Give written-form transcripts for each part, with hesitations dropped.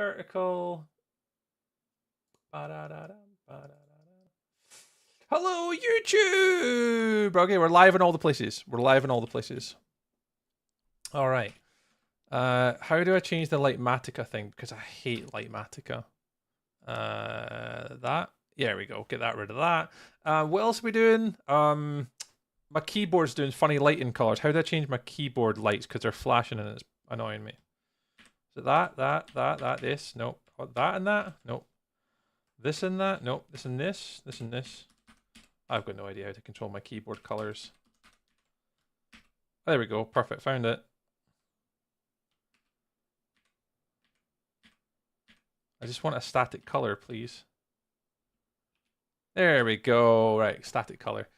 vertical. Ba-da-da-da, ba-da-da-da. Hello, YouTube! Okay, we're live in all the places. We're live in all the places. All right. How do I change the Lightmatica thing? Because I hate Lightmatica. That. Yeah, we go. Get that rid of that. What else are we doing? My keyboard's doing funny lighting colors. How do I change my keyboard lights? Because they're flashing and it's annoying me. So that, this. Nope. That and that? Nope. This and that? Nope. This and this. This and this. I've got no idea how to control my keyboard colors. There we go. Perfect. Found it. I just want a static color, please. There we go. Right, static color.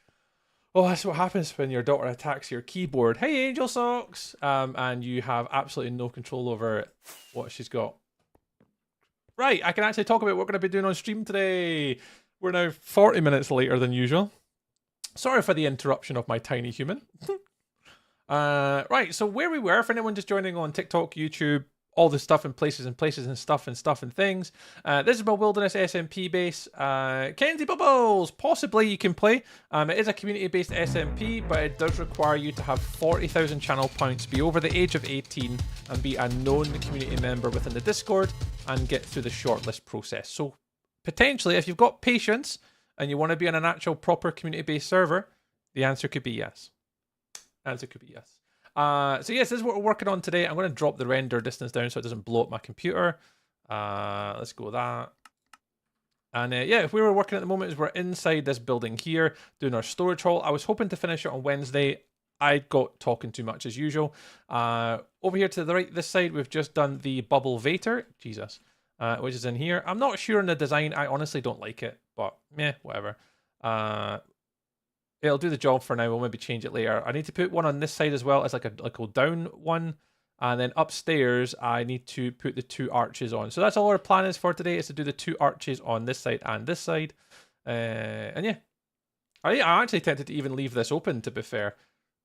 Oh, that's what happens when your daughter attacks your keyboard. Hey, Angel Socks! And you have absolutely no control over what she's got. Right, I can actually talk about what we're going to be doing on stream today. We're now 40 minutes later than usual. Sorry for the interruption of my tiny human. Right, so where we were, for anyone just joining on TikTok, YouTube, all the stuff in places and places and stuff and things. This is my Wilderness SMP base. Kenzie Bubbles, possibly you can play. It is a community-based SMP, but it does require you to have 40,000 channel points, be over the age of 18, and be a known community member within the Discord, and get through the shortlist process. So potentially, if you've got patience, and you want to be on an actual proper community-based server, the answer could be yes. Answer could be yes. So yes, this is what we're working on today. I'm going to drop the render distance down so it doesn't blow up my computer. Let's go with that. And yeah, if we were working at the moment is we're inside this building here doing our storage hall. I was hoping to finish it on Wednesday. I got talking too much as usual. Over here to the right, this side, we've just done the bubble vator. Jesus. Which is in here. I'm not sure on the design. I honestly don't like it, but meh, whatever. It'll do the job for now. We'll maybe change it later. I need to put one on this side as well as like a down one. And then upstairs, I need to put the 2 arches on. So that's all our plan is for today, is to do the 2 arches on this side and this side. And yeah. I actually tempted to even leave this open, to be fair.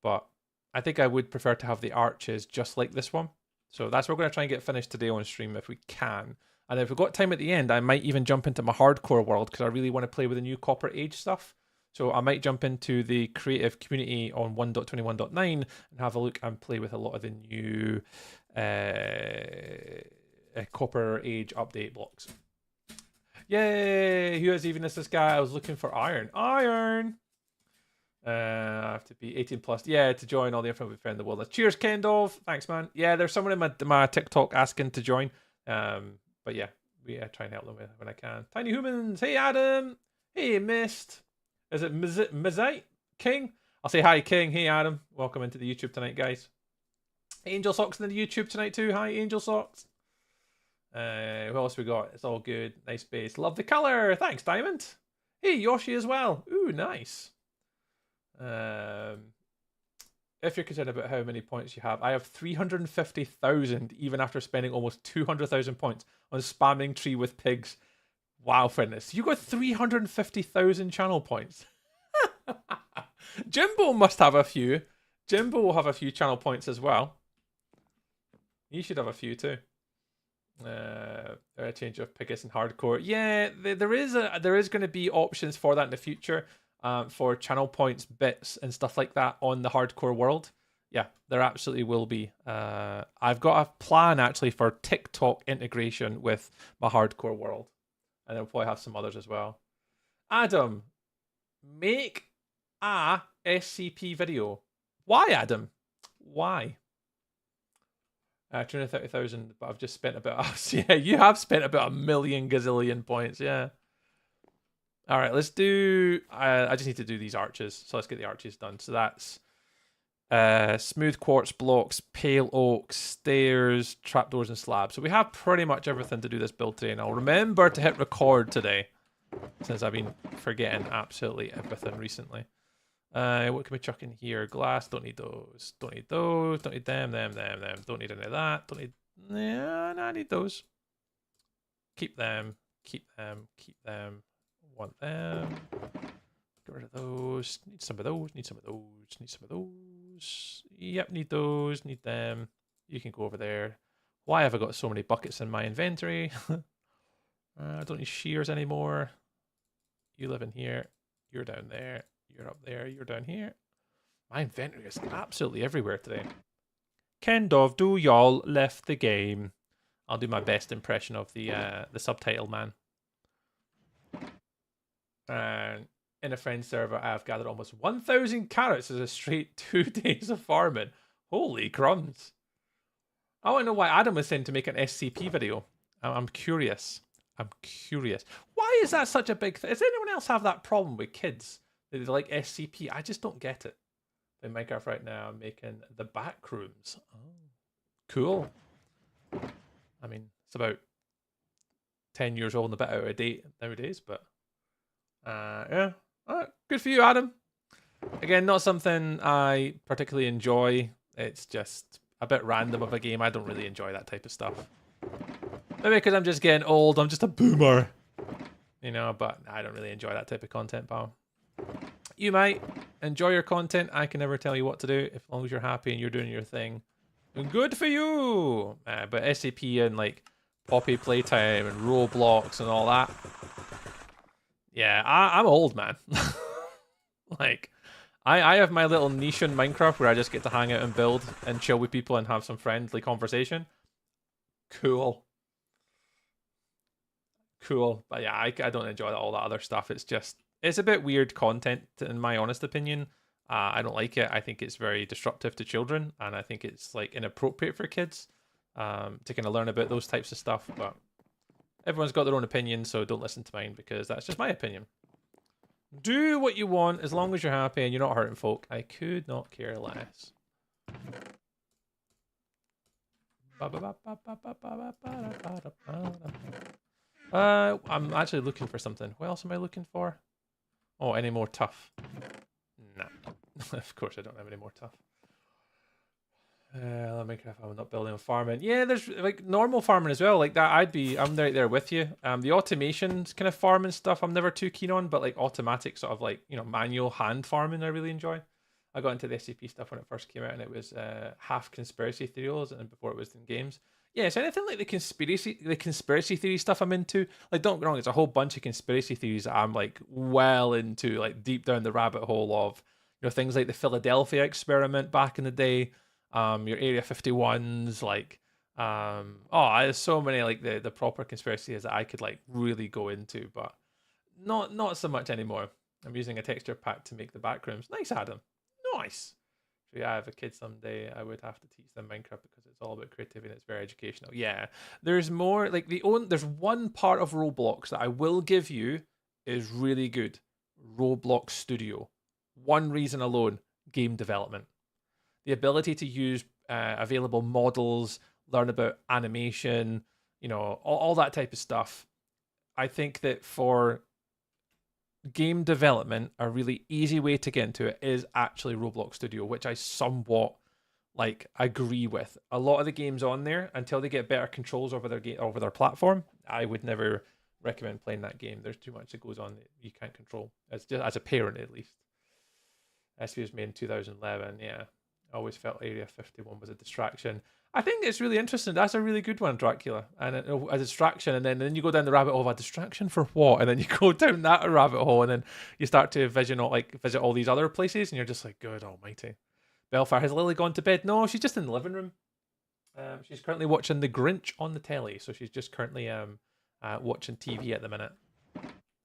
But I think I would prefer to have the arches just like this one. So that's what we're going to try and get finished today on stream if we can. And if we've got time at the end, I might even jump into my hardcore world because I really want to play with the new Copper Age stuff. So I might jump into the creative community on 1.21.9 and have a look and play with a lot of the new Copper Age update blocks. Yay! Who has even this guy? I was looking for iron. Iron! I have to be 18 plus. Yeah, to join all the info we found in the world. Cheers, Kendall. Thanks, man. Yeah, there's someone in my TikTok asking to join. But yeah, we try and help them when I can. Tiny Humans. Hey, Adam. Hey, Mist. Is it Mizite? King? I'll say hi, King. Hey, Adam. Welcome into the YouTube tonight, guys. Angel Socks in the YouTube tonight, too. Hi, Angel Socks. Who else we got? It's all good. Nice base. Love the color. Thanks, Diamond. Hey, Yoshi as well. Ooh, nice. If you're concerned about how many points you have, I have 350,000 even after spending almost 200,000 points on spamming tree with pigs. Wow, fitness. You got 350,000 channel points. Jimbo must have a few. Jimbo will have a few channel points as well. You should have a few too. A change of Pigus and hardcore. Yeah, there is going to be options for that in the future. For channel points, bits, and stuff like that on the hardcore world. Yeah, there absolutely will be. I've got a plan actually for TikTok integration with my hardcore world. And I'll probably have some others as well. Adam, make a SCP video. Why, Adam? Why? 230,000, but I've just spent about... yeah, you have spent about 1 million gazillion points, yeah. All right, let's do... I just need to do these arches, so let's get the arches done. So that's smooth quartz blocks, pale oak, stairs, trapdoors, and slabs. So we have pretty much everything to do this build today, and I'll remember to hit record today, since I've been forgetting absolutely everything recently. What can we chuck in here? Glass, don't need those. Don't need those. Don't need them. Don't need any of that. Don't need... yeah, no, I need those. Keep them. Keep them. Keep them. Want them. Get rid of those. Need some of those. Need some of those. Need some of those. Yep, need those. Need them. You can go over there. Why have I got so many buckets in my inventory? I don't need shears anymore. You live in here. You're down there. You're up there. You're down here. My inventory is absolutely everywhere today. Kind of. Do y'all left the game? I'll do my best impression of the subtitle man. And in a friend server, I've gathered almost 1,000 carrots as a straight 2 days of farming. Holy crumbs. I want to know why Adam was sent to make an SCP video. I'm curious. I'm curious. Why is that such a big thing? Does anyone else have that problem with kids? They like SCP? I just don't get it. In Minecraft right now, I'm making the back rooms. Oh, cool. I mean, it's about 10 years old and a bit out of date nowadays, but yeah. Good for you, Adam. Again, not something I particularly enjoy. It's just a bit random of a game. I don't really enjoy that type of stuff. Maybe because I'm just getting old. I'm just a boomer. You know, but I don't really enjoy that type of content, pal. You might enjoy your content. I can never tell you what to do as long as you're happy and you're doing your thing. Good for you. But SCP and like Poppy Playtime and Roblox and all that. Yeah, I'm old, man. Like, I have my little niche in Minecraft where I just get to hang out and build and chill with people and have some friendly conversation. Cool. Cool. But yeah, I don't enjoy all that other stuff. It's a bit weird content, in my honest opinion. I don't like it. I think it's very disruptive to children, and I think it's like inappropriate for kids to kind of learn about those types of stuff. But everyone's got their own opinion, so don't listen to mine because that's just my opinion. Do what you want as long as you're happy and you're not hurting folk. I could not care less. I'm actually looking for something. What else am I looking for? Oh, any more tough? Nah. Of course I don't have any more tough. Minecraft, I'm not building on farming. Yeah, there's like normal farming as well. Like that, I'm right there with you. The automations kind of farming stuff, I'm never too keen on, but like automatic sort of like, you know, manual hand farming, I really enjoy. I got into the SCP stuff when it first came out, and it was half conspiracy theories, and before it was in games. Yeah, so anything like the conspiracy theory stuff I'm into. Like, don't get me wrong, it's a whole bunch of conspiracy theories that I'm like well into, like deep down the rabbit hole of, you know, things like the Philadelphia experiment back in the day. Your Area 51s, like, there's so many like the proper conspiracies that I could like really go into, but not so much anymore. I'm using a texture pack to make the backrooms. Nice, Adam. Nice. So yeah, I have a kid someday. I would have to teach them Minecraft because it's all about creativity and it's very educational. Yeah, there's more like there's one part of Roblox that I will give you is really good. Roblox Studio. One reason alone: game development. The ability to use available models, learn about animation, you know, all that type of stuff. I think that for game development, a really easy way to get into it is actually Roblox Studio, which I somewhat like agree with. A lot of the games on there, until they get better controls over their platform, I would never recommend playing that game. There's too much that goes on that you can't control. As a parent, at least. SP was made in 2011. Yeah. I always felt Area 51 was a distraction. I think it's really interesting. That's a really good one, Dracula. And a distraction, and then you go down the rabbit hole of a distraction for what? And then you go down that rabbit hole, and then you start to visit all these other places, and you're just like, good almighty. Bellfire, has Lily gone to bed? No, she's just in the living room. She's currently watching The Grinch on the telly, so she's just currently watching TV at the minute.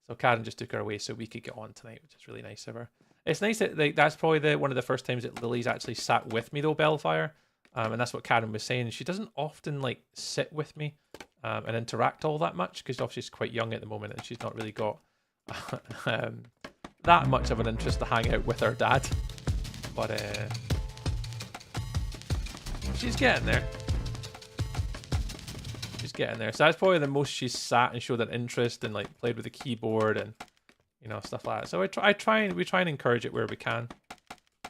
So Karen just took her away so we could get on tonight, which is really nice of her. It's nice that that's probably one of the first times that Lily's actually sat with me though, Bellfire. And that's what Karen was saying. She doesn't often like sit with me and interact all that much because obviously she's quite young at the moment and she's not really got that much of an interest to hang out with her dad. But she's getting there. She's getting there. So that's probably the most she's sat and showed an interest and like played with the keyboard and, you know, stuff like that. So we try and encourage it where we can.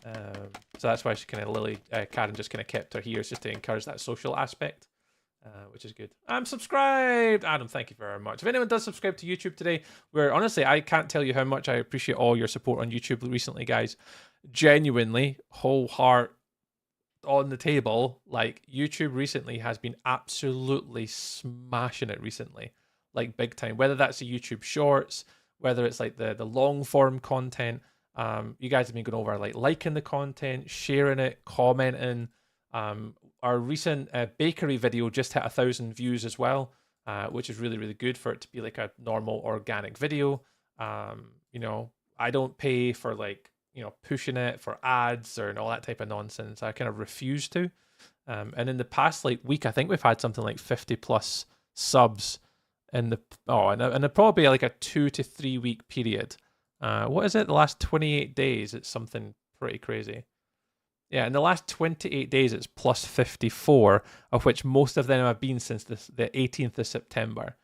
So that's why she kind of Karen just kind of kept her here, just to encourage that social aspect, which is good. I'm subscribed, Adam. Thank you very much. If anyone does subscribe to YouTube today, where honestly I can't tell you how much I appreciate all your support on YouTube recently, guys. Genuinely, whole heart, on the table, like YouTube recently has been absolutely smashing it recently, like big time. Whether that's the YouTube Shorts, whether it's like the long form content, you guys have been going over like liking the content, sharing it, commenting. Our recent bakery video just hit 1,000 views as well, which is really, really good for it to be like a normal organic video. You know, I don't pay for like, you know, pushing it for ads or and all that type of nonsense. I kind of refuse to. And in the past like week, I think we've had something like 50 plus subs in the and probably like a 2 to 3 week period. What is it? The last 28 days, it's something pretty crazy. Yeah, in the last 28 days, it's plus 54, of which most of them have been since the 18th of September.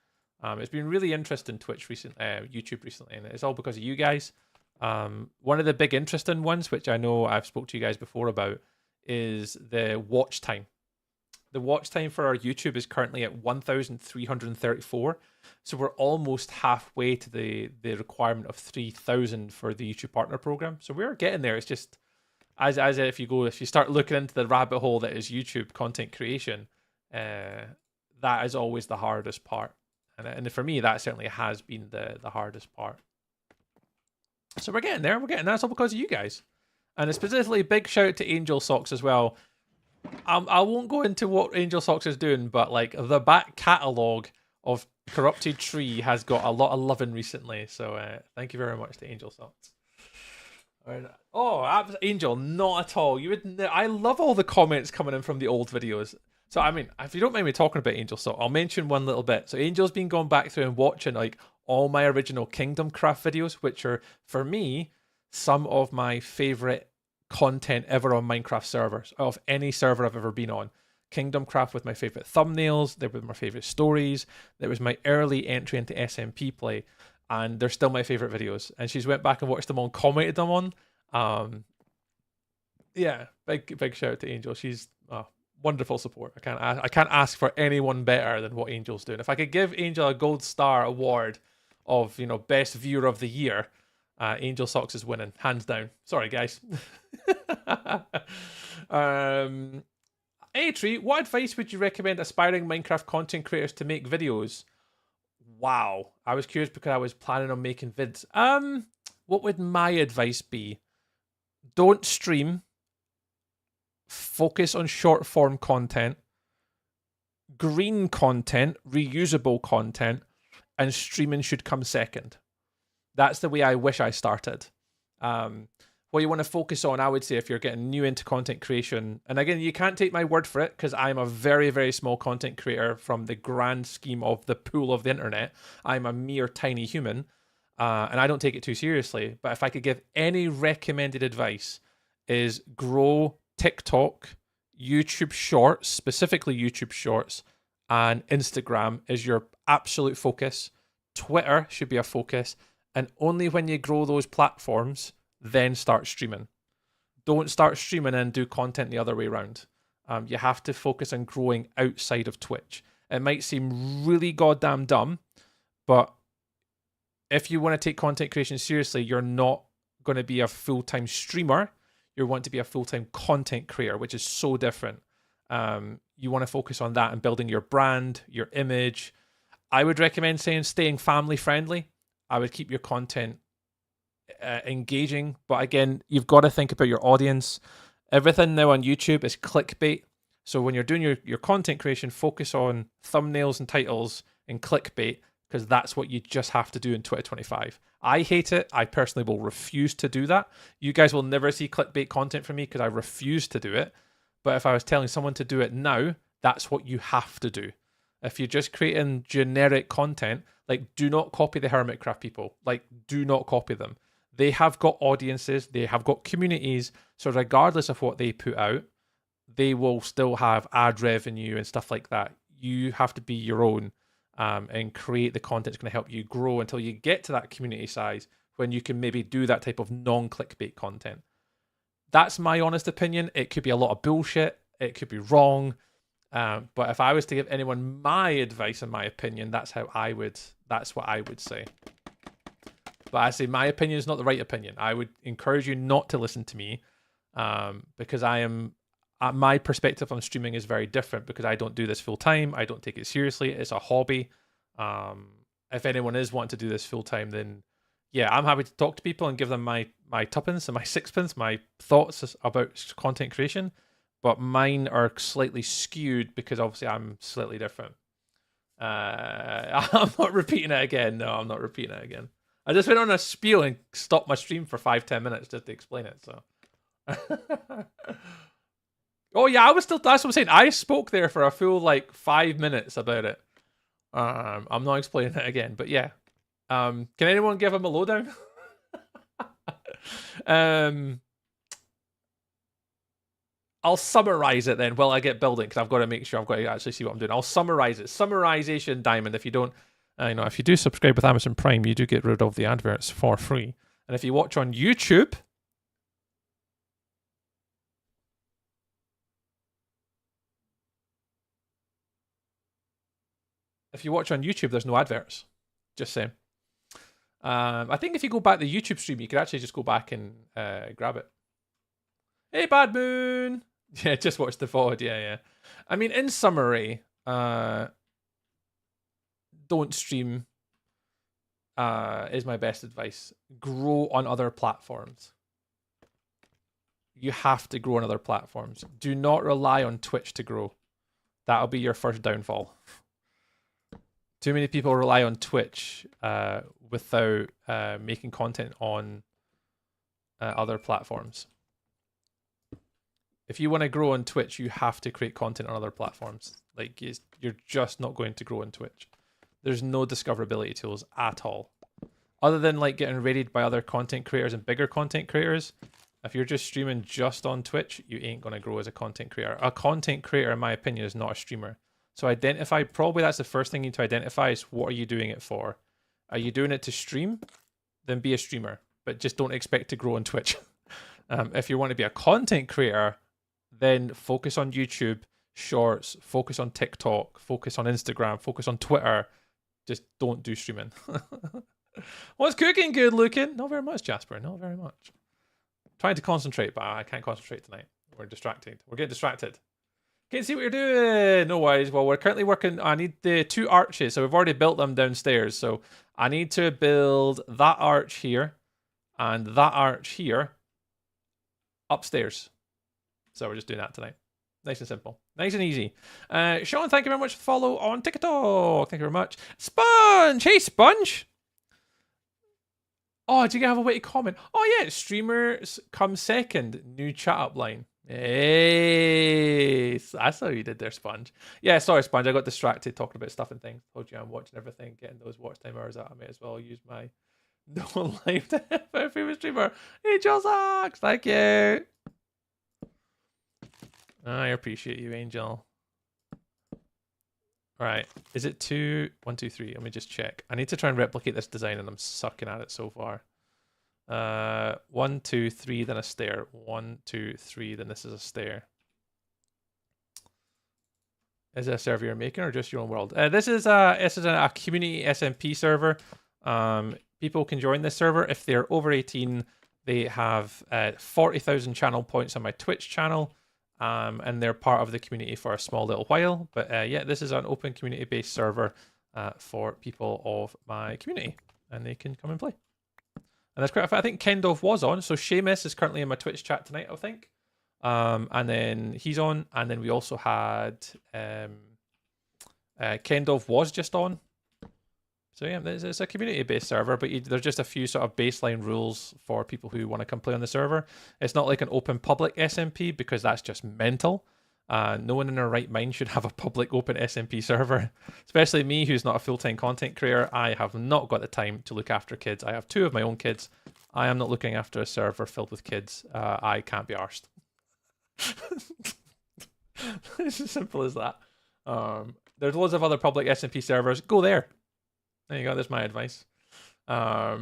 It's been really interesting YouTube recently, and it's all because of you guys. One of the big interesting ones, which I know I've spoke to you guys before about, is the watch time. The watch time for our YouTube is currently at 1,334. So we're almost halfway to the requirement of 3,000 for the YouTube Partner Program. So we're getting there. It's just as if you start looking into the rabbit hole that is YouTube content creation, that is always the hardest part. And for me, that certainly has been the hardest part. So we're getting there. That's all because of you guys. And specifically, big shout out to Angel Socks as well. I won't go into what Angel Socks is doing, but like the back catalogue of Corrupted Tree has got a lot of loving recently. So thank you very much to Angel Socks. Oh, Angel, not at all. I love all the comments coming in from the old videos. So I mean, if you don't mind me talking about Angel Socks, I'll mention one little bit. So Angel's been going back through and watching like all my original Kingdom Craft videos, which are for me some of my favorite content ever on Minecraft servers, of any server I've ever been on. Kingdom Craft with my favorite thumbnails, they were my favorite stories, that was my early entry into SMP play, and they're still my favorite videos. And she's went back and watched them all and commented them on. Yeah, big shout out to Angel. She's wonderful support. I can't ask for anyone better than what Angel's doing. If I could give Angel a gold star award of, you know, best viewer of the year, Angel Socks is winning, hands down. Sorry, guys. Hey, Tree, what advice would you recommend aspiring Minecraft content creators to make videos? Wow, I was curious because I was planning on making vids. What would my advice be? Don't stream. Focus on short form content, green content, reusable content, and streaming should come second. That's the way I wish I started. What you want to focus on, I would say, if you're getting new into content creation, and again, you can't take my word for it because I'm a very, very small content creator from the grand scheme of the pool of the internet. I'm a mere tiny human, and I don't take it too seriously. But if I could give any recommended advice, is grow TikTok, YouTube Shorts, specifically YouTube Shorts, and Instagram is your absolute focus. Twitter should be a focus. And only when you grow those platforms, then start streaming. Don't start streaming and do content the other way around. You have to focus on growing outside of Twitch. It might seem really goddamn dumb, but if you want to take content creation seriously, you're not going to be a full-time streamer. You want to be a full-time content creator, which is so different. You want to focus on that and building your brand, your image. I would recommend staying family friendly. I would keep your content engaging, but again, you've got to think about your audience. Everything now on YouTube is clickbait. So when you're doing your content creation, focus on thumbnails and titles and clickbait, because that's what you just have to do in 2025. I hate it. I personally will refuse to do that. You guys will never see clickbait content from me because I refuse to do it. But if I was telling someone to do it now, that's what you have to do. If you're just creating generic content, like, do not copy the Hermitcraft people. Like, do not copy them. They have got audiences. They have got communities. So regardless of what they put out, they will still have ad revenue and stuff like that. You have to be your own and create the content that's going to help you grow until you get to that community size when you can maybe do that type of non-clickbait content. That's my honest opinion. It could be a lot of bullshit. It could be wrong. But if I was to give anyone my advice and my opinion, that's what I would say. But I say my opinion is not the right opinion. I would encourage you not to listen to me because I am my perspective on streaming is very different because I don't do this full time. I don't take it seriously. It's a hobby. If anyone is wanting to do this full time, then yeah, I'm happy to talk to people and give them my tuppence and my sixpence, my thoughts about content creation. But mine are slightly skewed because obviously I'm slightly different. I'm not repeating it again. No, I'm not repeating it again. I just went on a spiel and stopped my stream for 5-10 minutes just to explain it. So, oh yeah, I was still. That's what I'm saying. I spoke there for a full like 5 minutes about it. I'm not explaining it again, but yeah. Can anyone give him a lowdown? I'll summarize it then while I get building because I've got to make sure I've got to actually see what I'm doing. I'll summarize it. Summarization Diamond. If you don't, if you do subscribe with Amazon Prime, you do get rid of the adverts for free. And if you watch on YouTube, there's no adverts. Just saying. I think if you go back to the YouTube stream, you could actually just go back and grab it. Hey, Bad Moon! Yeah, just watch the VOD, yeah. I mean, in summary, don't stream is my best advice. Grow on other platforms. You have to grow on other platforms. Do not rely on Twitch to grow. That'll be your first downfall. Too many people rely on Twitch without making content on other platforms. If you want to grow on Twitch, you have to create content on other platforms. Like, you're just not going to grow on Twitch. There's no discoverability tools at all. Other than like getting rated by other content creators and bigger content creators, if you're just streaming just on Twitch, you ain't going to grow as a content creator. A content creator, in my opinion, is not a streamer. So probably that's the first thing you need to identify is what are you doing it for? Are you doing it to stream? Then be a streamer, but just don't expect to grow on Twitch. If you want to be a content creator, then focus on YouTube, Shorts, focus on TikTok, focus on Instagram, focus on Twitter. Just don't do streaming. What's cooking good looking? Not very much, Jasper. Not very much. Trying to concentrate, but I can't concentrate tonight. We're distracted. We're getting distracted. Can't see what you're doing. No worries. Well, we're currently working. I need the 2 arches. So we've already built them downstairs. So I need to build that arch here and that arch here upstairs. So we're just doing that tonight. Nice and simple. Nice and easy. Sean, thank you very much for the follow on TikTok. Thank you very much. Sponge! Hey, Sponge! Oh, do you have a way to comment? Oh, yeah. Streamers come second. New chat up line. Hey, that's how you did there, Sponge. Yeah, sorry, Sponge. I got distracted talking about stuff and things. Told you I'm watching everything, getting those watch time hours out. I may as well use my no life to my favorite streamer. Hey, Josax, thank you. I appreciate you, Angel. Right, is it 2, 1, 2, 3? Let me just check. I need to try and replicate this design, and I'm sucking at it so far. 1, 2, 3, then a stair. 1, 2, 3, then this is a stair. Is it a server you're making or just your own world? This is a community SMP server. People can join this server if they're over 18. They have 40,000 channel points on my Twitch channel. And they're part of the community for a small little while. But yeah, this is an open community-based server for people of my community. And they can come and play. And that's great. I think Kendov was on. So Seamus is currently in my Twitch chat tonight, I think. And then he's on. And then we also had Kendov was just on. So yeah, it's a community-based server, but there's just a few sort of baseline rules for people who want to come play on the server. It's not like an open public SMP because that's just mental. No one in their right mind should have a public open SMP server, especially me who's not a full-time content creator. I have not got the time to look after kids. I have 2 of my own kids. I am not looking after a server filled with kids. I can't be arsed. It's as simple as that. There's loads of other public SMP servers. Go there. There you go. That's my advice. I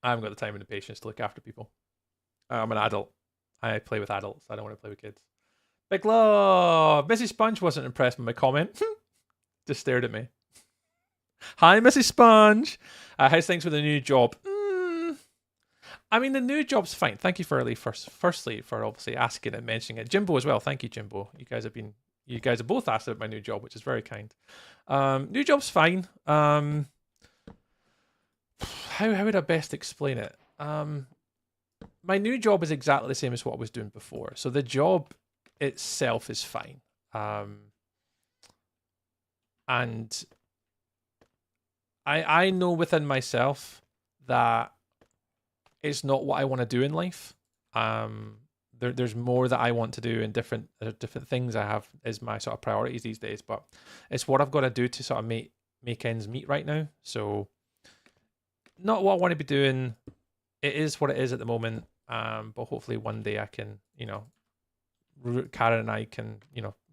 haven't got the time and the patience to look after people. I'm an adult. I play with adults. I don't want to play with kids. Big love. Mrs. Sponge wasn't impressed with my comment. Just stared at me. Hi, Mrs. Sponge. How's things with the new job? I mean, the new job's fine. Thank you firstly for obviously asking and mentioning it. Jimbo as well. Thank you, Jimbo. You guys have both asked about my new job, which is very kind. New job's fine. How would I best explain it? My new job is exactly the same as what I was doing before. So the job itself is fine. And I know within myself that it's not what I want to do in life. There's more that I want to do, and different things I have as my sort of priorities these days. But it's what I've got to do to sort of make ends meet right now. So not what I want to be doing. It is what it is at the moment. But hopefully one day I can, Karen and I can,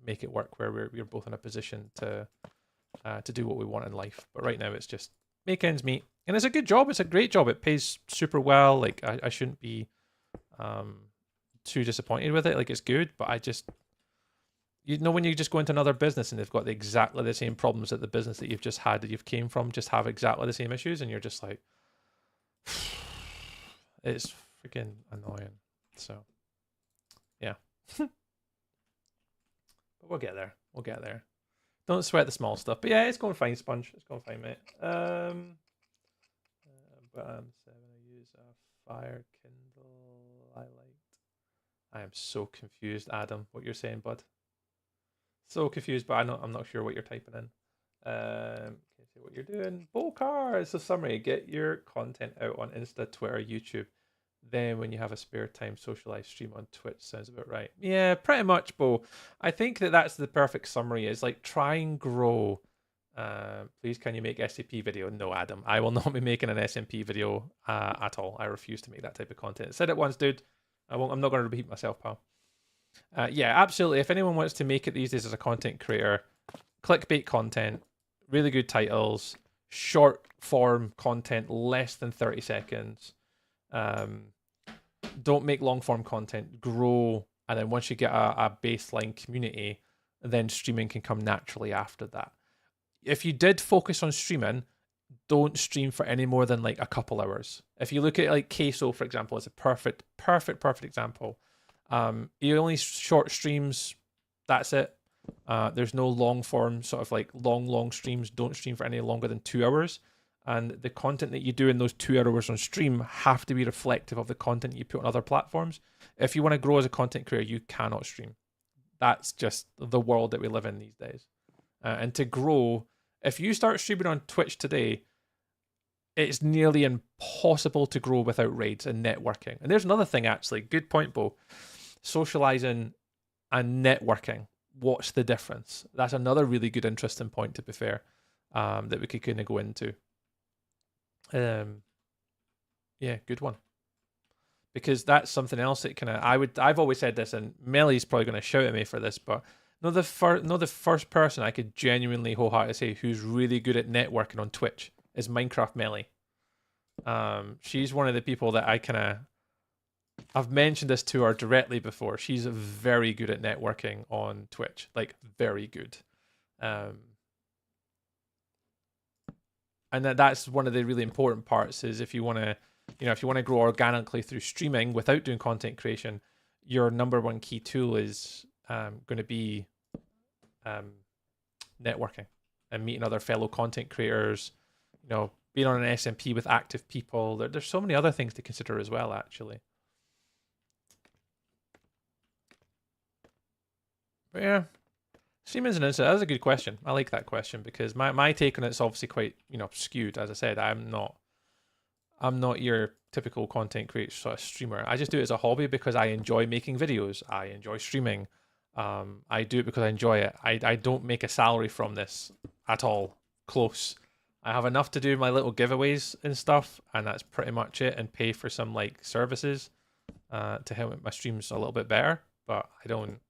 make it work where we're both in a position to do what we want in life. But right now it's just make ends meet, and it's a good job. It's a great job. It pays super well. Like I shouldn't be too disappointed with it. Like it's good, but I just, when you just go into another business and they've got exactly the same problems that the business that you've just had, that you've came from, just have exactly the same issues, and you're just like, it's freaking annoying. So yeah. But we'll get there. We'll get there. Don't sweat the small stuff. But yeah, it's going fine, Sponge. It's going fine, mate. But I'm 7. I use a fire Kindle I liked. I am so confused, Adam, what you're saying, bud. So confused, but I'm not sure what you're typing in. Can you see what you're doing? Bokar, it's a summary. Get your content out on Insta, Twitter, YouTube. Then when you have a spare time, socialize, stream on Twitch. Sounds about right. Yeah, pretty much, Bo. I think that's the perfect summary. Is like, try and grow. Please, can you make SMP video? No, Adam. I will not be making an SMP video at all. I refuse to make that type of content. I said it once, dude. I'm not going to repeat myself, pal. Yeah, absolutely. If anyone wants to make it these days as a content creator, clickbait content, really good titles, short form content, less than 30 seconds. Don't make long form content, grow, and then once you get a baseline community, then streaming can come naturally after that. If you did focus on streaming, don't stream for any more than like a couple hours. If you look at like Queso, for example, it's a perfect example. He only short streams, that's it. There's no long form sort of like long streams. Don't stream for any longer than 2 hours. And the content that you do in those 2 hours on stream have to be reflective of the content you put on other platforms. If you want to grow as a content creator, you cannot stream. That's just the world that we live in these days. And to grow, if you start streaming on Twitch today, it's nearly impossible to grow without raids and networking. And there's another thing, actually. Good point, Bo. Socializing and networking. What's the difference? That's another really good, interesting point, to be fair, that we could kind of go into. Yeah, good one. Because that's something else that kind of I've always said this, and Melly's probably going to shout at me for this, but the first person I could genuinely wholeheartedly say who's really good at networking on Twitch is Minecraft Melly. She's one of the people that I've mentioned this to her directly before. She's very good at networking on Twitch, like very good. And that's one of the really important parts, is if you want to grow organically through streaming without doing content creation, your number one key tool is going to be networking and meeting other fellow content creators, being on an SMP with active people. There's so many other things to consider as well, actually. But yeah. Streaming's an incident. That's a good question. I like that question, because my take on it's obviously quite, skewed. As I said, I'm not your typical content creator sort of streamer. I just do it as a hobby because I enjoy making videos. I enjoy streaming. I do it because I enjoy it. I don't make a salary from this at all. Close. I have enough to do my little giveaways and stuff, and that's pretty much it, and pay for some like services to help make my streams a little bit better. But I don't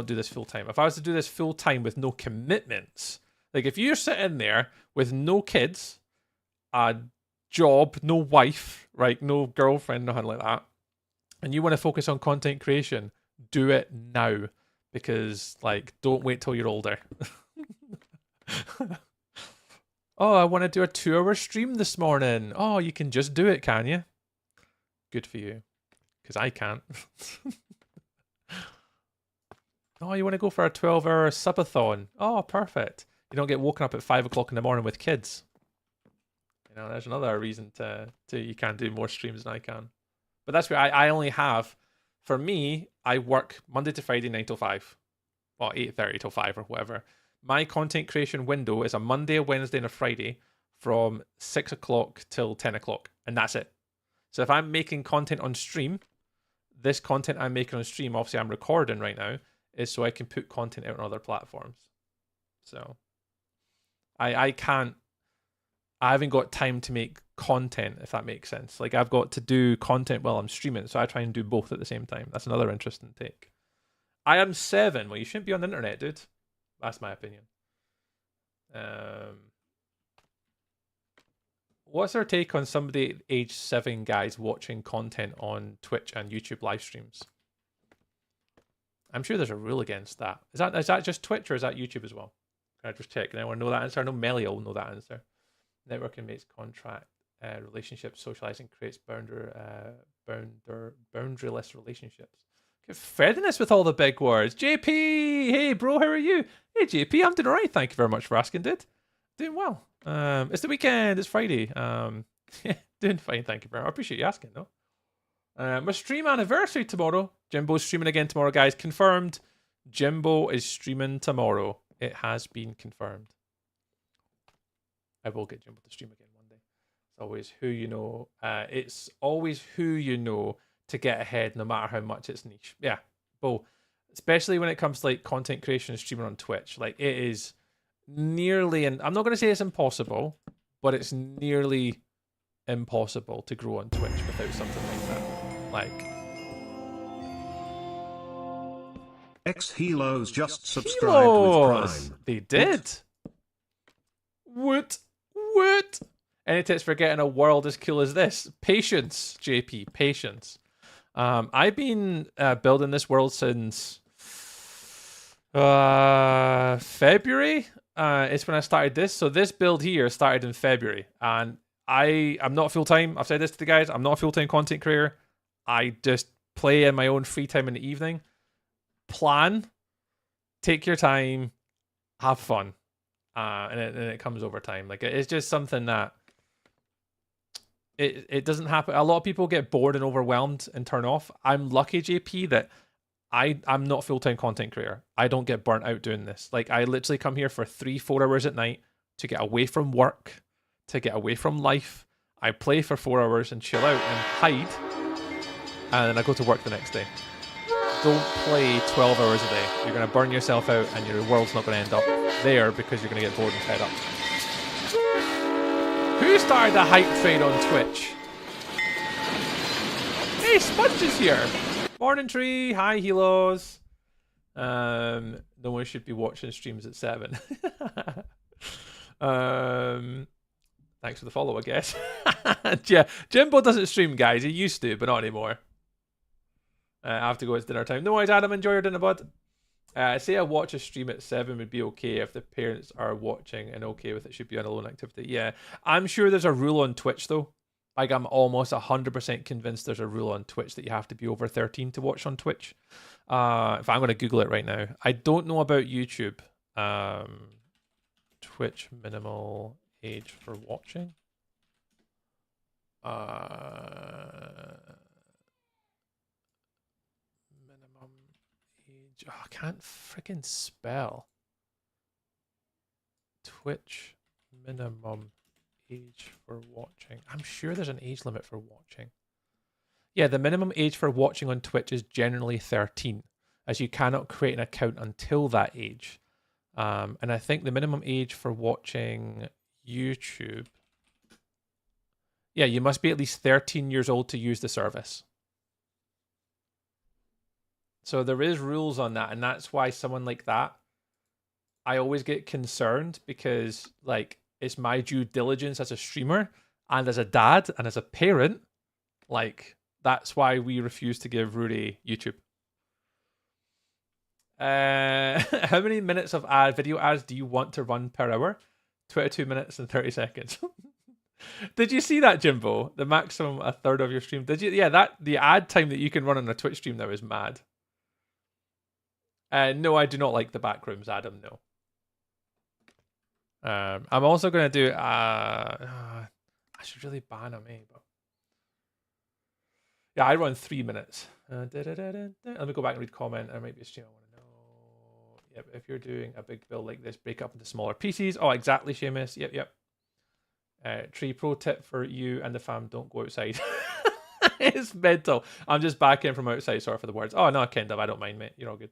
do this full time. If I was to do this full time with no commitments, like if you're sitting there with no kids, a job, no wife, right, no girlfriend, nothing like that, and you want to focus on content creation, do it now, because like don't wait till you're older. Oh, I want to do a 2-hour stream this morning. Oh, you can just do it, can you? Good for you. Because I can't. Oh, you want to go for a 12-hour subathon? Oh, perfect. You don't get woken up at 5 o'clock in the morning with kids. You know, there's another reason to you can do more streams than I can. But that's where I only have, for me, I work Monday to Friday, 9 till 5. Well, 8:30 till 5 or whatever. My content creation window is a Monday, a Wednesday, and a Friday from 6 o'clock till 10 o'clock. And that's it. So if I'm making content on stream, this content I'm making on stream, obviously I'm recording right now, is so I can put content out on other platforms. So I haven't got time to make content, if that makes sense. Like, I've got to do content while I'm streaming, so I try and do both at the same time. That's another interesting take. I am 7. Well, you shouldn't be on the internet, dude. That's my opinion. What's our take on somebody age 7 guys watching content on Twitch and YouTube live streams? I'm sure there's a rule against that. Is that just Twitch or is that YouTube as well? Can I just check? Anyone know that answer? I know Melly will know that answer. Networking makes contract relationships. Socializing creates boundaryless relationships. Get fed in this with all the big words. JP, hey bro, how are you? Hey JP, I'm doing all right. Thank you very much for asking, dude. Doing well. It's the weekend. It's Friday. Doing fine. Thank you very much. I appreciate you asking, though. My stream anniversary tomorrow. Jimbo's streaming again tomorrow, guys. Confirmed. Jimbo is streaming tomorrow. It has been confirmed. I will get Jimbo to stream again one day. It's always who you know. It's always who you know to get ahead, no matter how much it's niche. Yeah, Bo. Especially when it comes to like content creation and streaming on Twitch. Like, it is nearly, and I'm not going to say it's impossible, but it's nearly impossible to grow on Twitch without something like that. Like, X-Helos just subscribed with Prime. They did. What? Any tips for getting a world as cool as this? Patience, JP, patience. I've been building this world since February. It's when I started this. So this build here started in February, and I'm not full-time. I've said this to the guys. I'm not a full-time content creator. I just play in my own free time in the evening. Plan, take your time, have fun, and it comes over time. Like, it's just something that it doesn't happen. A lot of people get bored and overwhelmed and turn off. I'm lucky, JP, that I'm not a full-time content creator. I don't get burnt out doing this. Like, I literally come here for 3-4 hours at night to get away from work, to get away from life. I play for 4 hours and chill out and hide, and then I go to work the next day. Don't play 12 hours a day. You're going to burn yourself out and your world's not going to end up there because you're going to get bored and fed up. Who started the hype train on Twitch? Hey, Sponge is here. Morning Tree. Hi, Helos. No one should be watching streams at 7. Thanks for the follow, I guess. Yeah, Jimbo doesn't stream, guys. He used to, but not anymore. I have to go. It's dinner time. No worries, Adam. Enjoy your dinner, bud. Say I watch a stream at 7 would be okay if the parents are watching and okay with it. Should be on a lone activity. Yeah, I'm sure there's a rule on Twitch though. Like, I'm almost 100% convinced there's a rule on Twitch that you have to be over 13 to watch on Twitch. If I'm going to Google it right now. I don't know about YouTube. Twitch minimal age for watching. Oh, I can't freaking spell. Twitch minimum age for watching. I'm sure there's an age limit for watching. Yeah, the minimum age for watching on Twitch is generally 13, as you cannot create an account until that age. And I think the minimum age for watching YouTube, yeah, you must be at least 13 years old to use the service. So there is rules on that, and that's why someone like that, I always get concerned because, like, it's my due diligence as a streamer and as a dad and as a parent. Like, that's why we refuse to give Rudy YouTube. How many minutes of video ads do you want to run per hour? 22 minutes and 30 seconds. Did you see that, Jimbo? The maximum a third of your stream. Did you? Yeah, that the ad time that you can run on a Twitch stream now is mad. No, I do not like the backrooms, Adam. No. I'm also gonna do. I should really ban him, but yeah, I run 3 minutes. Let me go back and read comment. There might be a stream I want to know. Yep, if you're doing a big build like this, break up into smaller pieces. Oh, exactly, Seamus. Yep. Tree pro tip for you and the fam: don't go outside. It's mental. I'm just back in from outside. Sorry for the words. Oh no, Kendall, I don't mind, mate. You're all good.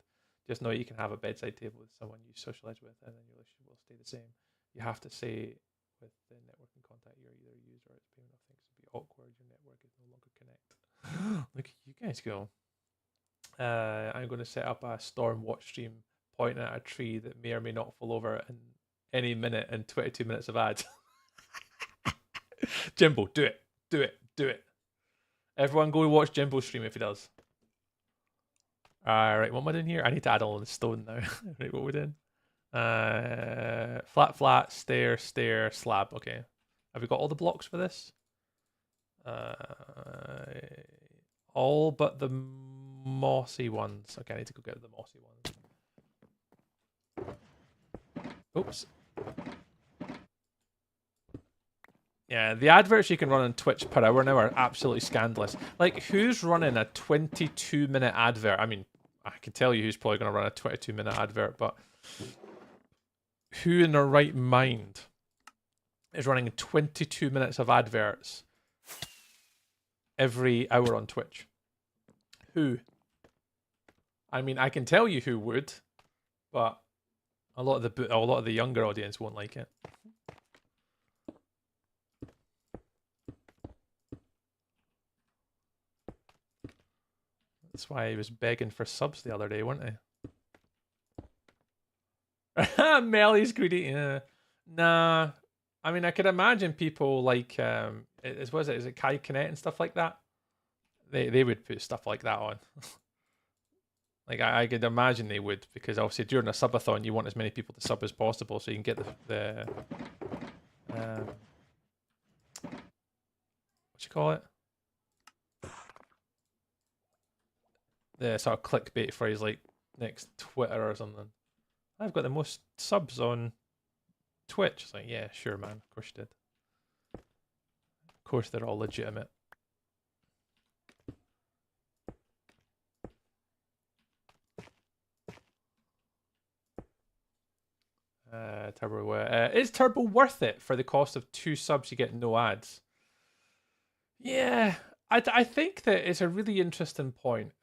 Just know you can have a bedside table with someone you socialize with, and then your relationship will stay the same. You have to say with the networking contact you're either a user or it's paying enough things to be awkward. Your network is no longer connect. Look at you guys go. I'm going to set up a storm watch stream pointing at a tree that may or may not fall over in any minute and 22 minutes of ads. Jimbo, do it. Everyone go watch Jimbo's stream if he does. Alright, what am I doing here? I need to add all the stone now. Right, what are we doing? Flat, stair, slab. Okay. Have we got all the blocks for this? All but the mossy ones. Okay, I need to go get the mossy ones. Oops. Yeah, the adverts you can run on Twitch per hour now are absolutely scandalous. Like, who's running a 22-minute advert? I mean, I can tell you who's probably going to run a 22-minute advert, but who in their right mind is running 22 minutes of adverts every hour on Twitch? Who? I mean, I can tell you who would, but a lot of the younger audience won't like it. That's why he was begging for subs the other day, weren't he? Melly's greedy. Yeah. Nah. I mean, I could imagine people like, is it Kai Kinet and stuff like that? They would put stuff like that on. Like, I could imagine they would, because obviously during a subathon, you want as many people to sub as possible so you can get the what you call it? The sort of clickbait phrase like next Twitter or something. I've got the most subs on Twitch. It's like, yeah, sure, man. Of course you did. Of course they're all legitimate. Turbo, is Turbo worth it for the cost of 2 subs? You get no ads. Yeah, I think that it's a really interesting point.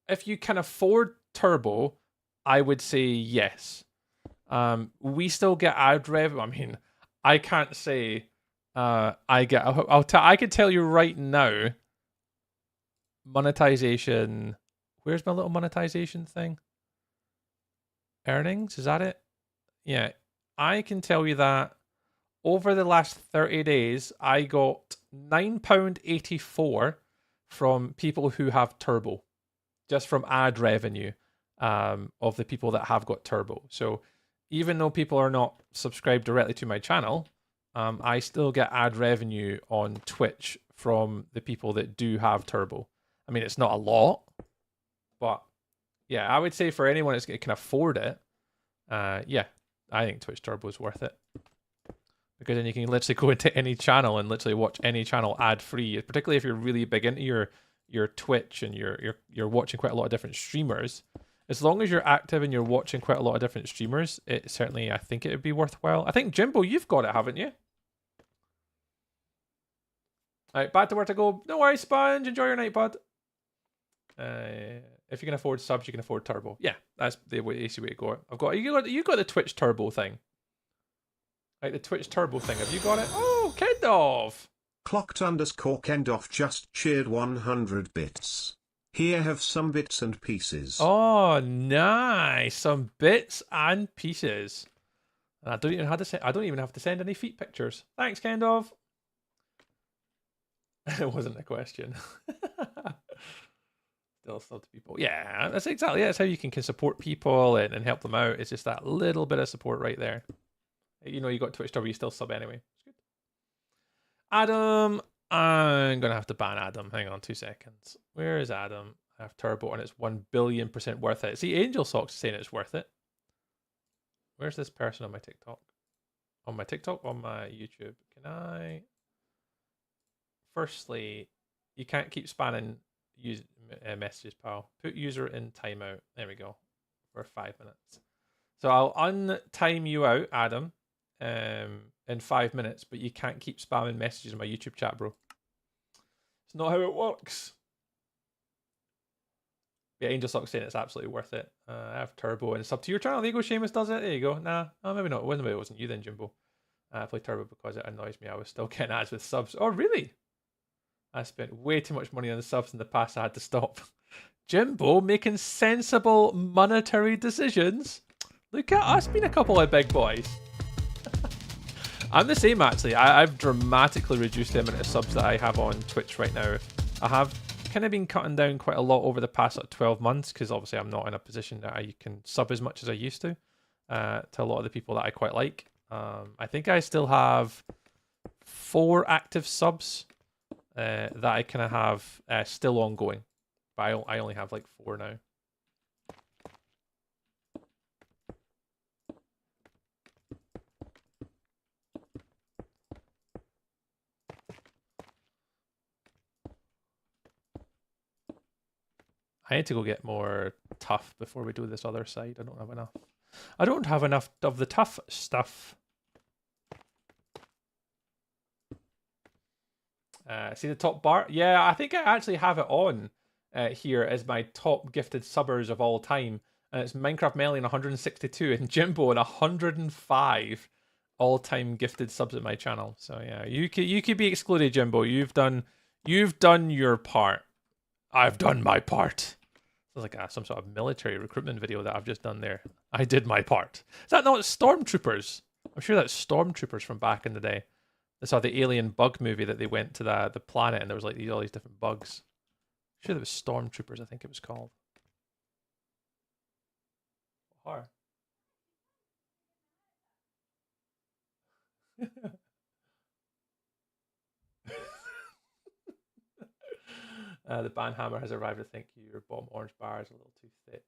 If you can afford Turbo, I would say yes. We still get ad revenue. I mean, I can't say I get. I can tell you right now. Monetization. Where's my little monetization thing? Earnings, is that it? Yeah, I can tell you that over the last 30 days, I got £9.84 from people who have Turbo, just from ad revenue of the people that have got Turbo. So even though people are not subscribed directly to my channel, I still get ad revenue on Twitch from the people that do have Turbo. I mean, it's not a lot, but yeah, I would say for anyone that can afford it, yeah, I think Twitch Turbo is worth it. Because then you can literally go into any channel and literally watch any channel ad-free, particularly if you're really big into your Twitch and you're watching quite a lot of different streamers. As long as you're active and you're watching quite a lot of different streamers, it certainly, I think it would be worthwhile. I think, Jimbo, you've got it, haven't you? Alright, back to where to go. No worries, Sponge. Enjoy your night, bud. If you can afford subs, you can afford Turbo. Yeah, that's the easy way to go. You got the Twitch Turbo thing. Like the Twitch Turbo thing. Have you got it? Oh, Kendorf! Clocked_Kendorf just cheered 100 bits. Here have some bits and pieces. Oh, nice. Some bits and pieces. I don't even have to send any feet pictures. Thanks, Kendorf. It wasn't a question. Still to people. Yeah, that's exactly it. That's how you can support people and help them out. It's just that little bit of support right there. You know, you got Twitch, but you still sub anyway. It's good. Adam, I'm gonna have to ban Adam. Hang on 2 seconds. Where is Adam? I have Turbo and it's 1,000,000,000% worth it. See, Angel Socks is saying it's worth it. Where's this person on my TikTok? On my TikTok, on my YouTube. Can I? Firstly, you can't keep spamming messages, pal. Put user in timeout. There we go. For 5 minutes. So I'll untime you out, Adam, in 5 minutes, but you can't keep spamming messages in my YouTube chat, bro. It's not how it works. Yeah, Angel Sock saying it's absolutely worth it. I have Turbo and sub to your channel. There you go, Seamus does it. There you go. Nah, oh, maybe not. Maybe it wasn't you then, Jimbo. I play Turbo because it annoys me. I was still getting ads with subs. Oh, really? I spent way too much money on the subs in the past. I had to stop. Jimbo making sensible monetary decisions. Look at us being a couple of big boys. I'm the same, actually. I've dramatically reduced the amount of subs that I have on Twitch right now. I have kind of been cutting down quite a lot over the past 12 months because obviously I'm not in a position that I can sub as much as I used to a lot of the people that I quite like. I think I still have 4 active subs that I kind of have still ongoing, but I only have like 4 now. I need to go get more tough before we do this other side. I don't have enough. I don't have enough of the tough stuff. See the top bar? Yeah, I think I actually have it on here as my top gifted subbers of all time. And it's Minecraft Melly in 162 and Jimbo in 105 all-time gifted subs at my channel. So yeah, you could be excluded, Jimbo. You've done your part. I've done my part. Sounds like some sort of military recruitment video that I've just done there. I did my part. Is that not Stormtroopers? I'm sure that's Stormtroopers from back in the day. I saw the alien bug movie that they went to the planet and there was like all these different bugs. I'm sure there was Stormtroopers, I think it was called. Horror. The band hammer has arrived. I think your bottom orange bar is a little too thick.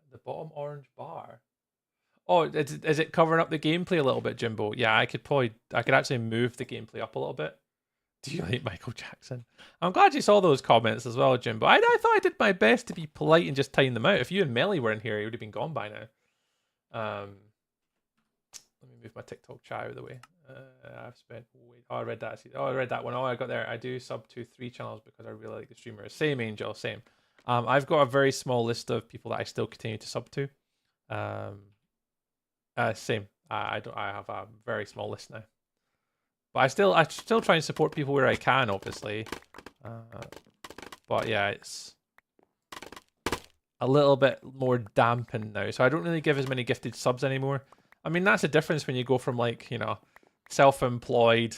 The bottom orange bar. Oh, is it covering up the gameplay a little bit, Jimbo? Yeah, I could actually move the gameplay up a little bit. Do you like Michael Jackson? I'm glad you saw those comments as well, Jimbo. I thought I did my best to be polite and just time them out. If you and Melly were in here, he would have been gone by now. Let me move my TikTok chat out of the way. I've spent. I read that. I read that one. Oh, I got there. I do sub to 3 channels because I really like the streamers. Same, Angel. Same. I've got a very small list of people that I still continue to sub to. Same. I have a very small list now. But I still try and support people where I can, obviously. But yeah, it's a little bit more dampened now. So I don't really give as many gifted subs anymore. I mean, that's the difference when you go from like, self-employed,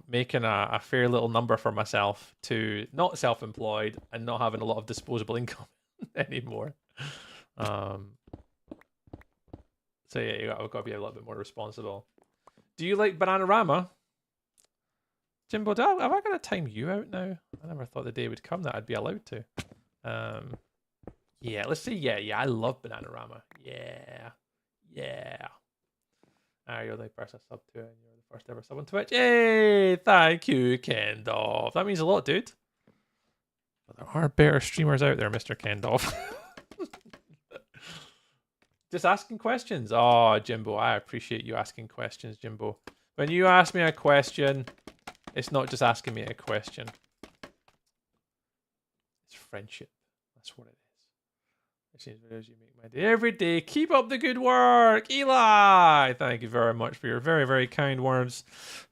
making a fair little number for myself to not self-employed and not having a lot of disposable income anymore. So yeah, I've got to be a little bit more responsible. Do you like Bananarama? Jimbo, have I got to time you out now? I never thought the day would come that I'd be allowed to. Yeah, let's see. Yeah, I love Bananarama. Yeah. You're the person I sub to, and you're the first ever sub on Twitch. Hey, thank you, Kendorf. That means a lot, dude. But there are better streamers out there, Mr. Kendorf. Just asking questions. Oh, Jimbo, I appreciate you asking questions, Jimbo. When you ask me a question, it's not just asking me a question. It's friendship. That's what it is. Videos you make my day every day. Keep up the good work, Eli. Thank you very much for your very, very kind words.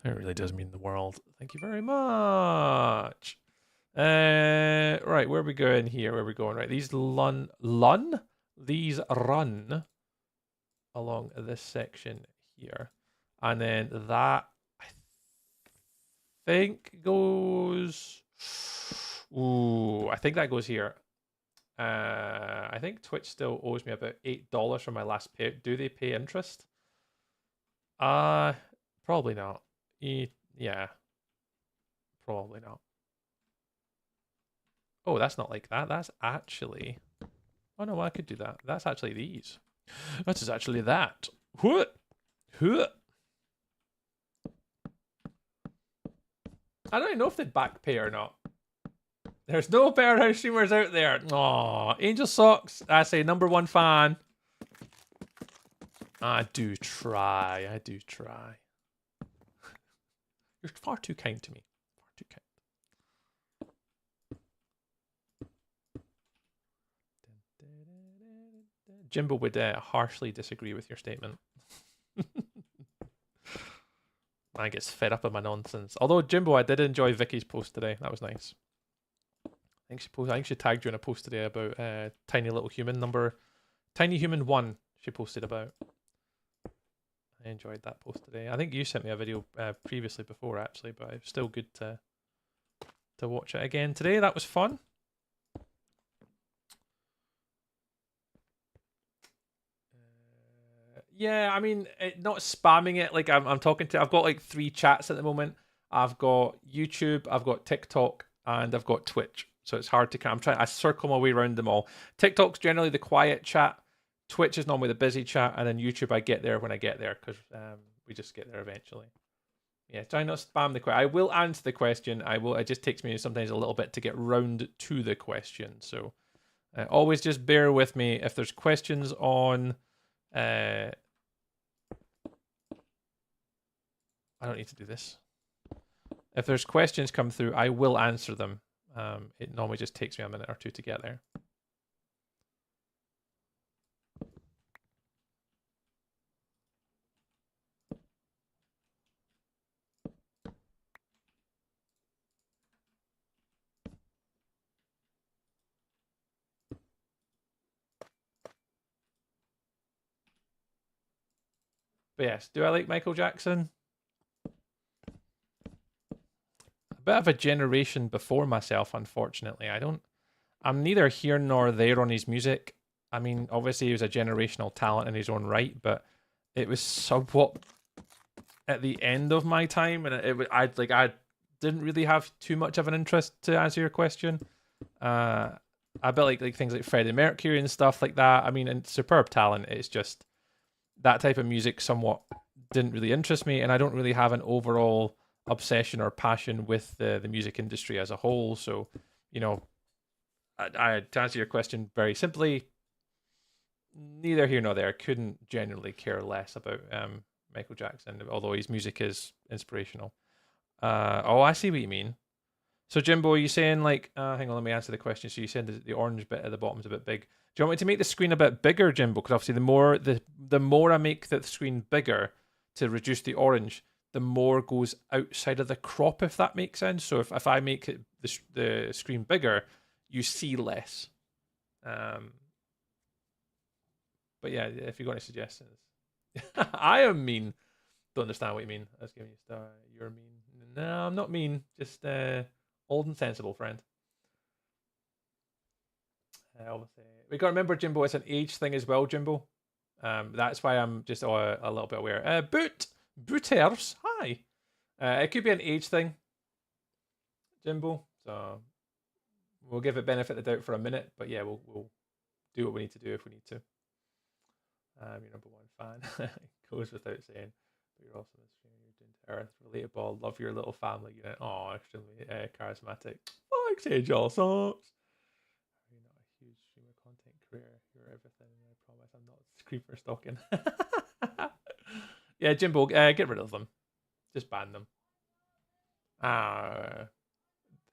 It really does mean the world. Thank you very much. Right, where are we going here? Where are we going? Right, these these run along this section here, and then that I think goes. Ooh, I think that goes here. I think Twitch still owes me about $8 for my last pay. Do they pay interest? Probably not. Yeah, probably not. Oh, that's not like that. That's actually. Oh no, I could do that. That's actually these. That is actually that. What? I don't even know if they'd back pay or not. There's no Powerhouse streamers out there. Aw, Angel Socks. I say #1 fan. I do try. I do try. You're far too kind to me. Far too kind. Jimbo would harshly disagree with your statement. I get fed up with my nonsense. Although Jimbo, I did enjoy Vicky's post today. That was nice. I think she tagged you in a post today about tiny little human number, tiny human 1. She posted about. I enjoyed that post today. I think you sent me a video previously before actually, but it's still good to watch it again today. That was fun. Yeah, I mean, not spamming it. Like I'm talking to. I've got like 3 chats at the moment. I've got YouTube, I've got TikTok, and I've got Twitch. So it's hard to. I circle my way around them all. TikTok's generally the quiet chat. Twitch is normally the busy chat, and then YouTube I get there when I get there because we just get there eventually. Yeah, try not to spam the question. I will answer the question. I will. It just takes me sometimes a little bit to get round to the question. So always just bear with me if there's questions on. I don't need to do this. If there's questions come through, I will answer them. It normally just takes me a minute or 2 to get there. But yes, do I like Michael Jackson? A bit of a generation before myself, unfortunately. I'm neither here nor there on his music. I mean, obviously he was a generational talent in his own right, but it was somewhat at the end of my time, and I didn't really have too much of an interest to answer your question. A bit like things like Freddie Mercury and stuff like that. I mean, and superb talent. It's just that type of music somewhat didn't really interest me, and I don't really have an overall obsession or passion with the music industry as a whole. So, you know, to answer your question very simply, neither here nor there. Couldn't generally care less about Michael Jackson, although his music is inspirational. Oh, I see what you mean. So, Jimbo, are you saying like, hang on, let me answer the question. So, you said the orange bit at the bottom is a bit big. Do you want me to make the screen a bit bigger, Jimbo? Because obviously, the more I make the screen bigger to reduce the orange, the more goes outside of the crop, if that makes sense. So, if I make it the screen bigger, you see less. But yeah, if you've got any suggestions, I am mean. Don't understand what you mean. I was giving you a star. You're mean. No, I'm not mean. Just old and sensible, friend. Obviously, we got to remember, Jimbo. It's an age thing as well, Jimbo. That's why I'm just a little bit aware. Booters, hi. It could be an age thing, Jimbo. So we'll give it benefit of the doubt for a minute, but yeah, we'll do what we need to do if we need to. Your #1 fan goes without saying, but you're also a streamer. You're doing to earth, relatable. Love your little family unit. Oh, extremely charismatic. Thanks, Angel Socks. You're not a huge streamer content career. You're everything. I promise I'm not creeper stalking. Yeah, Jimbo, get rid of them. Just ban them.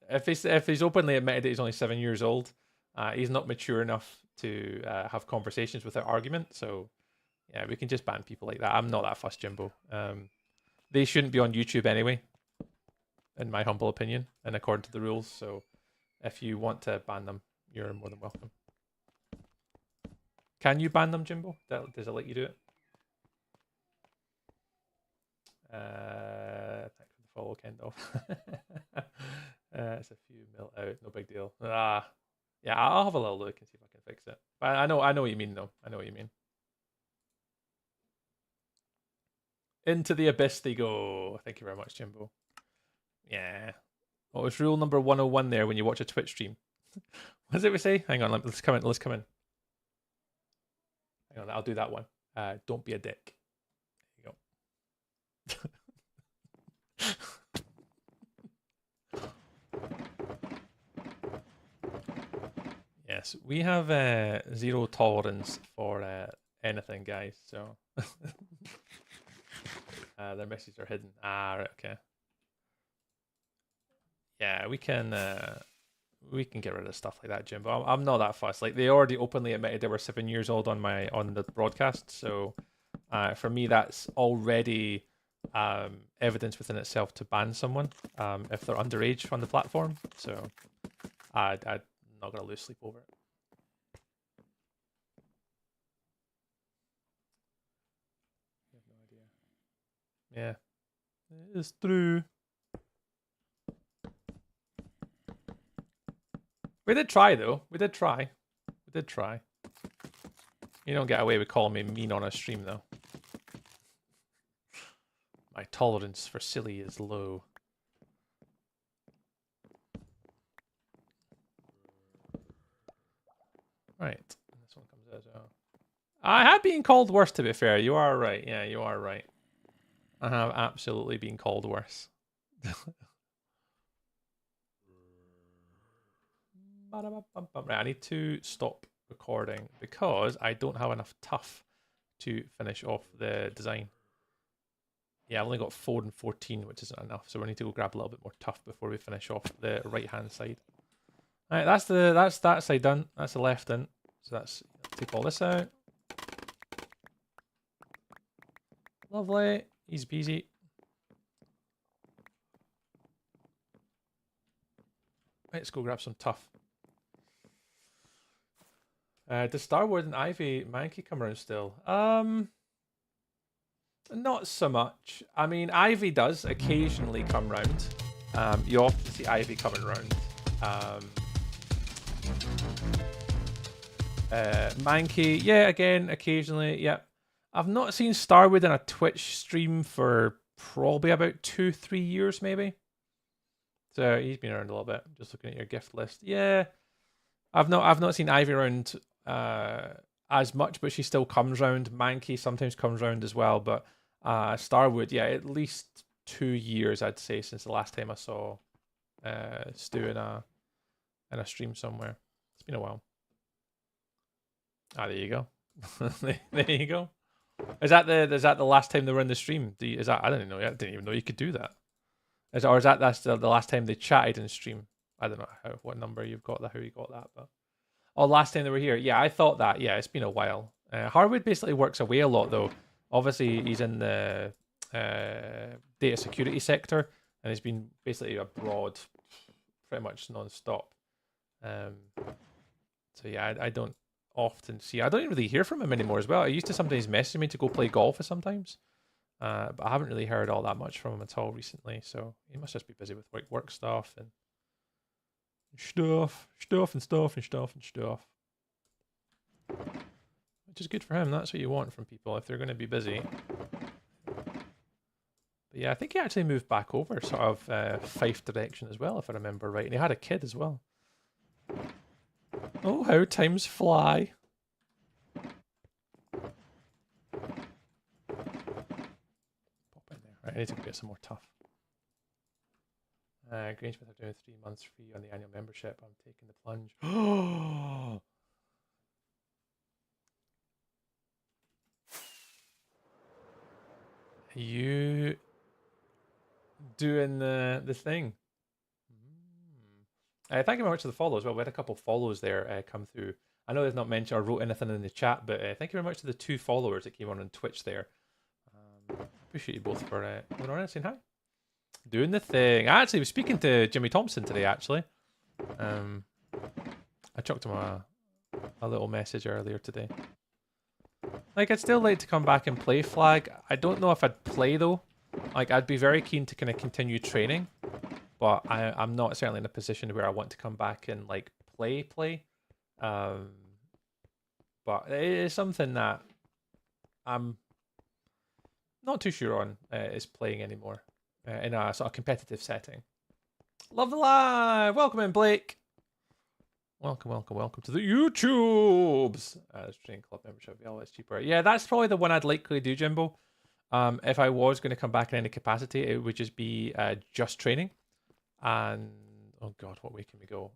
If he's openly admitted that he's only 7 years old, he's not mature enough to have conversations without argument. So yeah, we can just ban people like that. I'm not that fussed, Jimbo. They shouldn't be on YouTube anyway, in my humble opinion, and according to the rules. So if you want to ban them, you're more than welcome. Can you ban them, Jimbo? Does it let you do it? Thanks for the follow, Kendall. It's a few mil out, no big deal. Yeah, I'll have a little look and see if I can fix it. But I know what you mean, though. I know what you mean. Into the abyss they go. Thank you very much, Jimbo. Yeah. What was rule number 101 there when you watch a Twitch stream? What does it we say? Hang on, let's come in. Let's come in. Hang on, I'll do that one. Don't be a dick. There you go. Yes, we have zero tolerance for anything, guys. So their messages are hidden. Ah, right, okay. Yeah, we can get rid of stuff like that, Jim. But I'm not that fussed. Like they already openly admitted they were 7 years old on the broadcast. So for me, that's already evidence within itself to ban someone if they're underage on the platform. So I'm not gonna lose sleep over it. I have no idea. Yeah, it is true. We did try, though. We did try. We did try. You don't get away with calling me mean on a stream, though. My tolerance for silly is low. Right. This one comes out as well. I have been called worse, to be fair. You are right. Yeah, you are right. I have absolutely been called worse. Right, I need to stop recording because I don't have enough tough to finish off the design. Yeah, I've only got 4 and 14, which isn't enough, so we need to go grab a little bit more tough before we finish off the right-hand side. All right, that's that side done. That's the left in. So that's take all this out. Lovely, easy peasy. Right, let's go grab some tough. Does Starwood and Ivy Mankey come around still? Not so much. I mean, Ivy does occasionally come round. You often see Ivy coming round. Mankey, yeah, again, occasionally, yeah. I've not seen Starwood in a Twitch stream for probably about 2-3 years, maybe. So he's been around a little bit. Just looking at your gift list. Yeah. I've not seen Ivy around as much, but she still comes round. Mankey sometimes comes round as well, but Starwood, yeah, at least 2 years I'd say since the last time I saw Stu in a stream somewhere. It's been a while. Ah, there you go. There you go. Is that the last time they were in the stream? I didn't know. I didn't even know you could do that. That's the last time they chatted in stream? I don't know what number you've got that, how you got that, but last time they were here. Yeah, I thought that. Yeah, it's been a while. Harwood basically works away a lot though. Obviously, he's in the data security sector, and he's been basically abroad pretty much non-stop. So yeah, I don't often see. I don't even really hear from him anymore as well. I used to sometimes message me to go play golf sometimes, but I haven't really heard all that much from him at all recently. So he must just be busy with work stuff and stuff. Which is good for him. That's what you want from people if they're going to be busy. But yeah, I think he actually moved back over sort of Fife direction as well, if I remember right. And he had a kid as well. Oh, how times fly. Pop in there. Right, I need to go get some more tough. Grangemouth are doing 3 months free on the annual membership. I'm taking the plunge. Oh! You doing the thing? Thank you very much for the follow as well. We had a couple of follows there come through. I know they've not mentioned or wrote anything in the chat, but thank you very much to the 2 followers that came on Twitch there. Appreciate you both for coming on and saying hi. Doing the thing. I actually was speaking to Jimmy Thompson today, actually. I chucked him a little message earlier today. Like, I'd still like to come back and play Flag. I don't know if I'd play, though. Like, I'd be very keen to kind of continue training. But I'm not certainly in a position where I want to come back and, like, play. But it is something that I'm not too sure on is playing anymore in a sort of competitive setting. Love the live! Welcome in, Blake. Welcome to the YouTubes. Training club membership, yeah, it's cheaper. Yeah, that's probably the one I'd likely do, Jimbo. If I was going to come back in any capacity, it would just be just training. And oh god, what way can we go?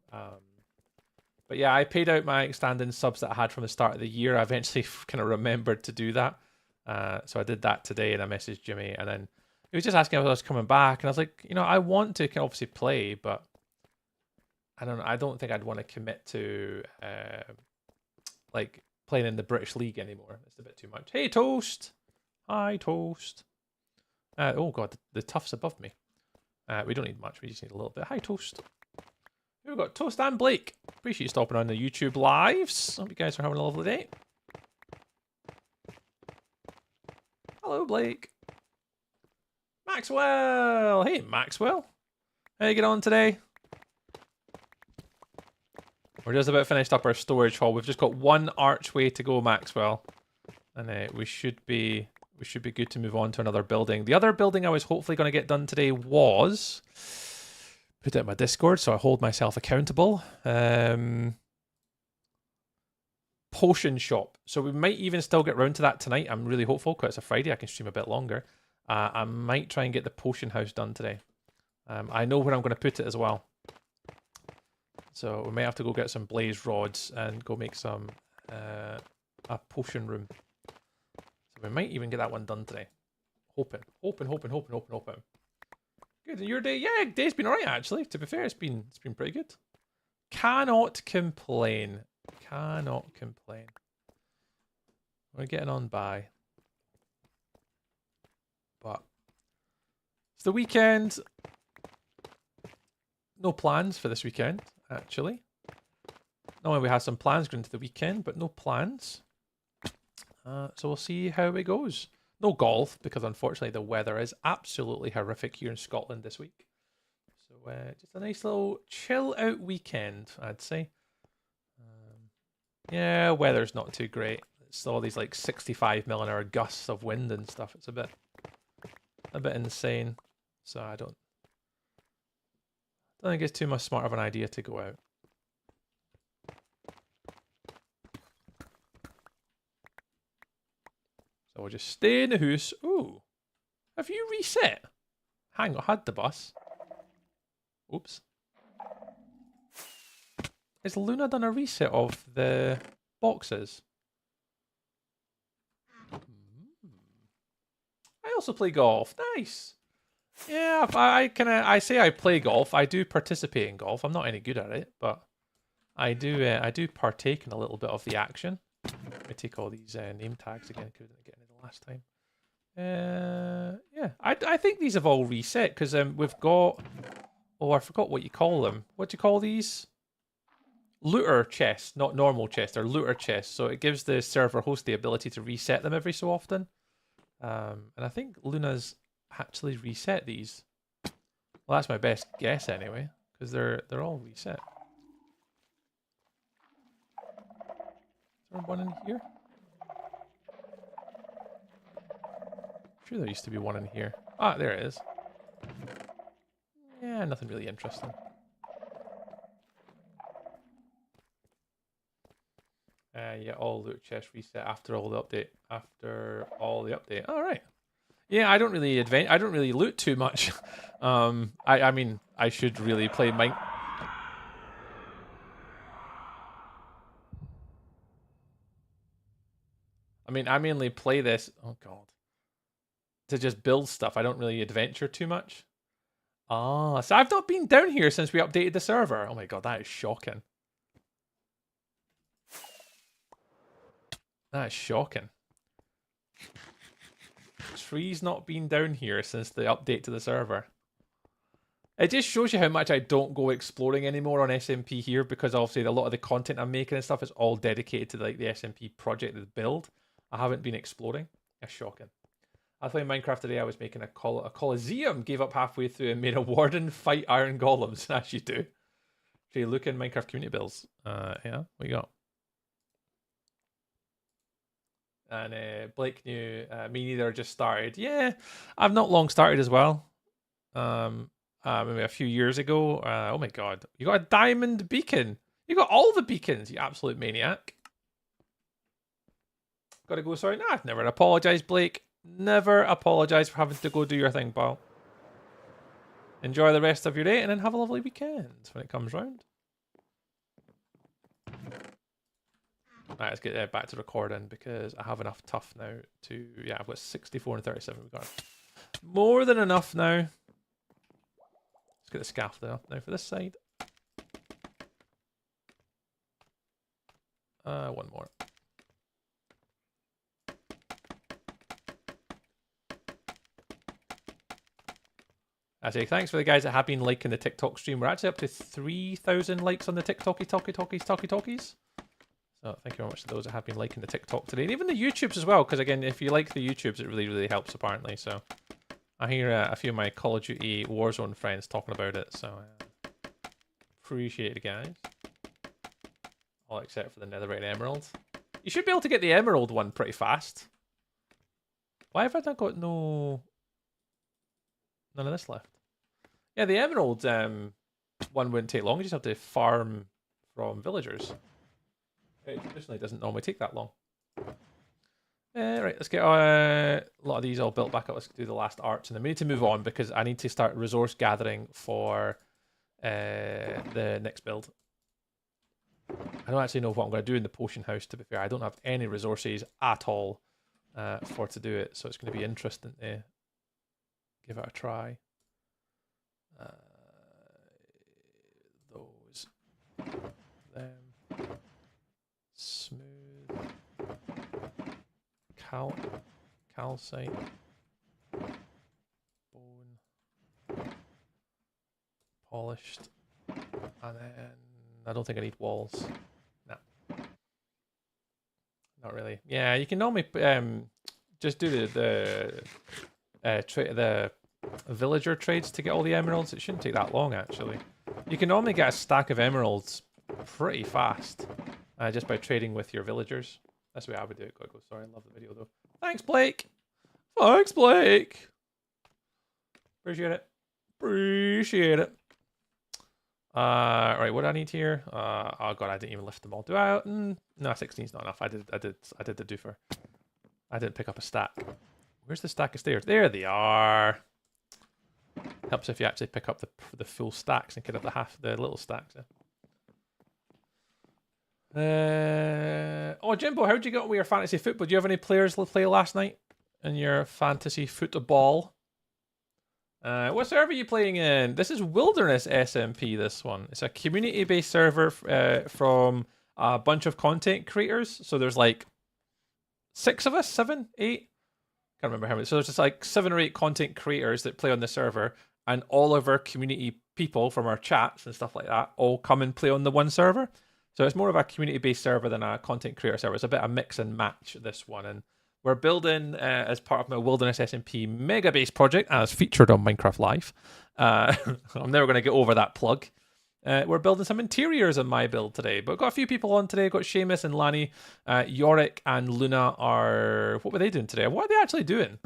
But yeah, I paid out my standing subs that I had from the start of the year. I eventually kind of remembered to do that. So I did that today, and I messaged Jimmy, and then he was just asking if I was coming back, and I was like, you know, I want to obviously play, but I don't know. I don't think I'd want to commit to like playing in the British League anymore. It's a bit too much. Hey, Toast. Hi, Toast. Oh god, the tough's above me. We don't need much. We just need a little bit. Hi, Toast. We've got Toast and Blake. Appreciate you stopping on the YouTube lives. Hope you guys are having a lovely day. Hello, Blake. Maxwell. Hey, Maxwell. How you get on today? We're just about finished up our storage hall. We've just got one archway to go, Maxwell, and we should be good to move on to another building. The other building I was hopefully going to get done today was put it in my Discord, so I hold myself accountable. Potion shop. So we might even still get round to that tonight. I'm really hopeful because it's a Friday. I can stream a bit longer. I might try and get the potion house done today. I know where I'm going to put it as well. So we might have to go get some blaze rods and go make some a potion room. So we might even get that one done today. Hoping. Good. And your day? Yeah, day's been alright actually. To be fair, it's been pretty good. Cannot complain. We're getting on by. But it's the weekend. No plans for this weekend, actually. Normally we have some plans going into the weekend, but no plans. So we'll see how it goes. No golf, because unfortunately the weather is absolutely horrific here in Scotland this week. So just a nice little chill out weekend, I'd say. Yeah, weather's not too great. It's all these like 65 mph gusts of wind and stuff. It's a bit insane. So I don't think it's too much smart of an idea to go out. So we'll just stay in the house. Ooh. Have you reset? Hang on, had the bus. Oops. Has Luna done a reset of the boxes? I also play golf. Nice. Yeah, I say I play golf. I do participate in golf. I'm not any good at it, but I do partake in a little bit of the action. Let me take all these name tags again because I didn't get any the last time. Yeah, I think these have all reset because we've got. Oh, I forgot what you call them. What do you call these? Looter chests, not normal chests. They're looter chests, so it gives the server host the ability to reset them every so often. And I think Luna's actually reset these. Well, that's my best guess anyway, because they're all reset. Is there one in here? I'm sure there used to be one in here. Ah, there it is. Yeah, nothing really interesting. Yeah, all loot chests reset after all the update. All right. Yeah, I don't really loot too much. I mean, I should really play Mine. I mean, I mainly play this. Oh god. To just build stuff. I don't really adventure too much. Ah, so I've not been down here since we updated the server. Oh my god, that is shocking. That is shocking. Tree's not been down here since the update to the server. It just shows you how much I don't go exploring anymore on SMP here, because obviously a lot of the content I'm making and stuff is all dedicated to like the SMP project, the build. I haven't been exploring. That's shocking. I was playing Minecraft today. I was making a coliseum, gave up halfway through and made a warden fight iron golems, as you do. Actually, look in Minecraft community builds. Yeah, what you got? And Blake knew me neither. Just started. Yeah, I've not long started as well. Maybe a few years ago. Oh my god, you got a diamond beacon. You got all the beacons. You absolute maniac. Gotta go. Sorry, nah. Never apologize, Blake. Never apologize for having to go do your thing, pal. Enjoy the rest of your day, and then have a lovely weekend when it comes round. Right, let's get back to recording because I have enough tough now to... Yeah, I've got 64 and 37. We've got more than enough now. Let's get the scaffolding up now for this side. One more. I say thanks for the guys that have been liking the TikTok stream. We're actually up to 3,000 likes on the talkies. So thank you very much to those that have been liking the TikTok today. And even the YouTubes as well, because again, if you like the YouTubes, it really, really helps apparently. So I hear a few of my Call of Duty Warzone friends talking about it. So appreciate it, guys. All except for the Netherite Emerald. You should be able to get the Emerald one pretty fast. Why have I not got none of this left? Yeah, the Emerald one wouldn't take long. You just have to farm from villagers. It traditionally doesn't normally take that long. Right, let's get a lot of these all built back up. Let's do the last arch, and then we need to move on because I need to start resource gathering for the next build. I don't actually know what I'm going to do in the potion house, to be fair. I don't have any resources at all for to do it, so it's going to be interesting to give it a try. Those. Them. Smooth. Calcite. Bone. Polished. And then I don't think I need walls. No. Not really. Yeah, you can normally just do the villager trades to get all the emeralds. It shouldn't take that long, actually. You can normally get a stack of emeralds pretty fast just by trading with your villagers. That's the way I would do it. Go. Sorry, I love the video, though. Thanks, Blake. Thanks, Blake. Appreciate it. Appreciate it. Right, what do I need here? Oh god, I didn't even lift them all. Do I? No, 16's not enough. I did the doofer. I didn't pick up a stack. Where's the stack of stairs? There they are. Helps if you actually pick up the full stacks and get up the little stacks. Oh, Jimbo, how'd you get on with your fantasy football? Do you have any players to play last night in your fantasy football? What server are you playing in? This is Wilderness SMP, this one. It's a community-based server from a bunch of content creators. So there's like 6 of us, 7, 8? Can't remember how many. So there's just like 7 or 8 content creators that play on the server, and all of our community people from our chats and stuff like that all come and play on the one server. So it's more of a community-based server than a content creator server. It's a bit of mix and match, this one. And we're building, as part of my Wilderness SMP mega base project, as featured on Minecraft Live. I'm never going to get over that plug. We're building some interiors on my build today. But I've got a few people on today. I've got Seamus and Lanny. Yorick and Luna are... What were they doing today? What are they actually doing?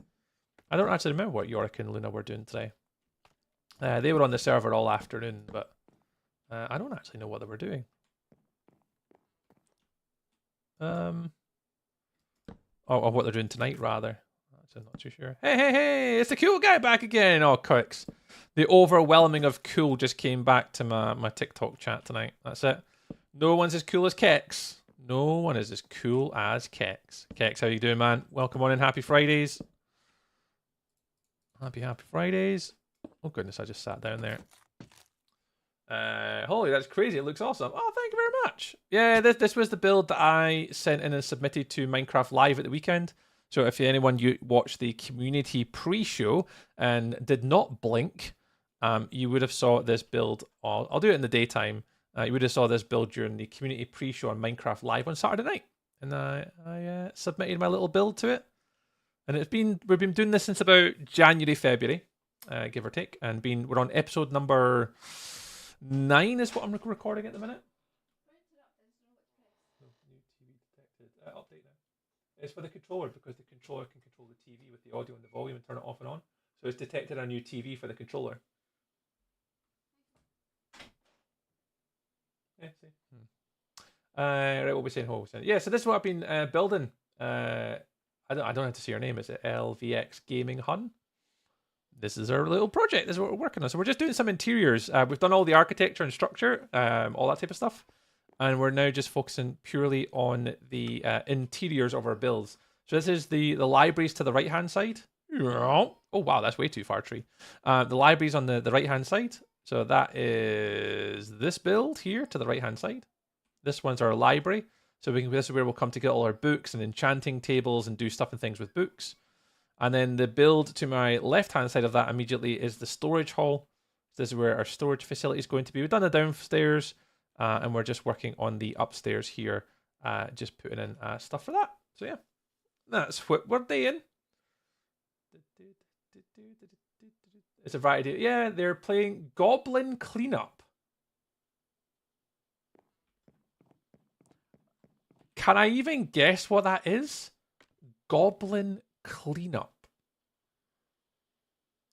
I don't actually remember what Yorick and Luna were doing today. They were on the server all afternoon, but I don't actually know what they were doing. Or what they're doing tonight, rather. I'm not too sure. Hey, it's the cool guy back again. Oh, Cooks. The overwhelming of cool just came back to my TikTok chat tonight. That's it. No one's as cool as Kex. No one is as cool as Kex. Kex, how you doing, man? Welcome on in. Happy Fridays. Happy Fridays. Oh, goodness, I just sat down there. Holy, that's crazy. It looks awesome. Oh, thank you very much. Yeah, this was the build that I sent in and submitted to Minecraft Live at the weekend. So if anyone you watched the community pre-show and did not blink, you would have saw this build. I'll do it in the daytime. You would have saw this build during the community pre-show on Minecraft Live on Saturday night. And I submitted my little build to it. And we've been doing this since about January, February, give or take. And we're on episode number 9 is what I'm recording at the minute. No, new TV detected. Update now. It's for the controller because the controller can control the TV with the audio and the volume and turn it off and on. So it's detected a new TV for the controller. Yeah, see. Right, what we're saying? Yeah, so this is what I've been building. I don't have to see her name. Is it LVX Gaming Hun? This is our little project. This is what we're working on. So we're just doing some interiors. We've done all the architecture and structure, all that type of stuff, and we're now just focusing purely on the interiors of our builds. So this is the libraries to the right hand side. Oh wow, that's way too far, tree. The libraries on the right hand side. So that is this build here to the right hand side. This one's our library. So this is where we'll come to get all our books and enchanting tables and do stuff and things with books. And then the build to my left-hand side of that immediately is the storage hall. This is where our storage facility is going to be. We've done the downstairs, and we're just working on the upstairs here, just putting in stuff for that. So yeah, that's what we're doing. It's a variety. Yeah, they're playing Goblin Cleanup. Can I even guess what that is? Goblin Cleanup.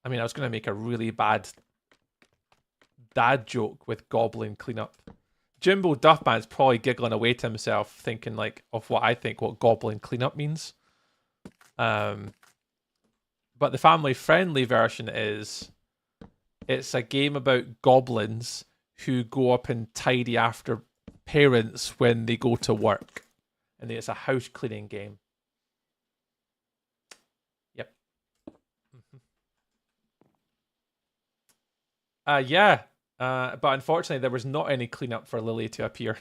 I mean, I was going to make a really bad dad joke with Goblin Cleanup. Jimbo Duffman's probably giggling away to himself, thinking like of what I think what Goblin Cleanup means. But the family-friendly version is it's a game about goblins who go up and tidy after parents when they go to work, and it's a house cleaning game. Yeah. But unfortunately, there was not any cleanup for Lily to appear.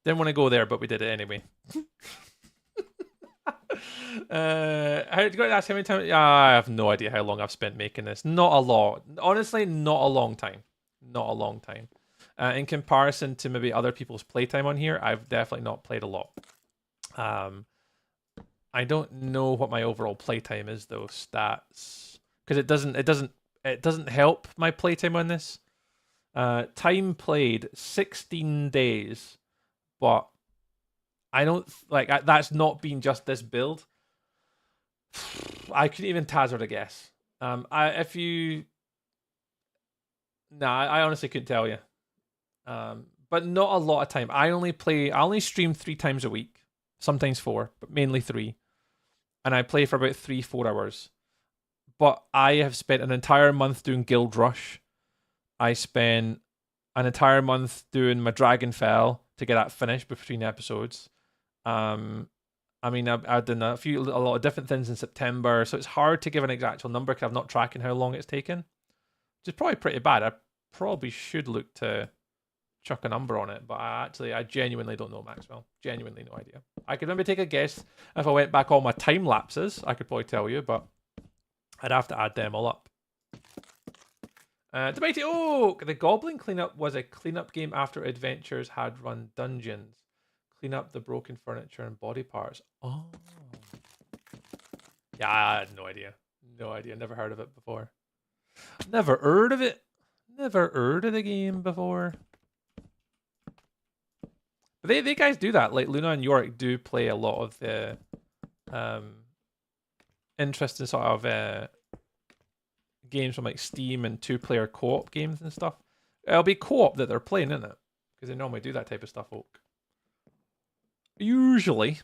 Didn't want to go there, but we did it anyway. How to ask how many times? I have no idea how long I've spent making this. Not a lot. Honestly, not a long time. Not a long time. In comparison to maybe other people's playtime on here, I've definitely not played a lot. I don't know what my overall playtime is though. Stats, because it doesn't help my playtime on this. Time played 16 days, but I don't like that's not been just this build. I couldn't even hazard a guess. I honestly couldn't tell you. But not a lot of time. I only stream 3 times a week, sometimes 4, but mainly 3. And I play for about 3-4 hours. But I have spent an entire month doing Guild Rush. I spent an entire month doing my Dragonfell to get that finished between episodes. I mean, I've done a lot of different things in September, so it's hard to give an exact number because I'm not tracking how long it's taken. Which is probably pretty bad. I probably should look to chuck a number on it, but I genuinely don't know, Maxwell. Genuinely no idea. I could maybe take a guess if I went back all my time lapses. I could probably tell you, but I'd have to add them all up. The Mighty Oak! The Goblin Cleanup was a cleanup game after adventures had run dungeons. Clean up the broken furniture and body parts. Oh. Yeah, I had no idea. No idea. Never heard of it before. Never heard of it. Never heard of the game before. But they guys do that. Like Luna and York do play a lot of the interesting sort of games from like Steam and 2-player co-op games and stuff. It'll be co-op that they're playing, isn't it? Because they normally do that type of stuff, Oak. Usually.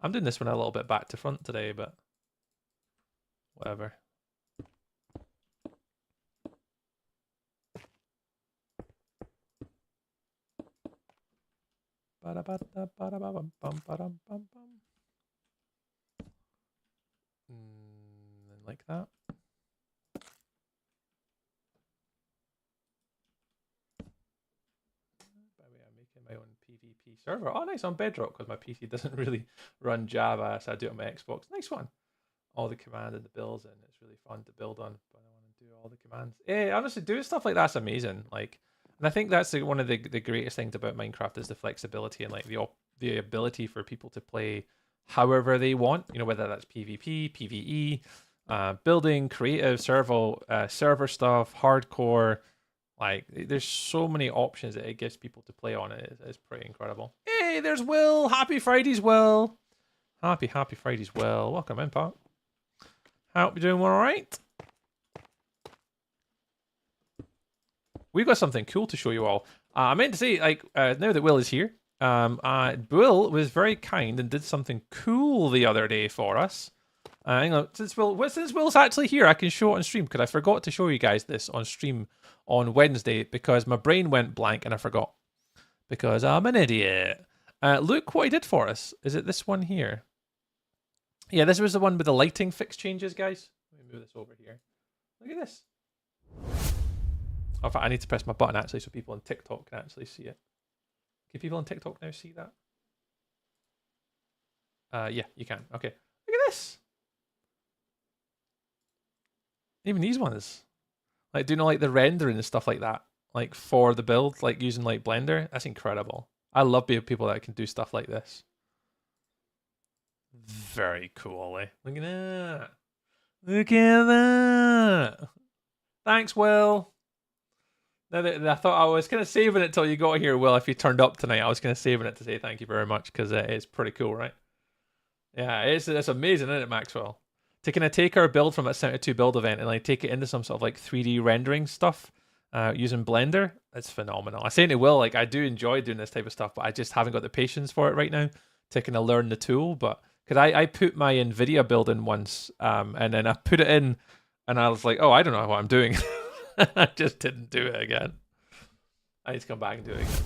I'm doing this one a little bit back to front today, but whatever. Like that. By the way, I'm making my own PvP server. Oh, nice, on Bedrock, because my PC doesn't really run Java, so I do it on my Xbox. Nice one. All the command and the builds, and it's really fun to build on. But I want to do all the commands. Yeah, honestly, doing stuff like that's amazing. Like, and I think that's one of the greatest things about Minecraft is the flexibility and like the ability for people to play however they want. You know, whether that's PvP, PvE, building, creative, server stuff, hardcore. Like, there's so many options that it gives people to play on. It's pretty incredible. Hey, there's Will. Happy Fridays, Will. Happy Fridays, Will. Welcome in, Pat. Hope you're doing all right. We've got something cool to show you all. I meant to say, like, now that Will is here, Will was very kind and did something cool the other day for us. Hang on, since Will's actually here, I can show it on stream, because I forgot to show you guys this on stream on Wednesday because my brain went blank and I forgot. Because I'm an idiot. Look what he did for us. Is it this one here? Yeah, this was the one with the lighting fix changes, guys. Let me move this over here. Look at this. In fact, I need to press my button actually so people on TikTok can actually see it. Can people on TikTok now see that? Yeah, you can. Okay. Look at this. Even these ones. Like, doing all like the rendering and stuff like that. Like, for the build, like using like Blender. That's incredible. I love people that can do stuff like this. Very cool, eh? Look at that. Look at that. Thanks, Will. Now that I thought I was kind of saving it till you got here, Will. If you turned up tonight, I was kind of saving it to say thank you very much because it's pretty cool, right? Yeah, it's amazing, isn't it, Maxwell? To kind of take our build from that 72 build event and like take it into some sort of like 3D rendering stuff using Blender. It's phenomenal. I say to Will, like, I do enjoy doing this type of stuff, but I just haven't got the patience for it right now to kind of learn the tool. But because I put my NVIDIA build in once and then I put it in and I was like, oh, I don't know what I'm doing. I just didn't do it again. I need to come back and do it again.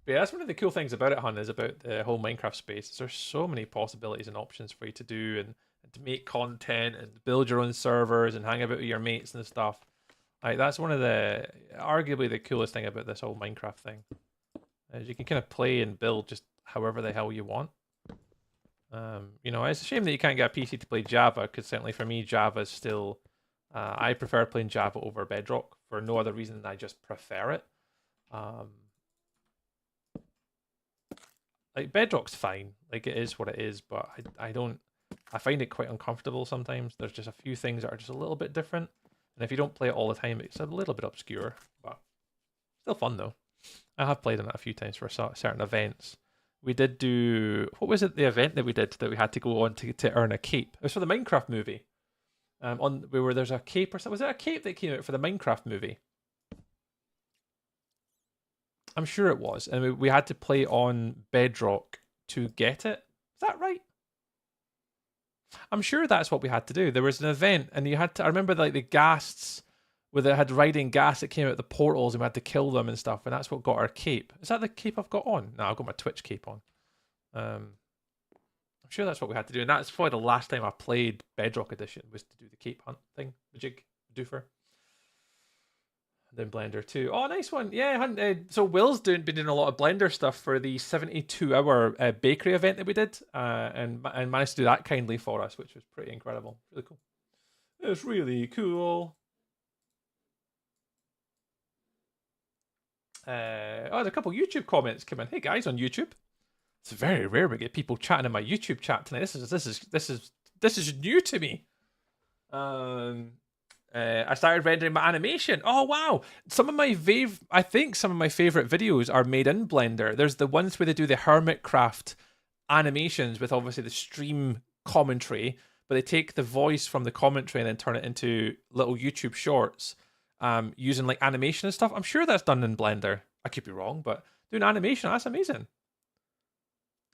But yeah, that's one of the cool things about it, Hun, is about the whole Minecraft space. There's so many possibilities and options for you to do and to make content and build your own servers and hang about with your mates and stuff. Like, that's one of the, arguably the coolest thing about this whole Minecraft thing. Is you can kind of play and build just however the hell you want. You know, it's a shame that you can't get a PC to play Java, because certainly for me, Java is still... I prefer playing Java over Bedrock for no other reason than I just prefer it. Like, Bedrock's fine. Like, it is what it is, but I find it quite uncomfortable sometimes. There's just a few things that are just a little bit different. And if you don't play it all the time, it's a little bit obscure, but still fun though. I have played on it a few times for certain events. We did do, what was it, the event that we did that we had to go on to earn a cape? It was for the Minecraft movie. Where there's a cape or something. Was there a cape that came out for the Minecraft movie? I'm sure it was. And we had to play on Bedrock to get it. Is that right? I'm sure that's what we had to do. There was an event and you had to, I remember like the ghasts where they had riding ghast that came out the portals and we had to kill them and stuff. And that's what got our cape. Is that the cape I've got on? No, I've got my Twitch cape on. I'm sure that's what we had to do. And that's probably the last time I played Bedrock Edition was to do the cape hunt thing. Majig, doofer. Then Blender too. Oh, nice one. Yeah, so Will's been doing a lot of Blender stuff for the 72-hour bakery event that we did, and managed to do that kindly for us, which was pretty incredible. Really cool. It's really cool. There's a couple YouTube comments come in. Hey guys on YouTube. It's very rare we get people chatting in my YouTube chat tonight. This is new to me. I started rendering my animation. Oh wow! I think some of my favorite videos are made in Blender. There's the ones where they do the Hermitcraft animations with obviously the stream commentary, but they take the voice from the commentary and then turn it into little YouTube shorts, using like animation and stuff. I'm sure that's done in Blender. I could be wrong, but doing animation, that's amazing.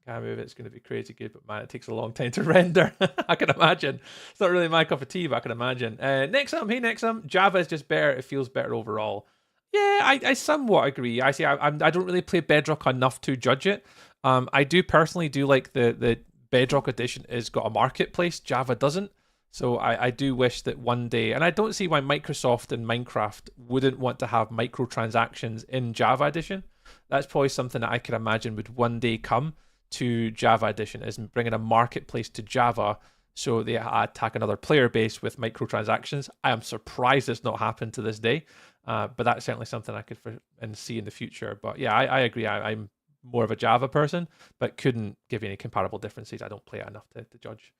Can't move it. It's going to be crazy good, but man, it takes a long time to render. I can imagine. It's not really my cup of tea, but I can imagine. Nexum, Java is just better. It feels better overall. Yeah, I somewhat agree. I don't really play Bedrock enough to judge it. I do personally do like the Bedrock edition has got a marketplace. Java doesn't. So I do wish that one day, and I don't see why Microsoft and Minecraft wouldn't want to have microtransactions in Java edition. That's probably something that I could imagine would one day come to Java edition, is bringing a marketplace to Java so they attack another player base with microtransactions. I am surprised it's not happened to this day, but that's certainly something I could see in the future. But yeah, I agree. I'm more of a Java person, but couldn't give you any comparable differences. I don't play it enough to judge.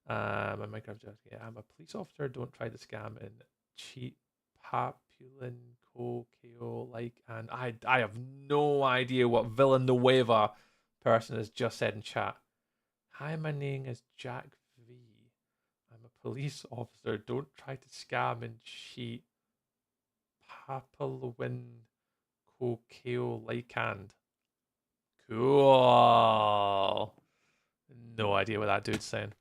My Minecraft just, yeah, I'm a police officer. Don't try to scam and cheat. Papulin KO like, and I have no idea what Villanueva person has just said in chat. Hi, my name is Jack V. I'm a police officer. Don't try to scam and cheat. Papulin KO like and cool. No idea what that dude's saying.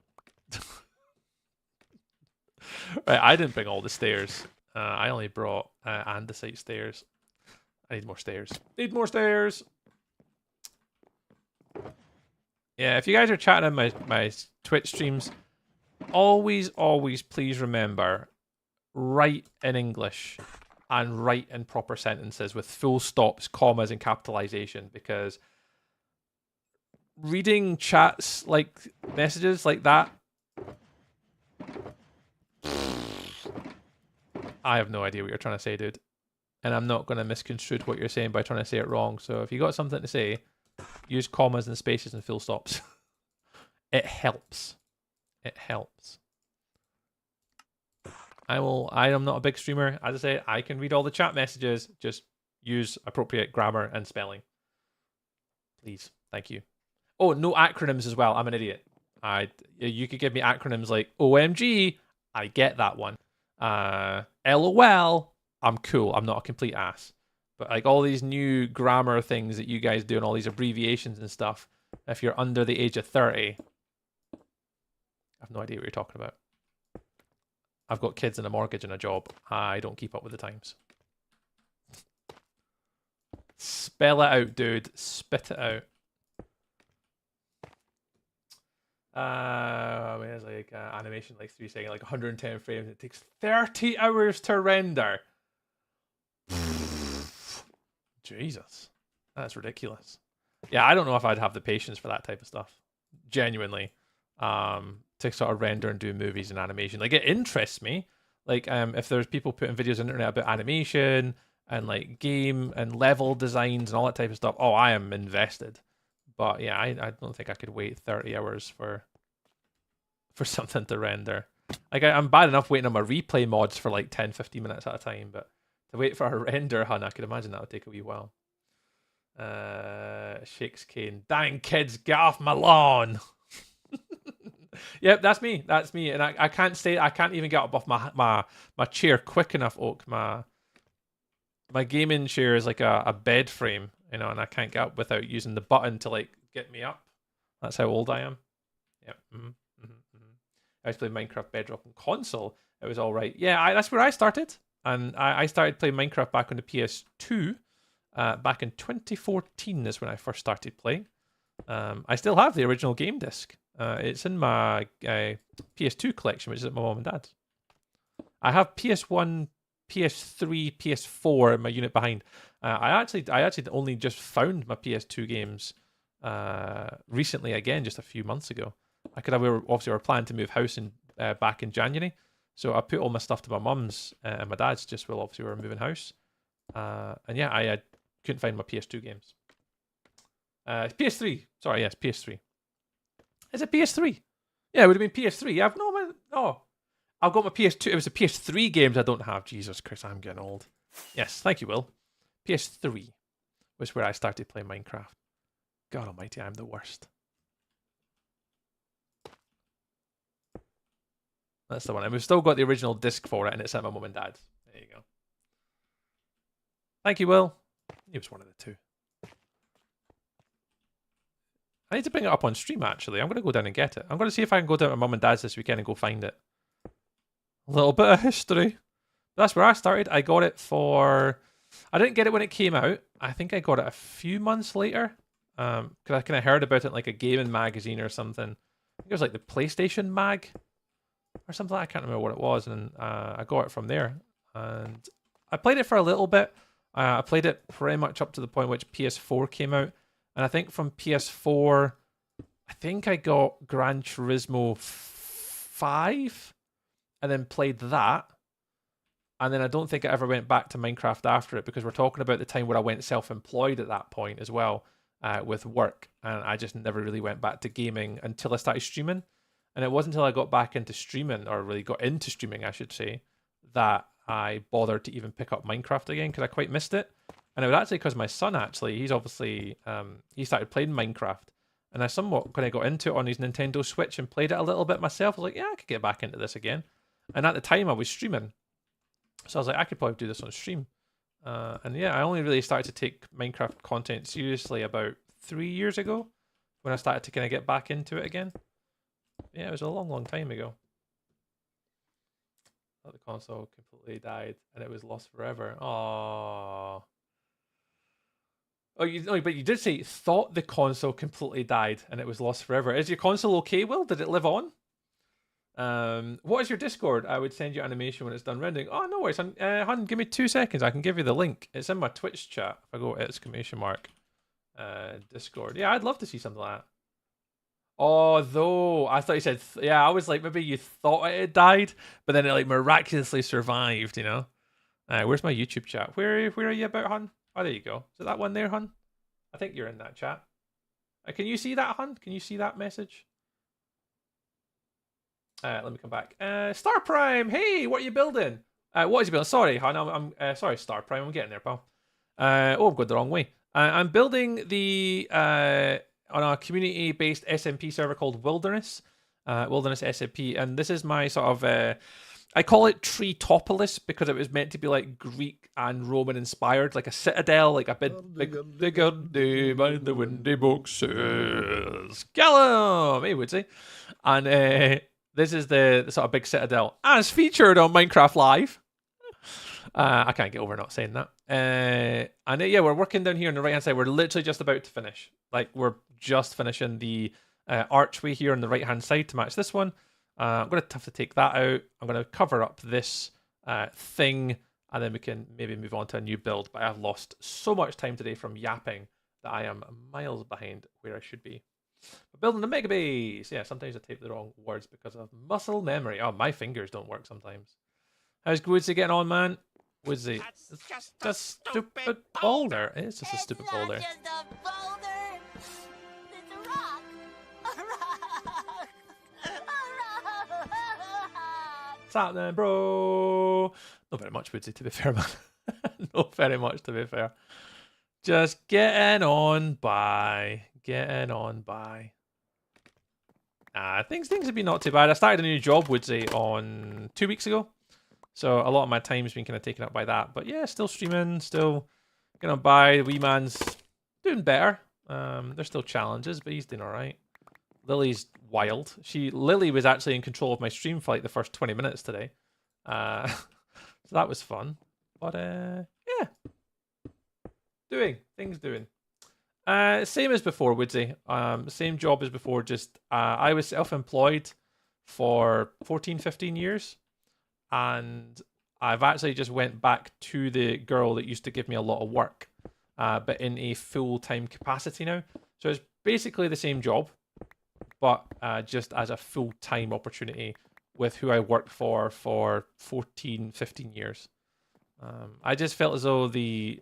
Right, I didn't bring all the stairs. I only brought andesite stairs. I need more stairs. Need more stairs. Yeah, if you guys are chatting on my Twitch streams, always please remember, write in English and write in proper sentences with full stops, commas, and capitalization, because reading chats like messages like that, I have no idea what you're trying to say, dude. And I'm not going to misconstrue what you're saying by trying to say it wrong. So if you got something to say, use commas and spaces and full stops. It helps. It helps. I am not a big streamer. As I say, I can read all the chat messages. Just use appropriate grammar and spelling. Please. Thank you. Oh, no acronyms as well. I'm an idiot. You could give me acronyms like OMG. I get that one. LOL. I'm cool. I'm not a complete ass. But like all these new grammar things that you guys do and all these abbreviations and stuff, if you're under the age of 30, I have no idea what you're talking about. I've got kids and a mortgage and a job. I don't keep up with the times. Spell it out, dude. Spit it out. There's like animation like 3 seconds, like 110 frames. It takes 30 hours to render. Jesus, that's ridiculous. Yeah, I don't know if I'd have the patience for that type of stuff. Genuinely, to sort of render and do movies and animation. Like, it interests me. Like, if there's people putting videos on the internet about animation and like game and level designs and all that type of stuff, oh, I am invested. But yeah, I don't think I could wait 30 hours for something to render. Like, I'm bad enough waiting on my replay mods for like 10, 15 minutes at a time, but to wait for a render, hun, I could imagine that would take a wee while. Shakes cane. Dang kids, get off my lawn. Yep, that's me. That's me. And I can't even get up off my chair quick enough, Oak. My gaming chair is like a bed frame, you know, and I can't get up without using the button to like get me up. That's how old I am. Yep. I was playing Minecraft Bedrock on console. It was all right. Yeah, that's where I started. And I started playing Minecraft back on the PS2. Back in 2014 is when I first started playing. I still have the original game disc. It's in my PS2 collection, which is at my mom and dad's. I have PS1, PS3, PS4 in my unit behind. I actually only just found my PS2 games recently again, just a few months ago. We were planning to move house back in January. So I put all my stuff to my mum's and my dad's just while obviously we were moving house. And yeah, I couldn't find my PS2 games. PS3. Sorry, yes, PS3. Is it PS3? Yeah, it would have been PS3. I've got my PS2. It was the PS3 games I don't have. Jesus Christ, I'm getting old. Yes, thank you, Will. PS3 was where I started playing Minecraft. God almighty, I'm the worst. That's the one. And we've still got the original disc for it, and it's at my mum and dad's. There you go. Thank you, Will. He was one of the two. I need to bring it up on stream, actually. I'm going to go down and get it. I'm going to see if I can go down to mum and dad's this weekend and go find it. A little bit of history. That's where I started. I got it for... I didn't get it when it came out. I think I got it a few months later. Because I kind of heard about it in like a gaming magazine or something. I think it was like the PlayStation Mag or something. I can't remember what it was. And I got it from there. And I played it for a little bit. I played it pretty much up to the point which PS4 came out. And I think from PS4, I think I got Gran Turismo 5 and then played that. And then I don't think I ever went back to Minecraft after it, because we're talking about the time where I went self-employed at that point as well. with work, and I just never really went back to gaming until I started streaming. And it wasn't until I got back into streaming, or really got into streaming, I should say, that I bothered to even pick up Minecraft again because I quite missed it. And it was actually because my son, actually, he's obviously he started playing Minecraft, and I somewhat kind of got into it on his Nintendo Switch and played it a little bit myself. I was like, yeah, I could get back into this again. And at the time, I was streaming, so I was like, I could probably do this on stream. And yeah, I only really started to take Minecraft content seriously about 3 years ago, when I started to kind of get back into it again. Yeah, it was a long, long time ago. The console completely died and it was lost forever. Aww. Oh, but you did say thought the console completely died and it was lost forever. Is your console okay, Will? Did it live on? What is your Discord? I would send you animation when it's done rendering. Oh, no worries, hun, give me 2 seconds. I can give you the link. It's in my Twitch chat. If I go exclamation mark Discord. Yeah, I'd love to see something like that. Oh, though, I thought you said, yeah, I was like, maybe you thought it had died, but then it like miraculously survived, you know? Where's my YouTube chat? Where are you about, hun? Oh, there you go. Is it that one there, hun? I think you're in that chat. Can you see that, hun? Can you see that message? Let me come back. Star Prime, hey, what are you building? What is you building? Sorry, hun, I'm sorry, Star Prime, I'm getting there, pal. Oh, I've gone the wrong way. I'm building the on a community-based SMP server called Wilderness, Wilderness SMP, and this is my sort of I call it Treetopolis because it was meant to be like Greek and Roman inspired, like a citadel, like a bigger day by the windy boxes. Callum, hey, would say, and this is the sort of big citadel as featured on Minecraft Live. I can't get over not saying that. And yeah, we're working down here on the right hand side. We're literally just about to finish. Like, we're just finishing the archway here on the right hand side to match this one. I'm going to have to take that out. I'm going to cover up this thing, and then we can maybe move on to a new build. But I've lost so much time today from yapping that I am miles behind where I should be. We're building a mega base. Yeah, sometimes I type the wrong words because of muscle memory. Oh, my fingers don't work sometimes. How's Woodsy getting on, man? Woodsy, it's just a stupid boulder. It's just a stupid boulder. It's not just a boulder. It's a rock. A rock. A rock. What's happening, bro? Not very much, Woodsy, to be fair, man. Not very much, to be fair. Just getting on by. Getting on by. Things have been not too bad. I started a new job, Woodsy, on 2 weeks ago. So a lot of my time's been kind of taken up by that. But yeah, still streaming, still getting by. The wee man's doing better. There's still challenges, but he's doing all right. Lily's wild. Lily was actually in control of my stream for like the first 20 minutes today. So that was fun. But yeah. Things doing. Same as before, Woodsy. Same job as before, just I was self-employed for 14, 15 years. And I've actually just went back to the girl that used to give me a lot of work, but in a full-time capacity now. So it's basically the same job, but just as a full-time opportunity with who I worked for 14, 15 years. I just felt as though we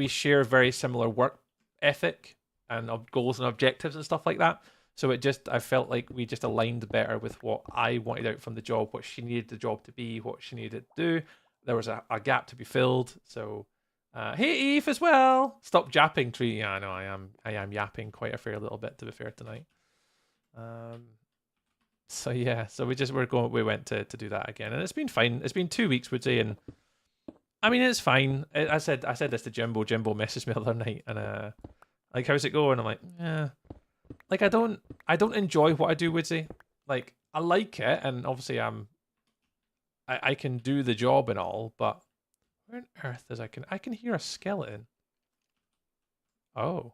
share very similar work ethic and goals and objectives and stuff like that. So I felt like we just aligned better with what I wanted out from the job, what she needed the job to be, what she needed to do. There was a gap to be filled. So, hey Eve as well. Stop yapping, Tree. Yeah, I know I am yapping quite a fair little bit, to be fair, tonight. So yeah, so we went to do that again, and it's been fine. It's been 2 weeks, would say, and I mean it's fine. I said this to Jimbo. Jimbo messaged me the other night, and like, how's it going? I'm like, yeah. Like, I don't enjoy what I do, Woodsy. Like, I like it, and obviously I can do the job and all, but where on earth is I can hear a skeleton. Oh,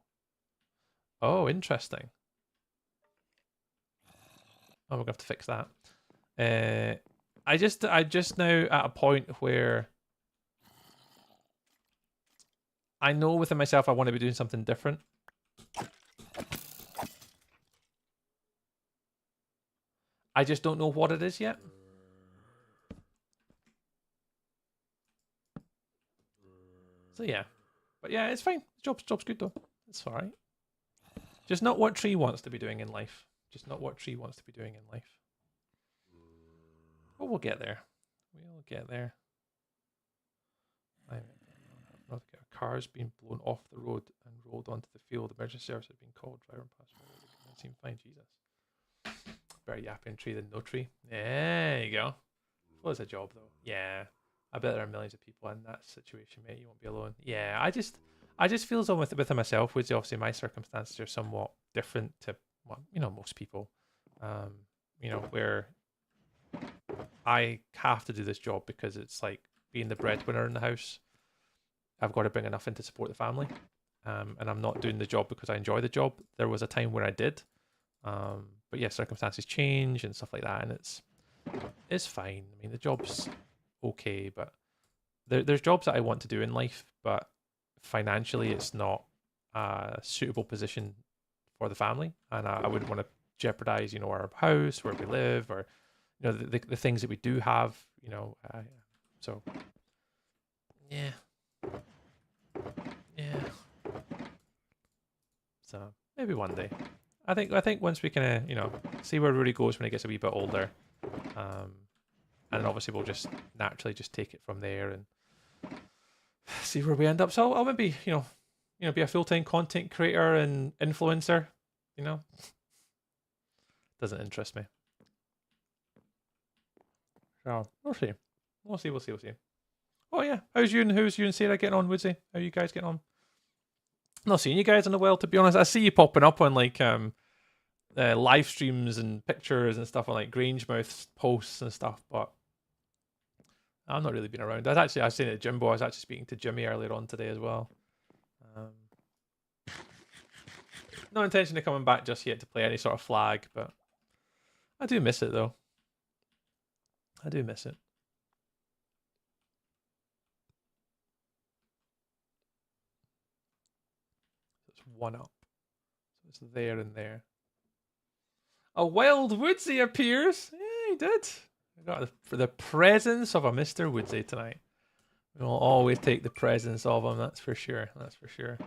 interesting. Oh, we're gonna have to fix that. I just now at a point where I know within myself I want to be doing something different. I just don't know what it is yet. So yeah. But yeah, it's fine. Job's good though. It's all right. Just not what Tree wants to be doing in life. Just not what Tree wants to be doing in life. But we'll get there. We'll get there. Another car's been blown off the road and rolled onto the field. Emergency service has been called. Driver and passenger seem fine. Jesus. Better yapping tree than no tree. There you go. Well, it's a job though. Yeah. I bet there are millions of people in that situation, mate. You won't be alone. Yeah, I just feel as though with myself, which obviously my circumstances are somewhat different to, well, most people. Where I have to do this job because it's like being the breadwinner in the house. I've got to bring enough in to support the family. And I'm not doing the job because I enjoy the job. There was a time where I did. But yeah, circumstances change and stuff like that. And it's fine. I mean, the job's okay, but there's jobs that I want to do in life, but financially it's not a suitable position for the family. And I wouldn't want to jeopardize, our house, where we live, or, the things that we do have, so yeah. Yeah. So maybe one day. I think once we can, see where Rudy goes when he gets a wee bit older, and then obviously we'll just naturally just take it from there and see where we end up. So I'll maybe, be a full-time content creator and influencer. Doesn't interest me. So we'll see. We'll see. Oh yeah, how's you and Sarah getting on, Woodsy? How are you guys getting on? Not seeing you guys in a while, to be honest. I see you popping up on like live streams and pictures and stuff on like Grangemouth posts and stuff, but I've not really been around. I was saying it to Jimbo. I was actually speaking to Jimmy earlier on today as well. No intention of coming back just yet to play any sort of flag, but I do miss it though. I do miss it. It's one up. So it's there and there. A wild Woodsy appears. Yeah, he did. We got the presence of a Mr. Woodsy tonight. We'll always take the presence of him, that's for sure. That's for sure.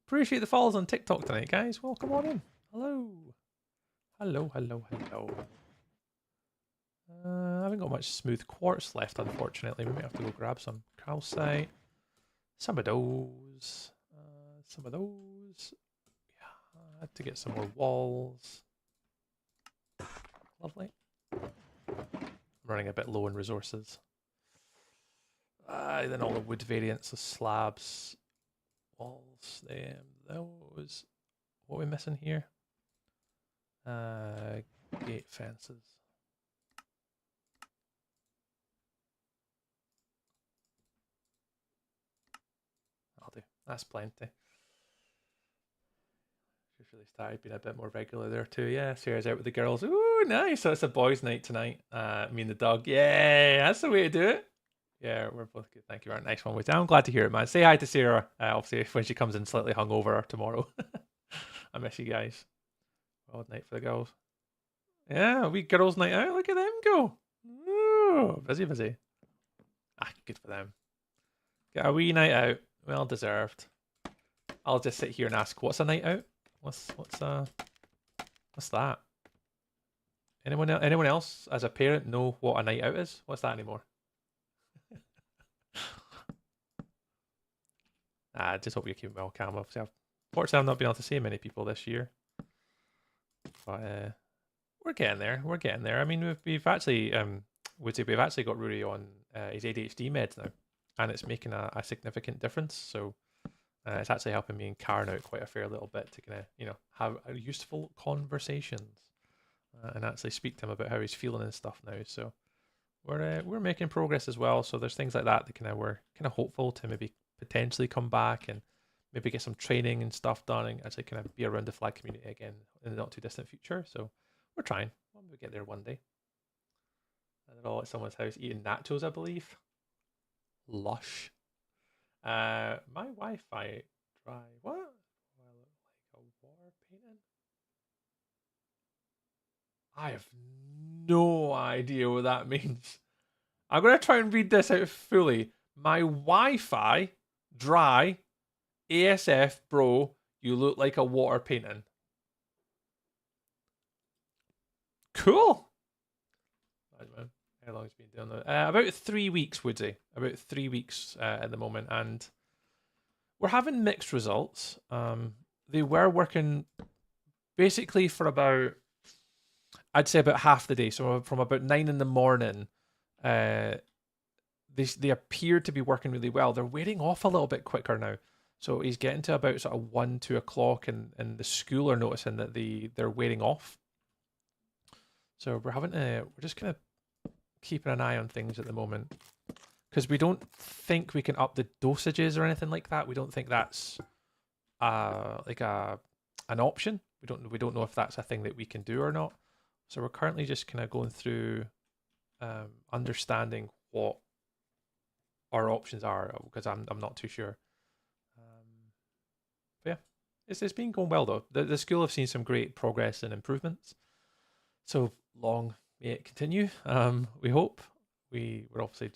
Appreciate the follows on TikTok tonight, guys. Welcome on in. Hello. Hello. I haven't got much smooth quartz left, unfortunately. We might have to go grab some calcite. Some of those. Yeah, I had to get some more walls. Lovely. I'm running a bit low in resources. Then all the wood variants, the slabs, walls, those. What are we missing here? Gate fences. I'll do. That's plenty. Just really started being a bit more regular there too. Yeah, Sarah's out with the girls. Ooh, nice. So it's a boys' night tonight. Me and the dog. Yeah, that's the way to do it. Yeah, we're both good. Thank you very nice one. I'm glad to hear it, man. Say hi to Sarah. Obviously, when she comes in slightly hungover tomorrow. I miss you guys. Odd night for the girls. Yeah, a wee girls' night out. Look at them go. Ooh, busy. Good for them. Get a wee night out. Well deserved. I'll just sit here and ask, what's a night out? What's that? Anyone else as a parent know what a night out is? What's that anymore? I just hope you're keeping well, Cam. Obviously, fortunately, I've not been able to see many people this year, but we're getting there. I mean, we've actually we've actually got Rudy on his ADHD meds now, and it's making a significant difference. So it's actually helping me and Karen out quite a fair little bit to kind of have useful conversations and actually speak to him about how he's feeling and stuff now. So we're making progress as well. So there's things like that we're kind of hopeful to maybe potentially come back and maybe get some training and stuff done and actually kind of be around the flag community again in the not too distant future. So we're trying. We'll get there one day. And they're all at someone's house eating nachos, I believe. Lush. My Wi-Fi dry. What? Like a war painting? I have no idea what that means. I'm going to try and read this out fully. My Wi-Fi dry ASF, bro, you look like a water painting. Cool. How long has he been doing that? About 3 weeks, Woodsy. About 3 weeks at the moment, and we're having mixed results. They were working basically for about, I'd say about half the day. So from about 9 in the morning, they appear to be working really well. They're wearing off a little bit quicker now. So he's getting to about sort of 1, 2 o'clock, and the school are noticing that they're wearing off. So we're just kind of keeping an eye on things at the moment, because we don't think we can up the dosages or anything like that. We don't think that's like an option. We don't know if that's a thing that we can do or not. So we're currently just kind of going through understanding what our options are, because I'm not too sure. But yeah, it's been going well though. The school have seen some great progress and improvements. So long may it continue. We hope. We're obviously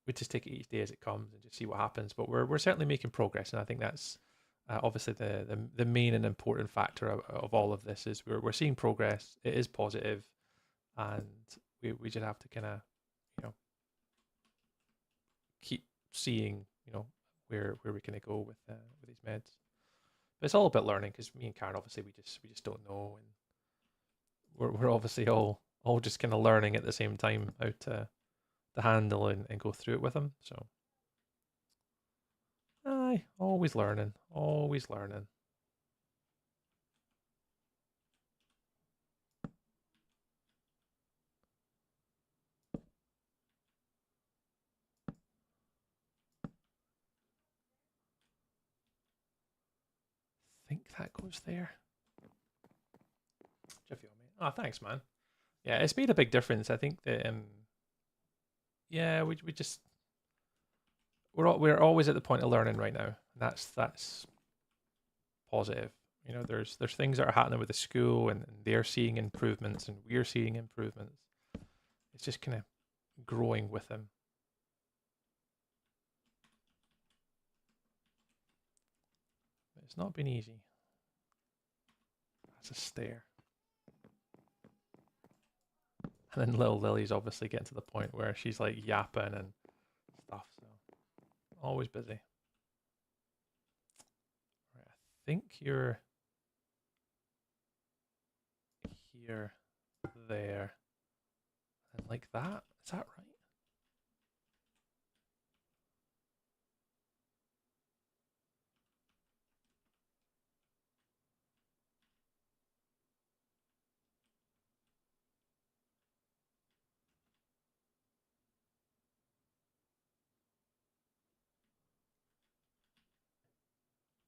we just take it each day as it comes and just see what happens. But we're certainly making progress, and I think that's obviously the main and important factor of all of this is we're seeing progress. It is positive, and we just have to kind of keep seeing where we're going to go with these meds. But it's all about learning, because me and Karen obviously we just don't know, and we're obviously all just kind of learning at the same time how to handle and go through it with them. So aye, always learning, always learning. I think that goes there. Jiffy on me. Oh, thanks, man. Yeah, it's made a big difference. I think that yeah, we just we're always at the point of learning right now. That's positive. There's things that are happening with the school, and they're seeing improvements, and we're seeing improvements. It's just kind of growing with them. But it's not been easy. That's a stare. And then little Lily's obviously getting to the point where she's like yapping and stuff. So always busy. Right, I think you're here, there, and like that. Is that right?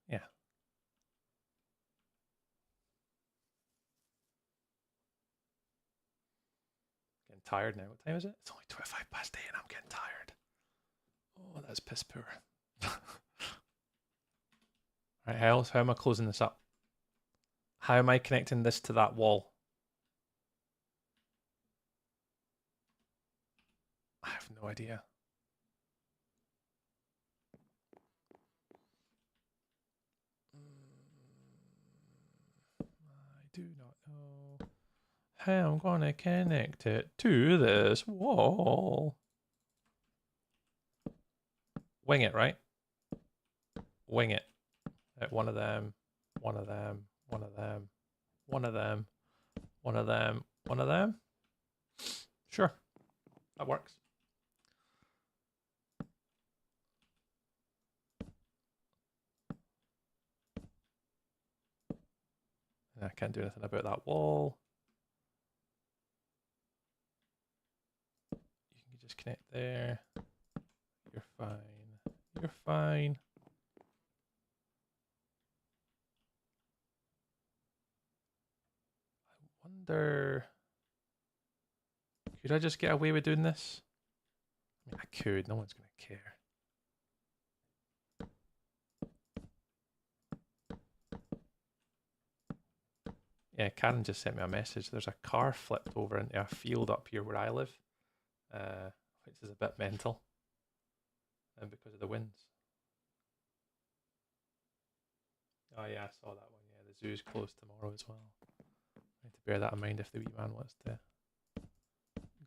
Yeah. Getting tired now. What time is it? It's only 25 past 8 and I'm getting tired. Oh, that's piss poor. Right, how am I closing this up? How am I connecting this to that wall? I have no idea. I do not know how I'm going to connect it to this wall. Wing it, right? Wing it. One of them, one of them, one of them, one of them, one of them, one of them. Sure, that works. I can't do anything about that wall. You can just connect there. You're fine. You're fine. I wonder, could I just get away with doing this? I mean, I could. No one's going to care. Yeah, Karen just sent me a message. There's a car flipped over into a field up here where I live, which is a bit mental, and because of the winds. Oh yeah, I saw that one. Yeah, the zoo's closed tomorrow as well. I need to bear that in mind if the wee man wants to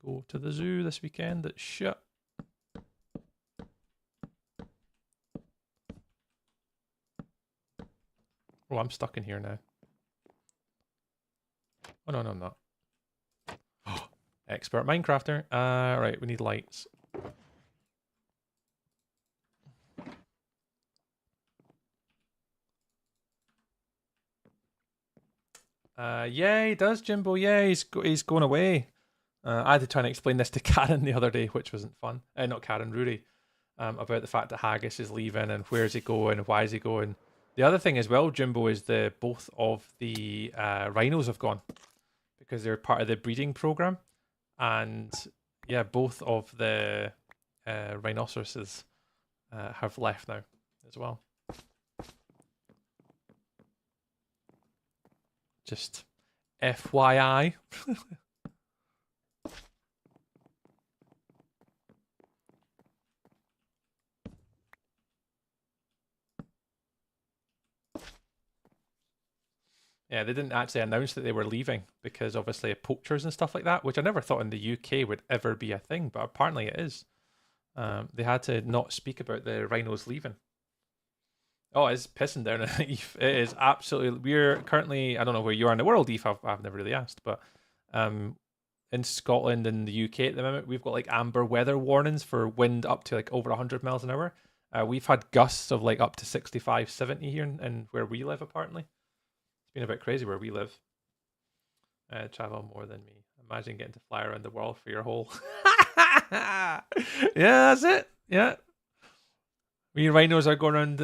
go to the zoo this weekend. It's shut. Oh, I'm stuck in here now. Oh no, no, I'm not. Expert Minecrafter. Right, we need lights. Yeah, he does, Jimbo. Yeah, he's going away. I had to try and explain this to Karen the other day, which wasn't fun. Not Karen, Rory, about the fact that Haggis is leaving and where's he going, why is he going. The other thing as well, Jimbo, is both of the rhinos have gone because they're part of the breeding program, and yeah, both of the rhinoceroses have left now as well. Just FYI. Yeah, they didn't actually announce that they were leaving because obviously poachers and stuff like that, which I never thought in the UK would ever be a thing, but apparently it is. They had to not speak about the rhinos leaving. Oh, it's pissing down at Eve. It is absolutely. We're currently, I don't know where you are in the world, Eve. I've never really asked, but in Scotland and the UK at the moment, we've got like amber weather warnings for wind up to like over 100 miles an hour. We've had gusts of like up to 65, 70 here in where we live, apparently. It's been a bit crazy where we live. Travel more than me. Imagine getting to fly around the world for your whole. Yeah, that's it. Yeah. We rhinos are going around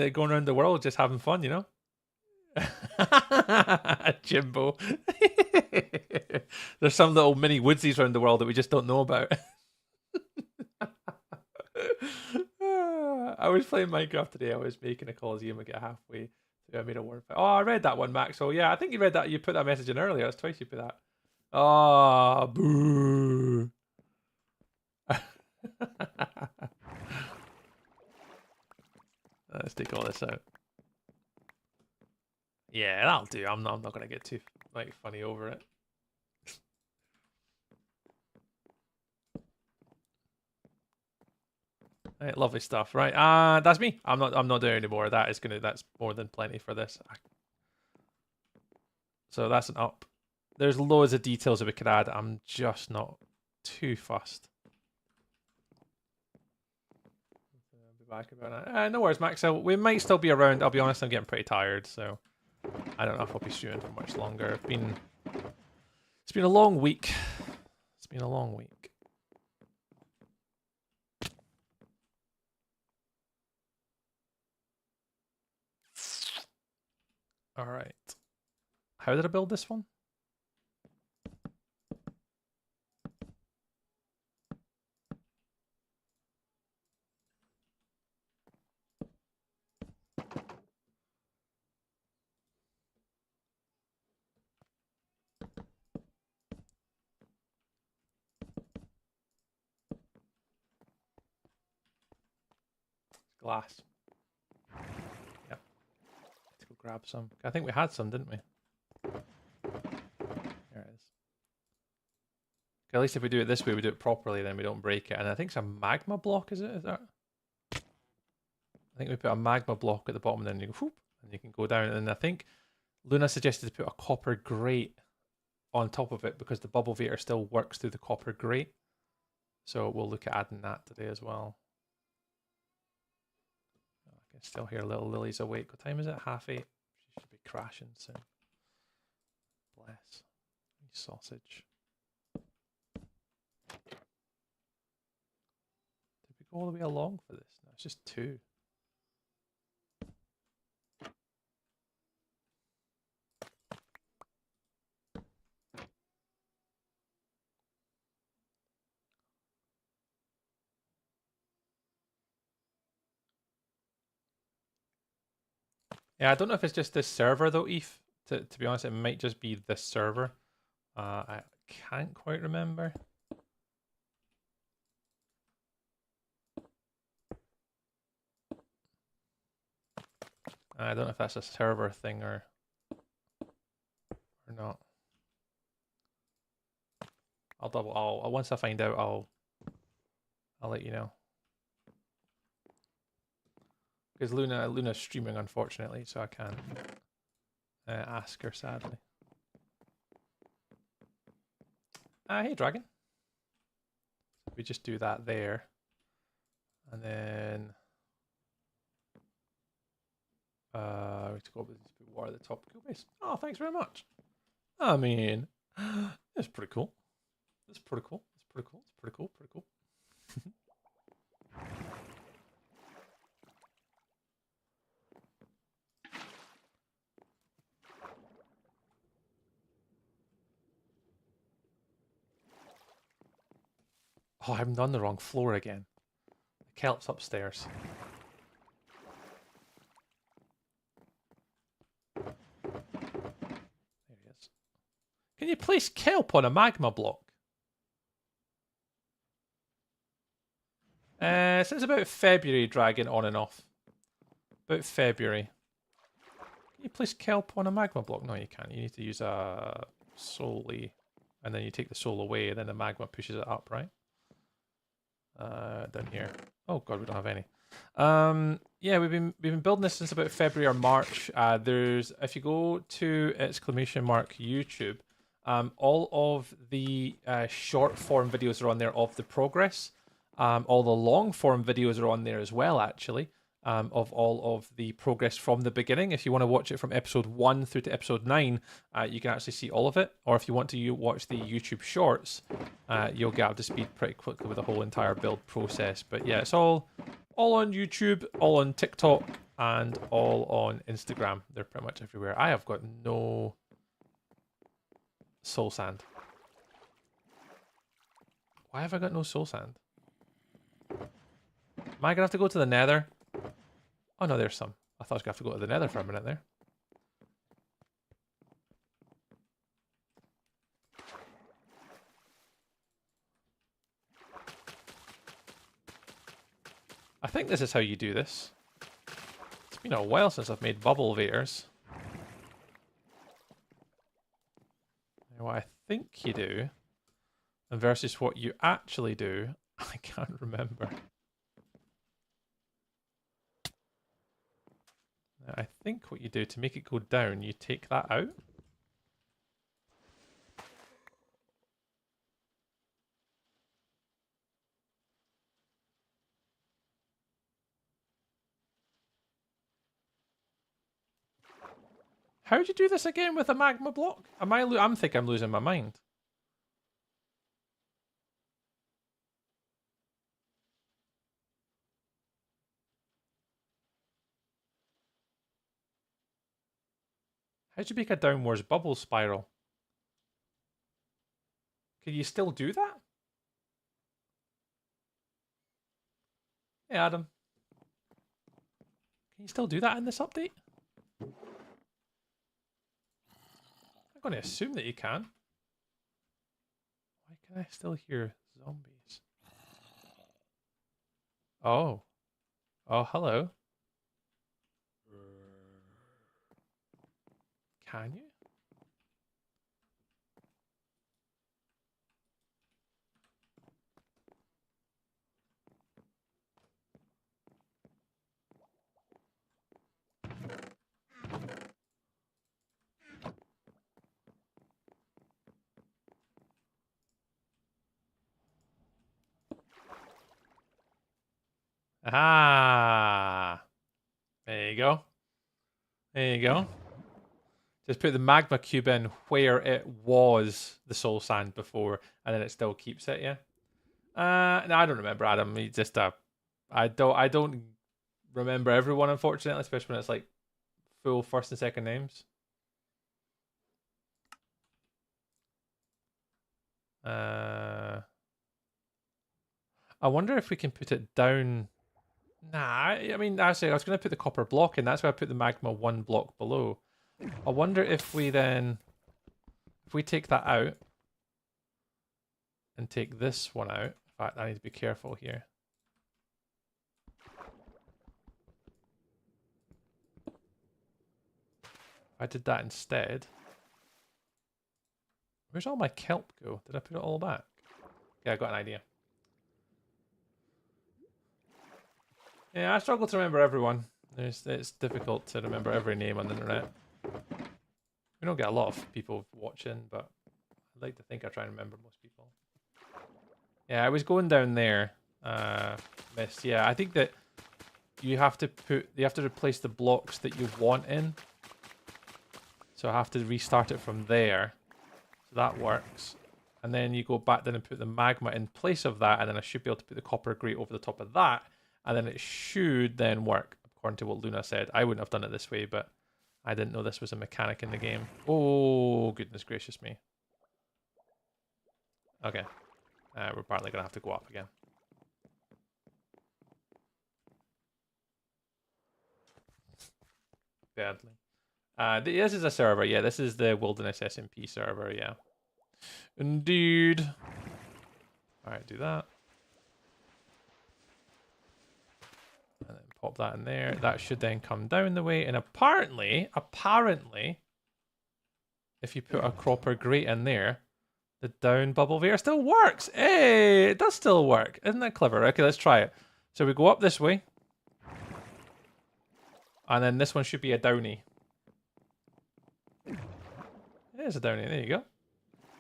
the world just having fun, you know? Jimbo. There's some little mini woodsies around the world that we just don't know about. I was playing Minecraft today. I was making a Coliseum and get halfway through. I made a word. Oh, I read that one, Max. So yeah, I think you read that. You put that message in earlier. That's twice you put that. Oh, boo. Let's take all this out. Yeah, that'll do. I'm not gonna get too like funny over it. Right, lovely stuff. Right, that's me. I'm not doing any more. That's more than plenty for this. So that's an up. There's loads of details that we could add. I'm just not too fussed. I'll be back about that. No worries, Max. So we might still be around. I'll be honest, I'm getting pretty tired, so I don't know if I'll be streaming for much longer. It's been a long week. It's been a long week. All right. How did I build this one? Glass. Yep. Let's go grab some. I think we had some, didn't we? There it is. At least if we do it this way, we do it properly, then we don't break it. And I think it's a magma block, is it? Is that? I think we put a magma block at the bottom, and then you go, whoop, and you can go down. And I think Luna suggested to put a copper grate on top of it because the bubble vator still works through the copper grate. So we'll look at adding that today as well. I can still hear little Lily's awake. What time is it? 8:30. She should be crashing soon. Bless. Sausage. Did we go all the way along for this? No, it's just 2. Yeah, I don't know if it's just this server though, Eve. To be honest, it might just be this server. I can't quite remember. I don't know if that's a server thing or not. I'll once I find out, I'll let you know. Because Luna's streaming, unfortunately, so I can't ask her, sadly. Hey, Dragon. We just do that there. And then... we have to go up with these people. What are the top cool base? Oh, thanks very much. I mean, it's pretty cool. It's pretty cool. It's pretty cool. It's pretty cool. Pretty cool. Oh, I'm on the wrong floor again. The kelp's upstairs. There he is. Can you place kelp on a magma block? Since about February, Dragon, on and off. About February. Can you place kelp on a magma block? No, you can't. You need to use a solely, and then you take the soul away, and then the magma pushes it up, right? Down here. Oh god, we don't have any. Yeah, we've been building this since about February or March. There's, if you go to !YouTube, all of the short form videos are on there of the progress. All the long form videos are on there as well, actually, of all of the progress from the beginning. If you want to watch it from episode 1 through to episode 9, you can actually see all of it. Or if you want to watch the YouTube shorts, you'll get up to speed pretty quickly with the whole entire build process. But yeah, it's all on YouTube, all on TikTok, and all on Instagram. They're pretty much everywhere. I have got no soul sand. Why have I got no soul sand? Am I going to have to go to the nether? Oh no, there's some. I thought I was going to have to go to the nether for a minute there. I think this is how you do this. It's been a while since I've made bubble vators. What I think you do, and versus what you actually do, I can't remember. I think what you do to make it go down, you take that out. How'd you do this again with a magma block? I'm thinking I'm losing my mind. How'd you make a downwards bubble spiral? Can you still do that? Hey, Adam. Can you still do that in this update? I'm going to assume that you can. Why can I still hear zombies? Oh. Oh, hello. Can you? Ah. There you go. There you go. Just put the magma cube in where it was the soul sand before, and then it still keeps it, yeah? No, I don't remember, Adam. He just I don't remember everyone, unfortunately, especially when it's like full first and second names. I wonder if we can put it down. Nah, I mean, actually, I was going to put the copper block in. That's why I put the magma 1 block below. I wonder if we then, if we take that out and take this one out. In fact, I need to be careful here. I did that instead. Where's all my kelp go? Did I put it all back? Yeah, I got an idea. Yeah, I struggle to remember everyone. It's difficult to remember every name on the internet. We don't get a lot of people watching, but I'd like to think I try and remember most people. Yeah, I was going down there. Missed. Yeah, I think that you have to replace the blocks that you want in. So I have to restart it from there. So that works. And then you go back down and put the magma in place of that, and then I should be able to put the copper grate over the top of that, and then it should then work, according to what Luna said. I wouldn't have done it this way, but I didn't know this was a mechanic in the game. Oh, goodness gracious me. Okay. We're apparently going to have to go up again. Badly. This is a server, yeah. This is the Wilderness SMP server, yeah. Indeed. Alright, do that. And then pop that in there. That should then come down the way. And apparently, if you put a copper grate in there, the down bubble there still works. Hey, it does still work. Isn't that clever? Okay, let's try it. So we go up this way. And then this one should be a downy. There's a downy. There you go.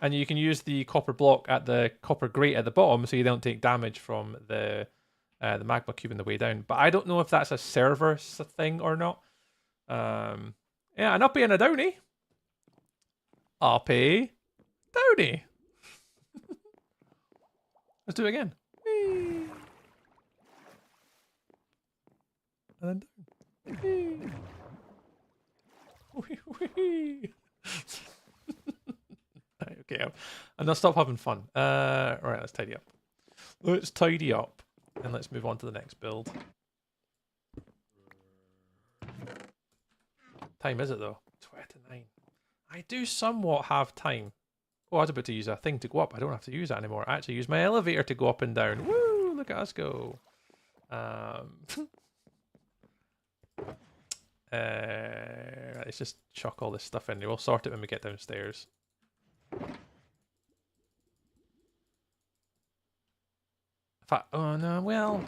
And you can use the copper block at the copper grate at the bottom, so you don't take damage from the magma cube on the way down. But I don't know if that's a server thing or not. Yeah, an uppy and a downy. Uppy, downy. Let's do it again. Whee. And then down. Whee. Whee, whee. Right, okay, and I'll stop having fun. Right, let's tidy up. Let's tidy up, and let's move on to the next build. Time is it though? 29. I do somewhat have time. Oh, I was about to use a thing to go up. I don't have to use that anymore. I actually use my elevator to go up and down. Woo! Look at us go. Let's just chuck all this stuff in. We'll sort it when we get downstairs. Oh no, well,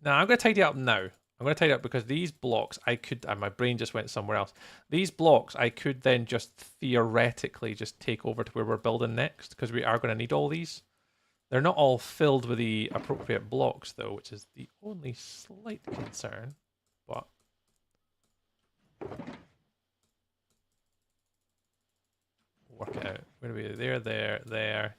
no, I'm going to tidy up now. I'm going to tidy up because these blocks I could, and my brain just went somewhere else. These blocks I could then just theoretically just take over to where we're building next, because we are going to need all these. They're not all filled with the appropriate blocks though, which is the only slight concern. But work it out. Where do we? There.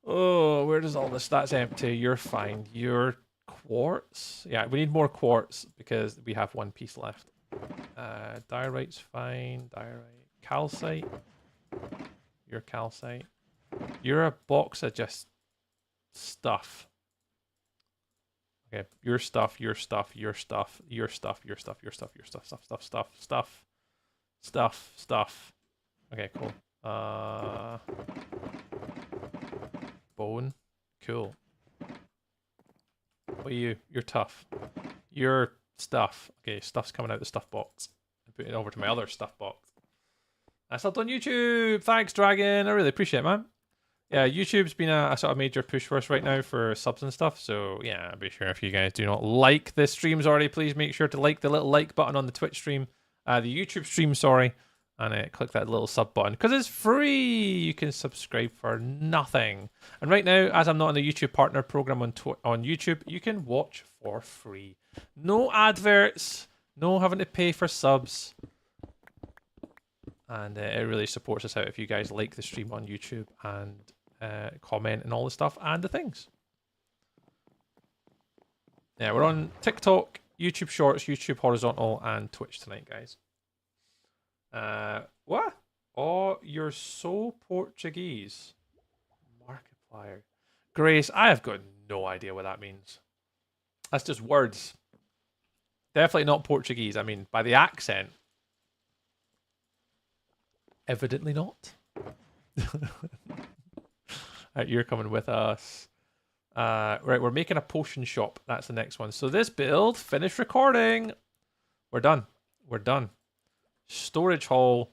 Oh, where does all this? That's empty. You're fine. You're quartz. Yeah, we need more quartz because we have one piece left. Diorite's fine. Diorite. Calcite. You're calcite. You're a box of just stuff. Okay, your stuff, your stuff, your stuff, your stuff, your stuff, your stuff, your stuff, stuff. Okay, cool. Bone. Cool. What are you? You're tough. Your stuff. Okay, stuff's coming out the stuff box. I'm putting it over to my other stuff box. I subbed on YouTube. Thanks, Dragon. I really appreciate it, man. Yeah, YouTube's been a sort of major push for us right now for subs and stuff. So yeah, I'll be sure if you guys do not like the streams already, please make sure to like the little like button on the Twitch stream, the YouTube stream, sorry, and click that little sub button because it's free. You can subscribe for nothing. And right now, as I'm not in the YouTube partner program on YouTube, you can watch for free. No adverts, no having to pay for subs. And it really supports us out if you guys like the stream on YouTube and comment and all the stuff and the things. Yeah, we're on TikTok, YouTube Shorts, YouTube Horizontal, and Twitch tonight, guys. What? Oh, you're so Portuguese. Markiplier. Grace, I have got no idea what that means. That's just words. Definitely not Portuguese. I mean, by the accent. Evidently not. Right, you're coming with us. Right, we're making a potion shop. That's the next one. So this build, finish recording. We're done. We're done. Storage hall.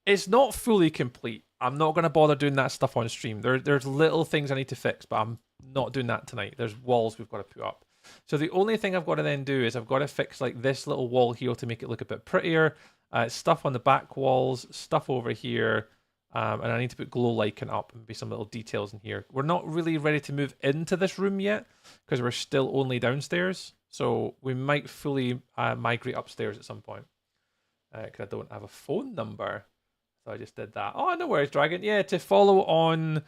It's not fully complete. I'm not going to bother doing that stuff on stream. There's little things I need to fix, but I'm not doing that tonight. There's walls we've got to put up. So the only thing I've got to then do is I've got to fix like this little wall here to make it look a bit prettier. Stuff on the back walls, stuff over here. And I need to put glow lichen up and maybe some little details in here. We're not really ready to move into this room yet because we're still only downstairs. So we might fully migrate upstairs at some point. Because I don't have a phone number. So I just did that. Oh, no worries, Dragon. Yeah, to follow on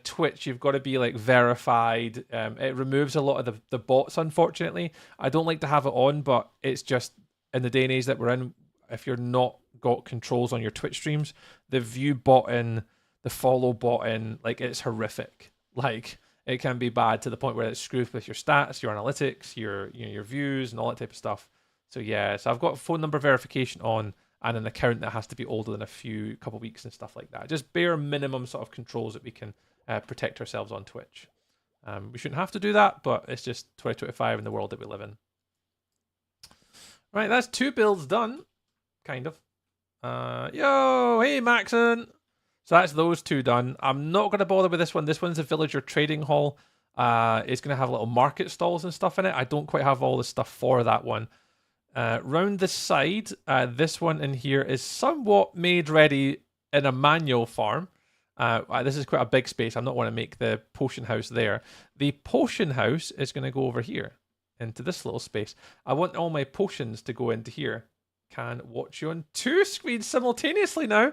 Twitch, you've got to be like verified. It removes a lot of the bots, unfortunately. I don't like to have it on, but it's just in the day and age that we're in, if you're not got controls on your Twitch streams, the view button, the follow button, like it's horrific. Like it can be bad to the point where it screws with your stats, your analytics, your views, and all that type of stuff. So yeah, so I've got phone number verification on and an account that has to be older than a couple weeks and stuff like that. Just bare minimum sort of controls that we can protect ourselves on Twitch. We shouldn't have to do that, but it's just 2025 in the world that we live in. Right, that's 2 builds done, kind of. Yo, hey Maxon. So that's those 2 done. I'm not going to bother with this one. This one's a villager trading hall. It's going to have little market stalls and stuff in it. I don't quite have all the stuff for that one. Round the side, this one in here is somewhat made ready in a manual farm. This is quite a big space. I'm not want to make the potion house there. The potion house is going to go over here into this little space. I want all my potions to go into here. Can watch you on 2 screens simultaneously now.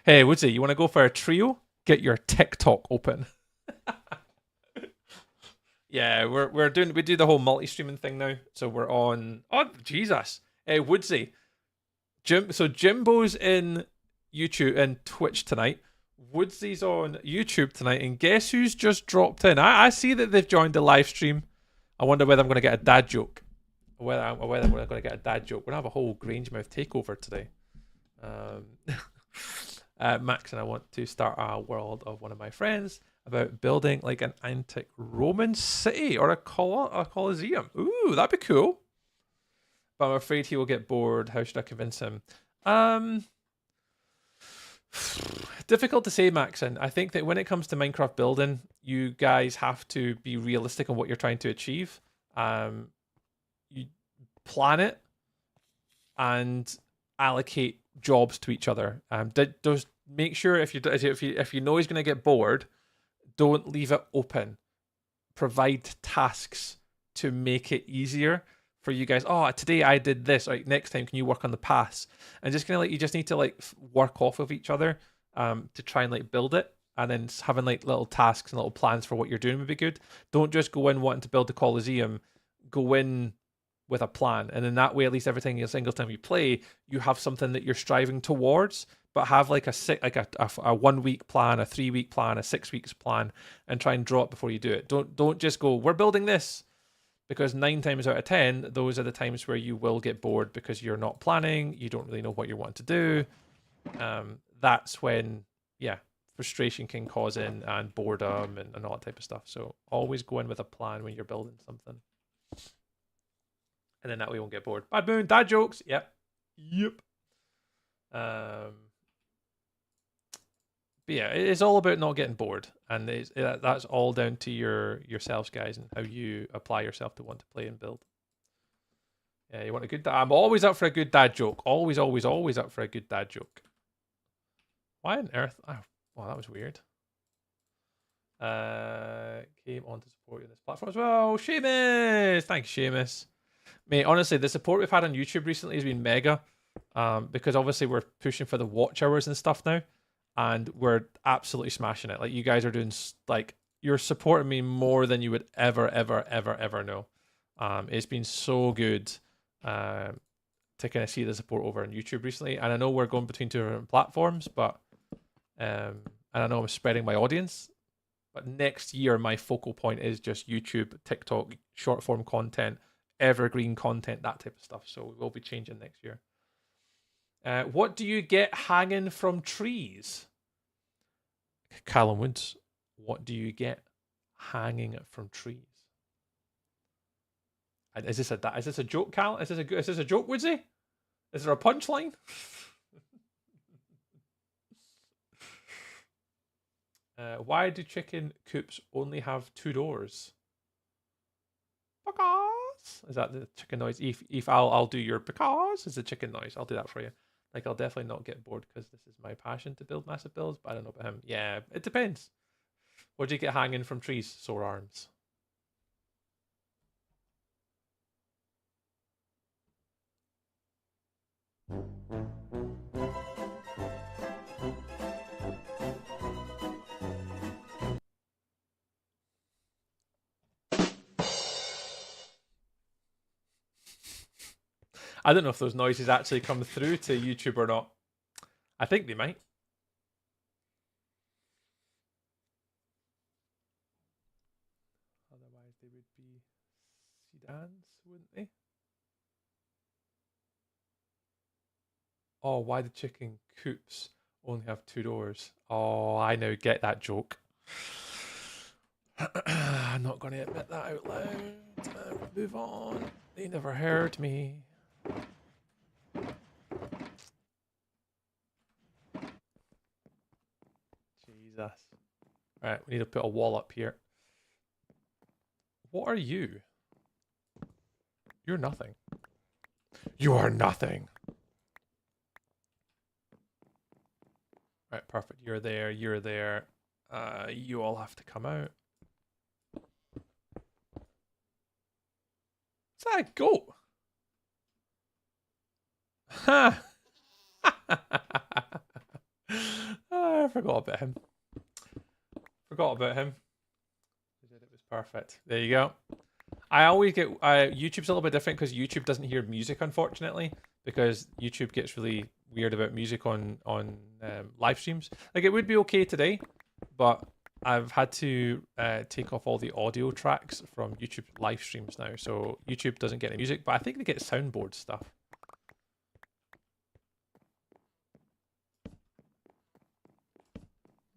Hey, Woodsy, you want to go for a trio? Get your TikTok open. Yeah, we do the whole multi-streaming thing now. So we're on. Oh Jesus! Hey, Woodsy, so Jimbo's in YouTube and Twitch tonight. Woodsy's on YouTube tonight, and guess who's just dropped in? I see that they've joined the live stream. I wonder whether I'm going to get a dad joke. Whether I'm going to get a dad joke. We're going to have a whole Grangemouth takeover today. Max and I want to start a world of one of my friends about building like an antique Roman city or a Colosseum. Ooh, that'd be cool. But I'm afraid he will get bored. How should I convince him? Difficult to say, Maxon. I think that when it comes to Minecraft building, you guys have to be realistic on what you're trying to achieve. You plan it and allocate jobs to each other. Just make sure if you know he's going to get bored, don't leave it open. Provide tasks to make it easier for you guys. Oh, today I did this. Right, next time can you work on the paths? And just kind of like you just need to like work off of each other to try and like build it. And then having like little tasks and little plans for what you're doing would be good. Don't just go in wanting to build the Colosseum. Go in with a plan, and in that way, at least every single time you play, you have something that you're striving towards. But have like a 1 week plan, a 3 week plan, a 6 weeks plan, and try and draw it before you do it. Don't just go, we're building this, because 9 times out of 10, those are the times where you will get bored because you're not planning, you don't really know what you want to do. That's when, yeah, frustration can cause in and boredom and all that type of stuff. So always go in with a plan when you're building something. And then that way you won't get bored. Bad Moon, dad jokes. Yep. But yeah, it's all about not getting bored, and that's all down to yourselves, guys, and how you apply yourself to want to play and build. Yeah, you want a good. I'm always up for a good dad joke. Always, always, always up for a good dad joke. Why on earth? Oh, wow, that was weird. Came on to support you on this platform as well. Seamus, thanks, Seamus. Mate, honestly, the support we've had on YouTube recently has been mega. Because obviously we're pushing for the watch hours and stuff now, and we're absolutely smashing it. Like, you guys are doing, like, you're supporting me more than you would ever know. It's been so good to kind of see the support over on YouTube recently. And I know we're going between 2 different platforms, but and I know I'm spreading my audience. But next year, my focal point is just YouTube, TikTok, short form content, evergreen content, that type of stuff. So we will be changing next year. What do you get hanging from trees? Callum Woods, what do you get hanging from trees? Is this a joke, Cal? Is this a joke, Woodsy? Is there a punchline? Why do chicken coops only have 2 doors? Because is that the chicken noise? If I'll do your because is the chicken noise. I'll do that for you. Like I'll definitely not get bored because this is my passion to build massive builds. But I don't know about him. Yeah, it depends. What do you get hanging from trees? Sore arms. I don't know if those noises actually come through to YouTube or not. I think they might. Otherwise, they would be sedans, wouldn't they? Oh, why the chicken coops only have 2 doors? Oh, I now get that joke. I'm not going to admit that out loud. Move on. They never heard me. Jesus. Right, we need to put a wall up here. What are you? You're nothing. You are nothing. Right, perfect. You're there. You're there. You all have to come out. Is that a goat? Ha! I forgot about him. Forgot about him. It was perfect. There you go. I always get YouTube's a little bit different because YouTube doesn't hear music, unfortunately, because YouTube gets really weird about music on live streams. Like it would be okay today, but I've had to take off all the audio tracks from YouTube live streams now, so YouTube doesn't get any music, but I think they get soundboard stuff.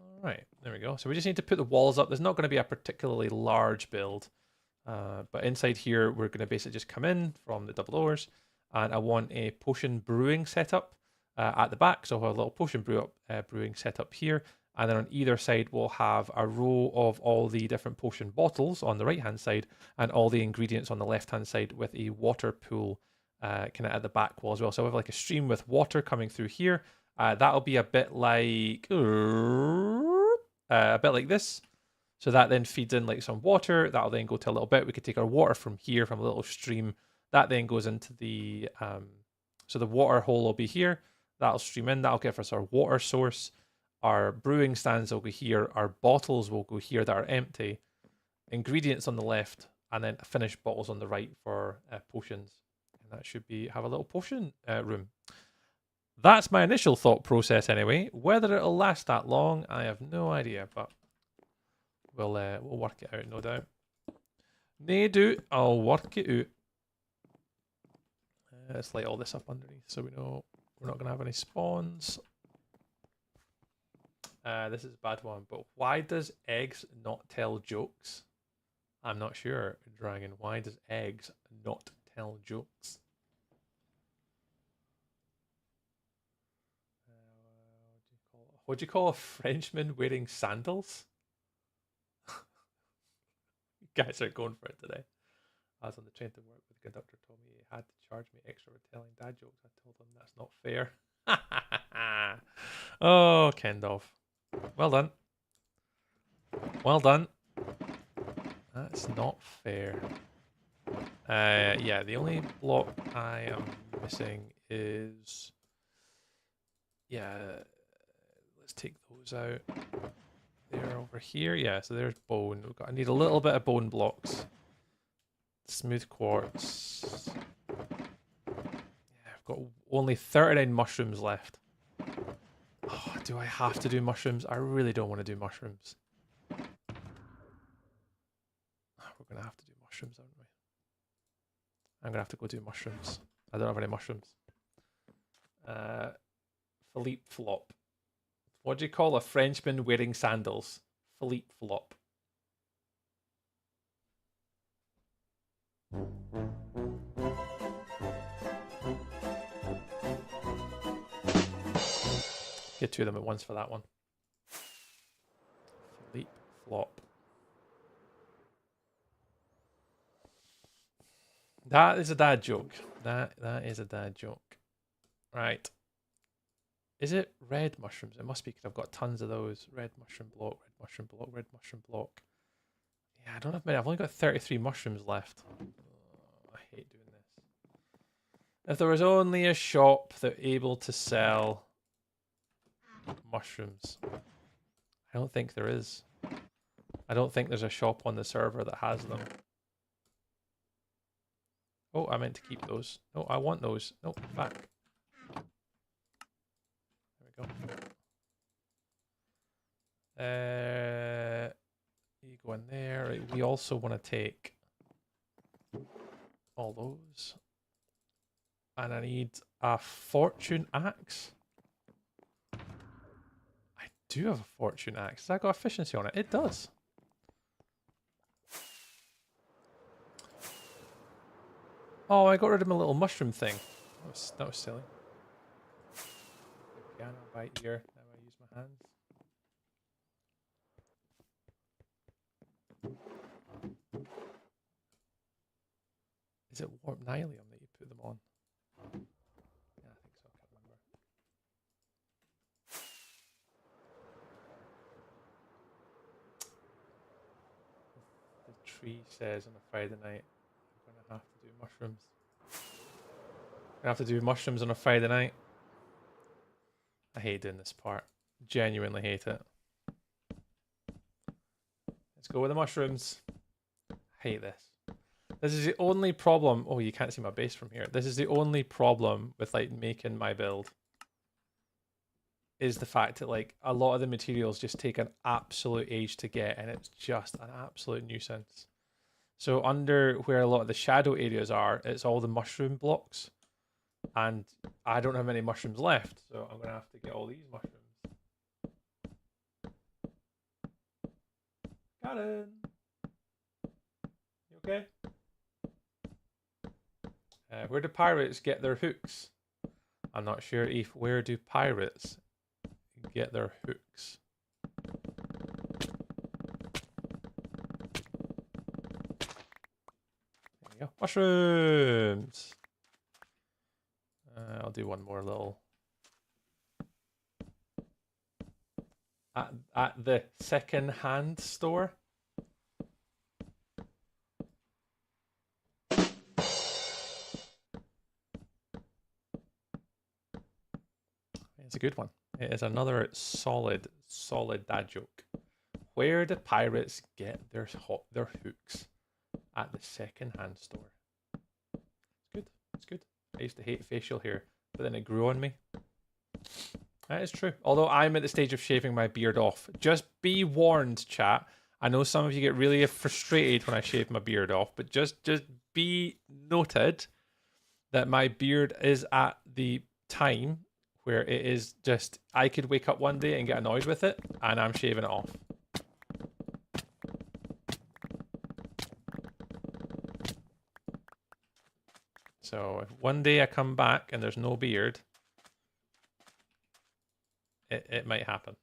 All right, there we go. So we just need to put the walls up. There's not going to be a particularly large build. But inside here, we're going to basically just come in from the double doors, and I want a potion brewing setup at the back. So I'll have a little potion brewing setup here, and then on either side, we'll have a row of all the different potion bottles on the right-hand side, and all the ingredients on the left-hand side with a water pool kind of at the back wall as well. So I have like a stream with water coming through here. That'll be a bit like this. So that then feeds in like some water. That'll then go to a little bit. We could take our water from here, from a little stream. That then goes into the, so the water hole will be here. That'll stream in. That'll give us our water source. Our brewing stands will go here. Our bottles will go here that are empty. Ingredients on the left, and then finished bottles on the right for potions. And that should have a little potion room. That's my initial thought process anyway. Whether it'll last that long, I have no idea, but we'll work it out, no doubt. Nay do, I'll work it out. Let's light all this up underneath so we know we're not going to have any spawns. This is a bad one, but why does eggs not tell jokes? I'm not sure, Dragon. Why does eggs not tell jokes? What do you call a Frenchman wearing sandals? You guys are going for it today. I was on the train to work, but the conductor told me he had to charge me extra for telling dad jokes. I told him that's not fair. Oh, Kendov. Well done. Well done. That's not fair. Yeah, the only block I am missing is... Yeah, let's take those out. They're over here. Yeah, so there's bone. I need a little bit of bone blocks. Smooth quartz. Yeah, I've got only 39 mushrooms left. Oh, do I have to do mushrooms? I really don't want to do mushrooms. We're going to have to do mushrooms, aren't we? I'm going to have to go do mushrooms. I don't have any mushrooms. Philippe Flop. What do you call a Frenchman wearing sandals? Philippe Flop. Get 2 of them at once for that one. Leap, flop. That is a dad joke. That is a dad joke. Right. Is it red mushrooms? It must be because I've got tons of those. Red mushroom block, red mushroom block, red mushroom block. Yeah, I don't have many. I've only got 33 mushrooms left. Oh, I hate doing this. If there was only a shop that able to sell mushrooms. I don't think there is. I don't think there's a shop on the server that has them. Oh, I meant to keep those. No, I want those. No, back. There we go. You go in there. Right, we also want to take all those. And I need a fortune axe. I do have a fortune axe. Has that got efficiency on it? It does. Oh, I got rid of my little mushroom thing. That was silly. Piano right here. Now I use my hands. Is it warp nylium that you put them on? Yeah, I think so. I can't remember. The tree says on a Friday night, I'm gonna have to do mushrooms. I have to do mushrooms on a Friday night. I hate doing this part. Genuinely hate it. Let's go with the mushrooms. I hate this. This is the only problem. Oh, you can't see my base from here. This is the only problem with like making my build. Is the fact that like a lot of the materials just take an absolute age to get, and it's just an absolute nuisance. So under where a lot of the shadow areas are, it's all the mushroom blocks. And I don't have any mushrooms left, so I'm going to have to get all these mushrooms. Karen! You okay? Where do pirates get their hooks? I'm not sure, Eve. Where do pirates get their hooks? There we go. Mushrooms! I'll do one more little. At the second-hand store. It's a good one. It is another solid dad joke. Where do pirates get their hooks? At the second-hand store. It's good. It's good. I used to hate facial hair, but then it grew on me. That is true. Although I'm at the stage of shaving my beard off. Just be warned, chat. I know some of you get really frustrated when I shave my beard off, but just be noted that my beard is at the time where it is just, I could wake up one day and get annoyed with it, and I'm shaving it off. So if one day I come back and there's no beard, it might happen.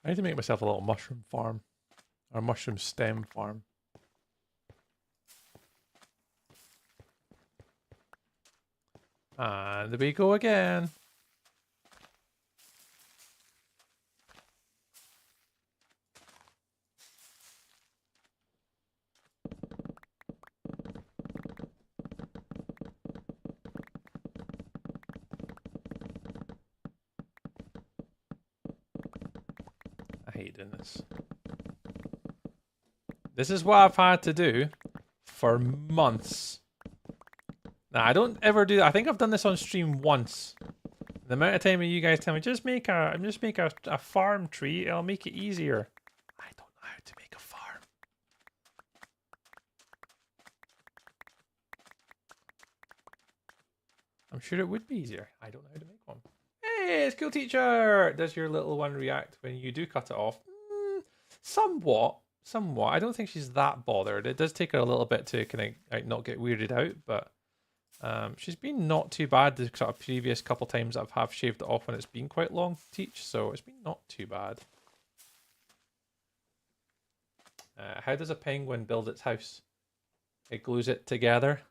I need to make myself a little mushroom farm. Or a mushroom stem farm. And there we go again. I hate doing this. This is what I've had to do for months. Now, I don't ever do that. I think I've done this on stream once. The amount of time you guys tell me, just make a farm tree, it'll make it easier. I don't know how to make a farm. I'm sure it would be easier. I don't know how to make one. Hey, school teacher! Does your little one react when you do cut it off? Somewhat. Somewhat. I don't think she's that bothered. It does take her a little bit to kind of like not get weirded out, but she's been not too bad the sort of previous couple times I've have shaved it off when it's been quite long to teach, so it's been not too bad. How does a penguin build its house? It glues it together.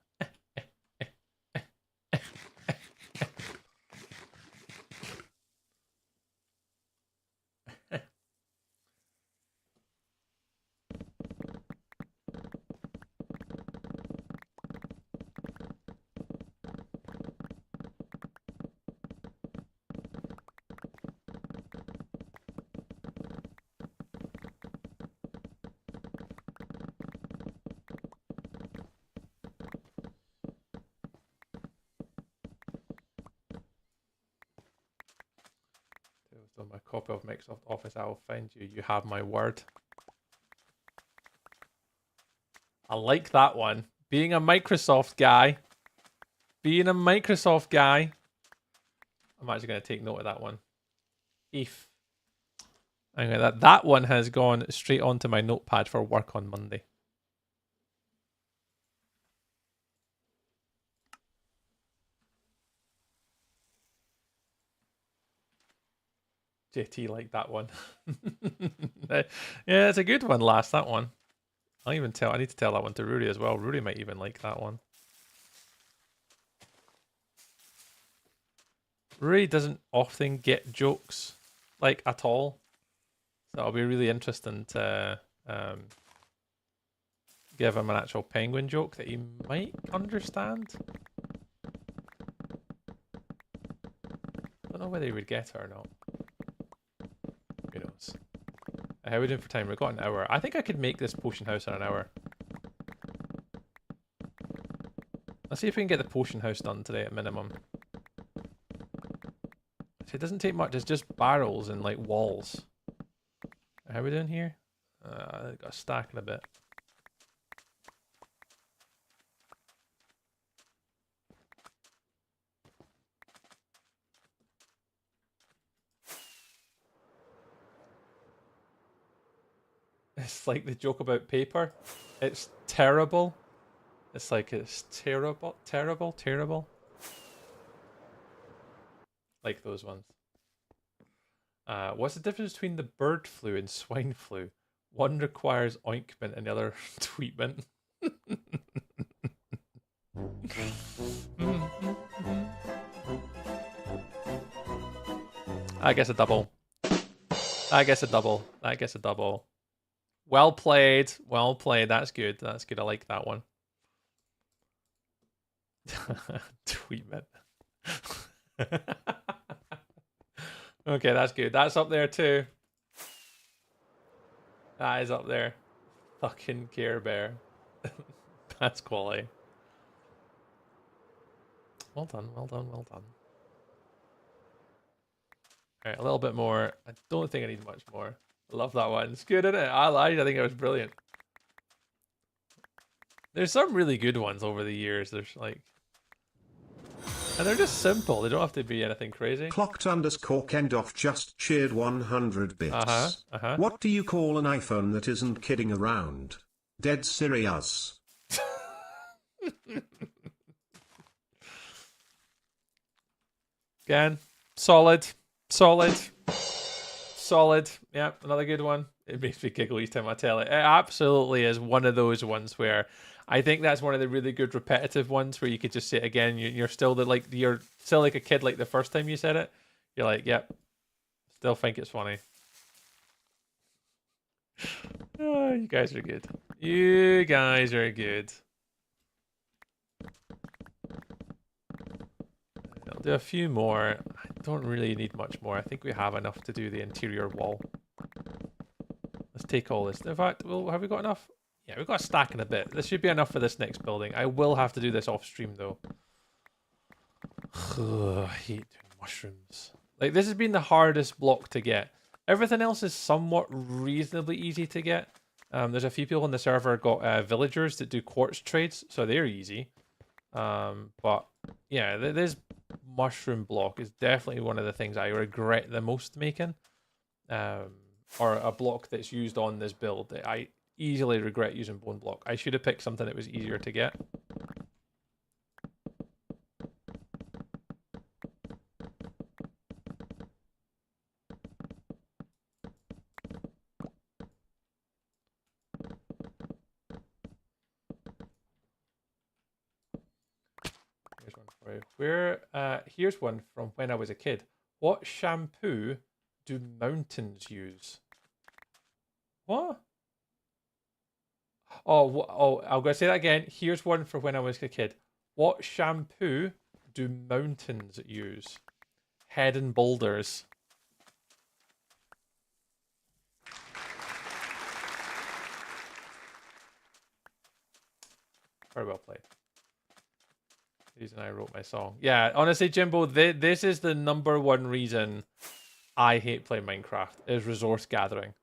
On my copy of Microsoft Office, I will find you. You have my word. I like that one. Being a Microsoft guy. Being a Microsoft guy. I'm actually going to take note of that one. If. That one has gone straight onto my notepad for work on Monday. JT liked that one. Yeah, it's a good one, last, that one. I need to tell that one to Rory as well. Rory might even like that one. Rory doesn't often get jokes, like, at all. So it'll be really interesting to give him an actual penguin joke that he might understand. Don't know whether he would get it or not. Who knows? How are we doing for time? We've got an hour. I think I could make this potion house in an hour. Let's see if we can get the potion house done today at minimum. It doesn't take much. It's just barrels and like walls. How are we doing here? I've got a stack in a bit. It's like the joke about paper. It's terrible. It's like it's terrible, terrible, terrible. Like those ones. What's the difference between the bird flu and swine flu? One requires ointment and the other treatment. I guess a double. I guess a double. I guess a double. Well played. Well played. That's good. That's good. I like that one. Treatment. Okay, that's good. That's up there too. That is up there. Fucking Care Bear. That's quality. Well done, well done, well done. Alright, a little bit more. I don't think I need much more. I love that one. It's good, isn't it? I think it was brilliant. There's some really good ones over the years. There's like... And they're just simple. They don't have to be anything crazy. Clocked_Kendoff just cheered 100 bits. What do you call an iPhone that isn't kidding around? Dead serious. Again, solid, solid, solid. Yeah, another good one. It makes me giggle each time I tell it. It absolutely is one of those ones where I think that's one of the really good repetitive ones where you could just say it again. You're still you're still like a kid like the first time you said it. You're like, yep, still think it's funny. Oh, you guys are good. You guys are good. I'll do a few more. I don't really need much more. I think we have enough to do the interior wall. Let's take all this. In fact, well, have we got enough? Yeah, we've got a stack and a bit. This should be enough for this next building. I will have to do this off stream though. I hate doing mushrooms. Like, this has been the hardest block to get. Everything else is somewhat reasonably easy to get. There's a few people on the server got villagers that do quartz trades, so they're easy. But yeah, this mushroom block is definitely one of the things I regret the most making. Or a block that's used on this build that I easily regret using bone block. I should have picked something that was easier to get. Here's one for you. Here's one from when I was a kid. What shampoo do mountains use? What? Oh, I'm going to say that again. Here's one for when I was a kid. What shampoo do mountains use? Head and boulders. Very well played. The reason I wrote my song. Yeah, honestly, Jimbo, this is the #1 reason I hate playing Minecraft, is resource gathering.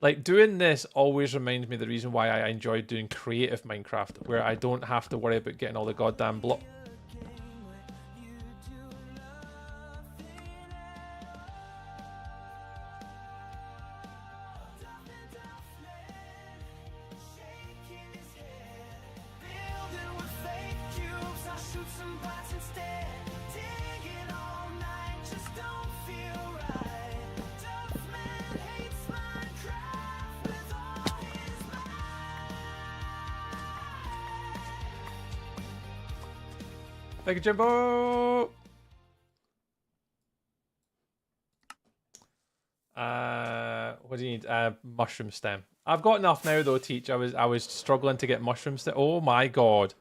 Like, doing this always reminds me of the reason why I enjoy doing creative Minecraft, where I don't have to worry about getting all the goddamn blocks. Thank you, Jimbo. What do you need? Mushroom stem. I've got enough now though, Teach. I was struggling to get mushroom stem. Oh my god.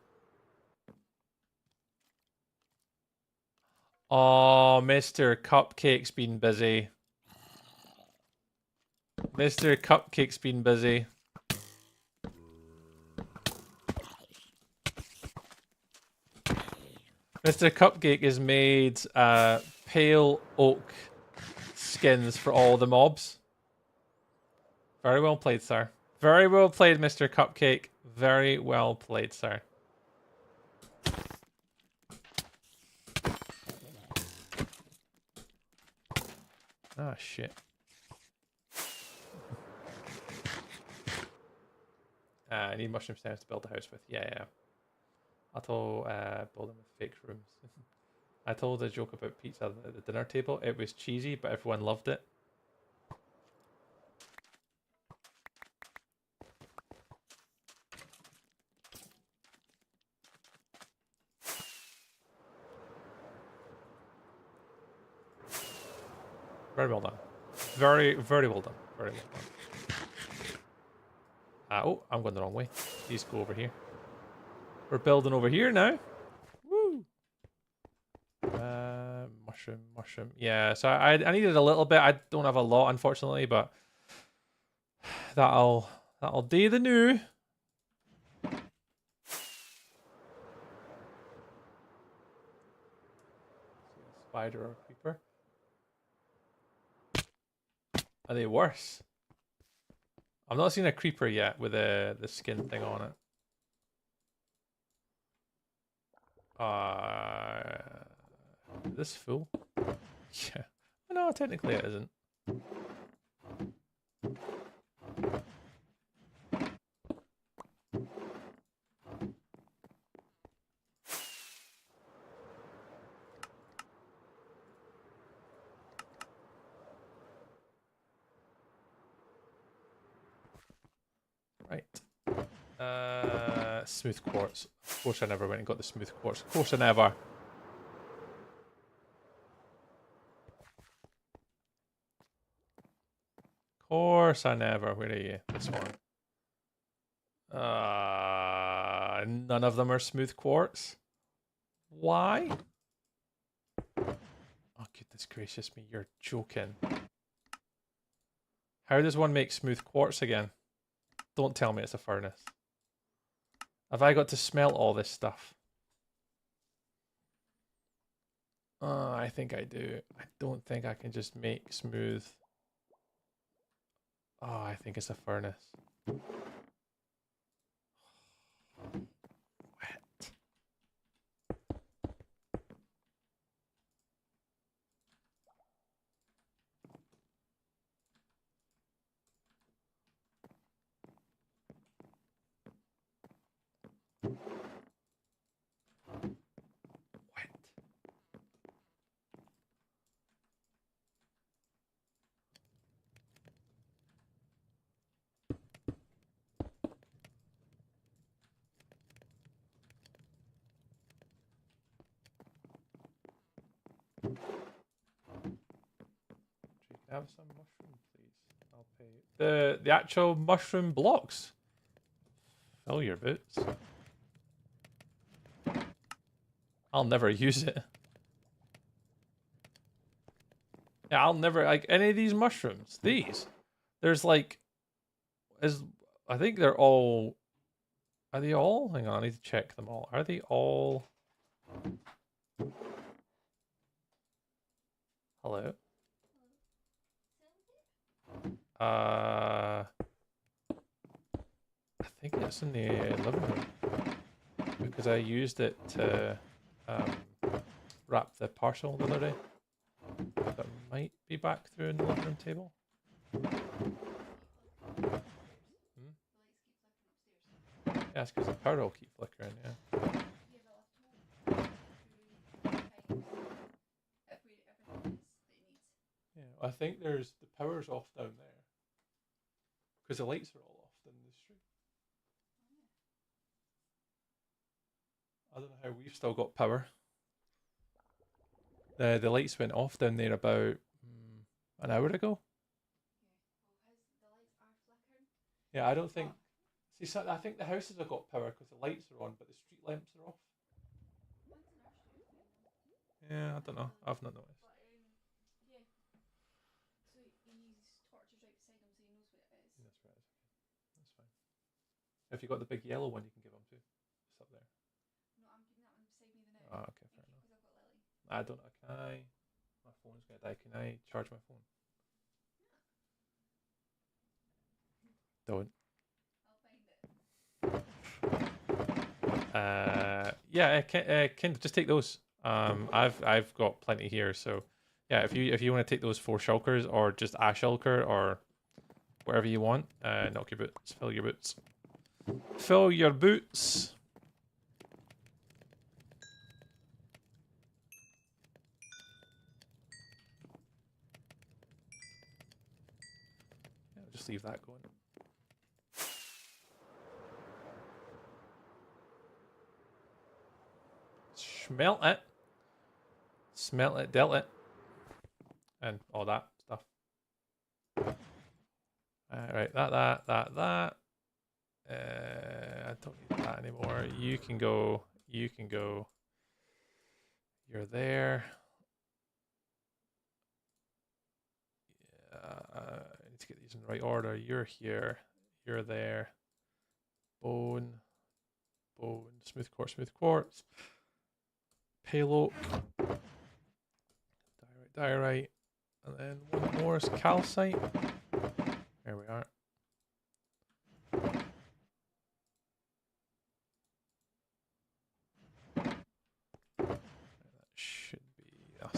Oh, Mr. Cupcake's been busy. Mr. Cupcake's been busy. Mr. Cupcake has made pale oak skins for all the mobs. Very well played, sir. Very well played, Mr. Cupcake. Very well played, sir. Ah, shit. I need mushroom stems to build a house with. Yeah. I told building with fake rooms. I told a joke about pizza at the dinner table. It was cheesy, but everyone loved it. Very well done. Very, very well done. Very well done. Oh, I'm going the wrong way. Please go over here. We're building over here now. Woo! Mushroom. Yeah, so I needed a little bit. I don't have a lot, unfortunately, but that'll do the new. Spider or creeper. Are they worse? I've not seen a creeper yet with the skin thing on it. This full? Yeah. No, technically it isn't. Right. Smooth quartz. Of course I never went and got the smooth quartz. Of course I never. Of course I never. Where are you? This one. None of them are smooth quartz. Why? Oh, goodness gracious me. You're joking. How does one make smooth quartz again? Don't tell me it's a furnace. Have I got to smelt all this stuff? I think I do. I don't think I can just make smooth. Oh, I think it's a furnace. Wet. Have some mushroom, please. I'll pay. The actual mushroom blocks. Fill your boots. I'll never use it. Yeah, I'll never like any of these mushrooms. These. There's like I think they're all. Are they all? Hang on, I need to check them all. Are they all? Hello. I think it's in the living room because I used it to wrap the parcel the other day. That might be back through in the living room table. Yeah, it's because the power will keep flickering, yeah. Yeah, I think there's the power's off down there. Because the lights are all off in the street. I don't know how we've still got power. The lights went off down there about an hour ago. Yeah, I don't think. See, so I think the houses have got power because the lights are on, but the street lamps are off. Yeah, I don't know. I've not noticed. Yeah. So he's torches right beside him, so he knows what it is. That's right. That's fine. If you got the big yellow one, you can give him too. It's up there. No, I'm keeping that one beside me the now. Ah, okay, fair enough. Because I've got Lily. I don't know. Can I? My phone's gonna die. Can I charge my phone? Don't. I'll find it. Yeah, Ken, just take those. I've got plenty here, so yeah. If you want to take those 4 shulkers or just a shulker or whatever you want, knock your boots. Fill your boots. Fill your boots. Yeah, just leave that going. Smelt it. Smelt it, dealt it. And all that stuff. Right, that. I don't need that anymore. You can go. You can go. You're there. Yeah, I need to get these in the right order. You're here. You're there. Bone. Bone. Smooth quartz. Smooth quartz. Payload. Diorite. And then one more is calcite. There we are.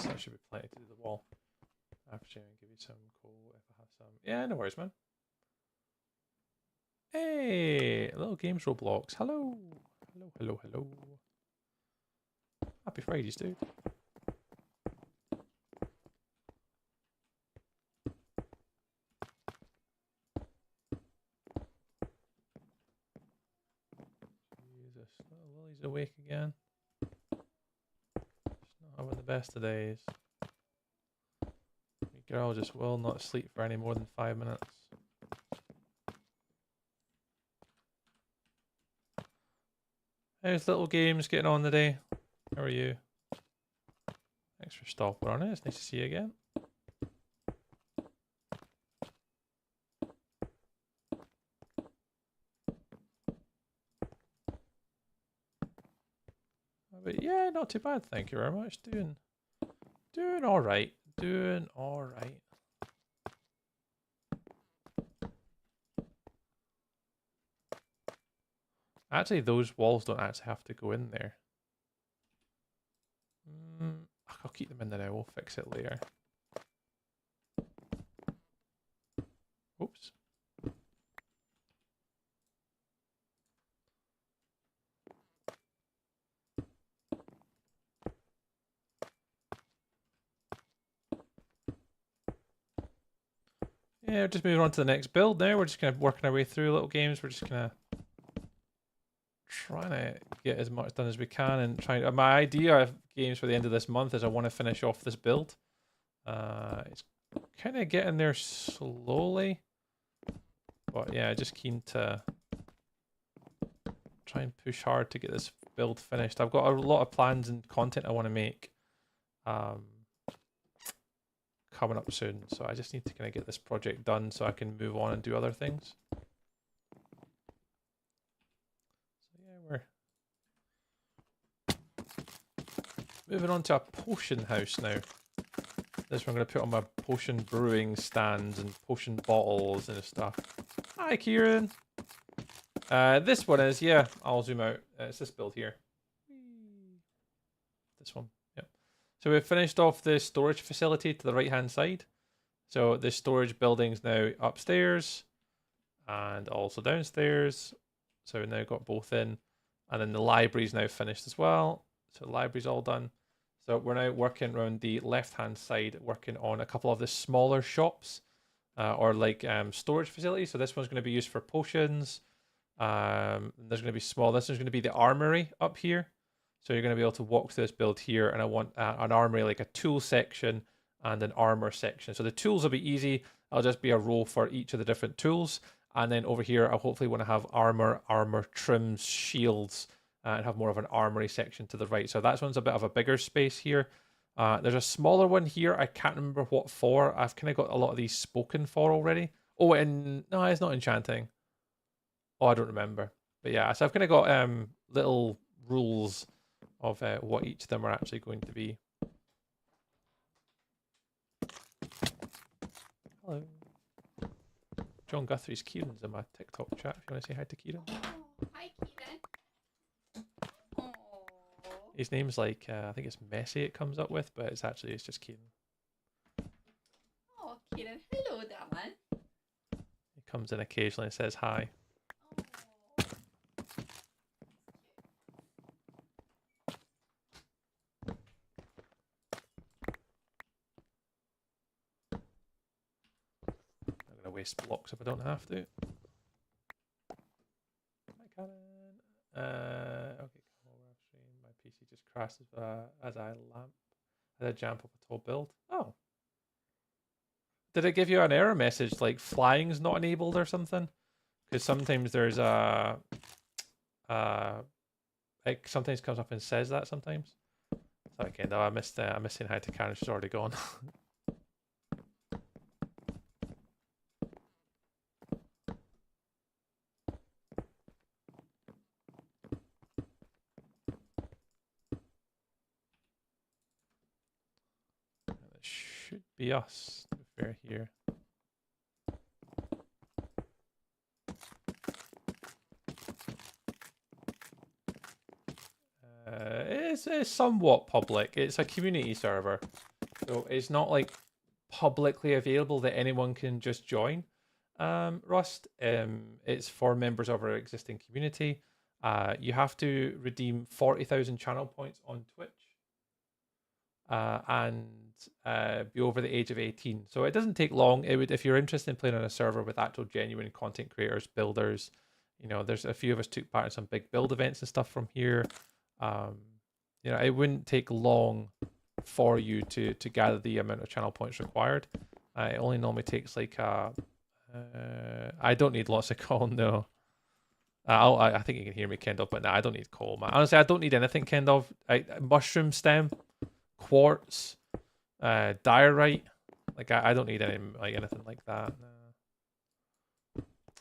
That should be plenty to do the wall. Actually, I'll give you some coal if I have some. Yeah, no worries, man. Hey, little games Roblox. Hello. Hello. Happy Fridays, dude. Jesus, Lily's awake again. She's not having the best of days. My girl just will not sleep for any more than 5 minutes. How's little games getting on today? How are you? Thanks for stopping on it. It's nice to see you again. Yeah, not too bad. Thank you very much. Doing all right. Doing all right. Actually, those walls don't actually have to go in there. I'll keep them in there now. We'll fix it later. Oops. Yeah, just moving on to the next build now. We're just kind of working our way through little games. We're just kind of trying to get as much done as we can and trying. My idea of games for the end of this month is I want to finish off this build. It's kind of getting there slowly, but yeah, just keen to try and push hard to get this build finished. I've got a lot of plans and content I want to make coming up soon, so I just need to kind of get this project done so I can move on and do other things. So yeah, we're moving on to a potion house now. This one I'm going to put on my potion brewing stands and potion bottles and stuff. Hi, Kieran. This one is, yeah, I'll zoom out. It's this build here. This one, yep. So we've finished off the storage facility to the right-hand side. So the storage building's now upstairs and also downstairs. So we've now got both in. And then the library's now finished as well. So the library's all done. So we're now working around the left-hand side, working on a couple of the smaller shops or like storage facilities. So this one's going to be used for potions. There's going to be small. This is going to be the armory up here. So you're going to be able to walk through this build here. And I want an armory, like a tool section and an armor section. So the tools will be easy. I'll just be a row for each of the different tools. And then over here, I hopefully want to have armor trims, shields, and have more of an armory section to the right. So that one's a bit of a bigger space here. There's a smaller one here. I can't remember what for. I've kind of got a lot of these spoken for already. Oh, and no, it's not enchanting. Oh, I don't remember. But yeah, so I've kind of got little rules of what each of them are actually going to be. Hello. John Guthrie's Kieran's in my TikTok chat if you want to say hi to Kieran. Oh, hi, Kieran. Oh. His name's like, I think it's Messy it comes up with, but it's just Kieran. Oh, Kieran. Hello, darling. He comes in occasionally and says hi. Oh. I'm going to waste blocks if I don't have to. Hi, Karen. Okay, come over stream. My PC just crashed as I jump up a tall build. Oh. Did it give you an error message like flying's not enabled or something? Because sometimes there's it sometimes comes up and says that sometimes. Sorry, Kendall, I missed saying hi to Karen. She's already gone. It should be us. To be fair here. It's somewhat public. It's a community server, so it's not like publicly available that anyone can just join. Rust. It's for members of our existing community. You have to redeem 40,000 channel points on Twitch, and be over the age of 18. So it doesn't take long. It would, if you're interested in playing on a server with actual genuine content creators, builders. You know, there's a few of us took part in some big build events and stuff from here. You know, it wouldn't take long for you to gather the amount of channel points required. It only normally takes like I don't need lots of coal, no. I think you can hear me, Kendall, but no, I don't need coal, man. Honestly, I don't need anything, Kendall. Mushroom stem, quartz, diorite. Like I don't need anything like that. No.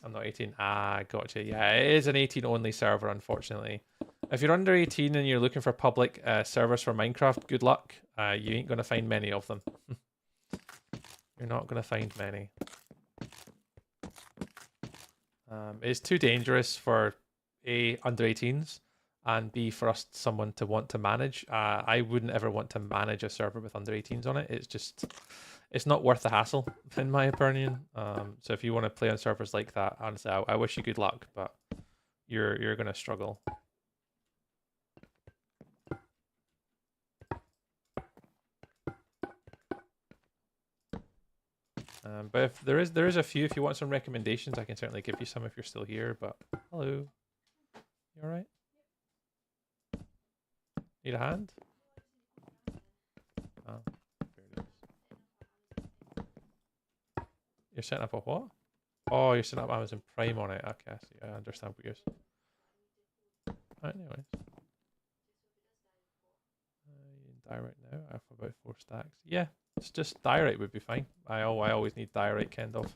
I'm not 18. Gotcha. Yeah, it is an 18 only server, unfortunately. If you're under 18 and you're looking for public servers for Minecraft, good luck. You ain't gonna find many of them. You're not gonna find many. It's too dangerous for A, under 18s, and B, for someone to want to manage. I wouldn't ever want to manage a server with under 18s on it. It's not worth the hassle, in my opinion. So if you want to play on servers like that, honestly, I wish you good luck, but you're gonna struggle. But if there is a few, if you want some recommendations, I can certainly give you some if you're still here. But hello, you all right? Need a hand? Oh, there it is. You're setting up a what? Oh, you're setting up Amazon Prime on it. Okay, I see. I understand what you're saying. Anyways. You can die right now. I have about 4 stacks. Yeah, it's just diorite would be fine. I always need diorite kind of.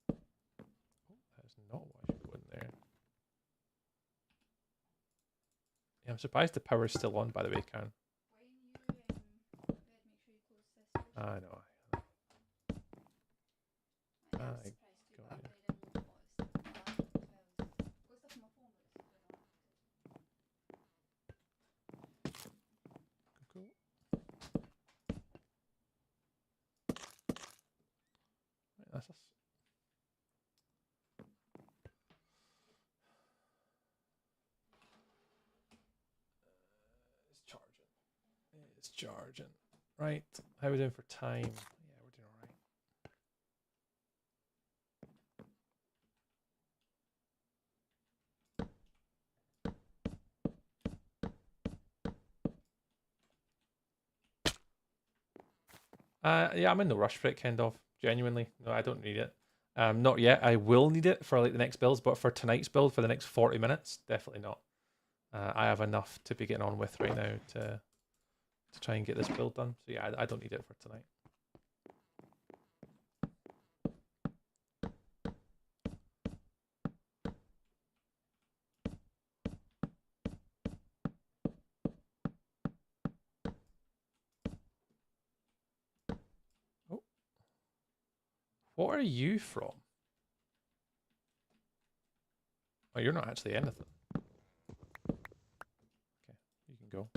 That's not what I should put in there. Yeah, I'm surprised the power's still on, by the way, Karen. I know. Cool. Right, that's us. It's charging. It's charging. Right. How are we doing for time? Yeah, we're doing all right. Yeah, I'm in no rush for it, kind of. Genuinely. No, I don't need it. Not yet. I will need it for like the next builds, but for tonight's build, for the next 40 minutes, definitely not. I have enough to be getting on with right now to try and get this build done. So yeah, I don't need it for tonight. Oh. What are you from? Oh, you're not actually anything. Okay, you can go.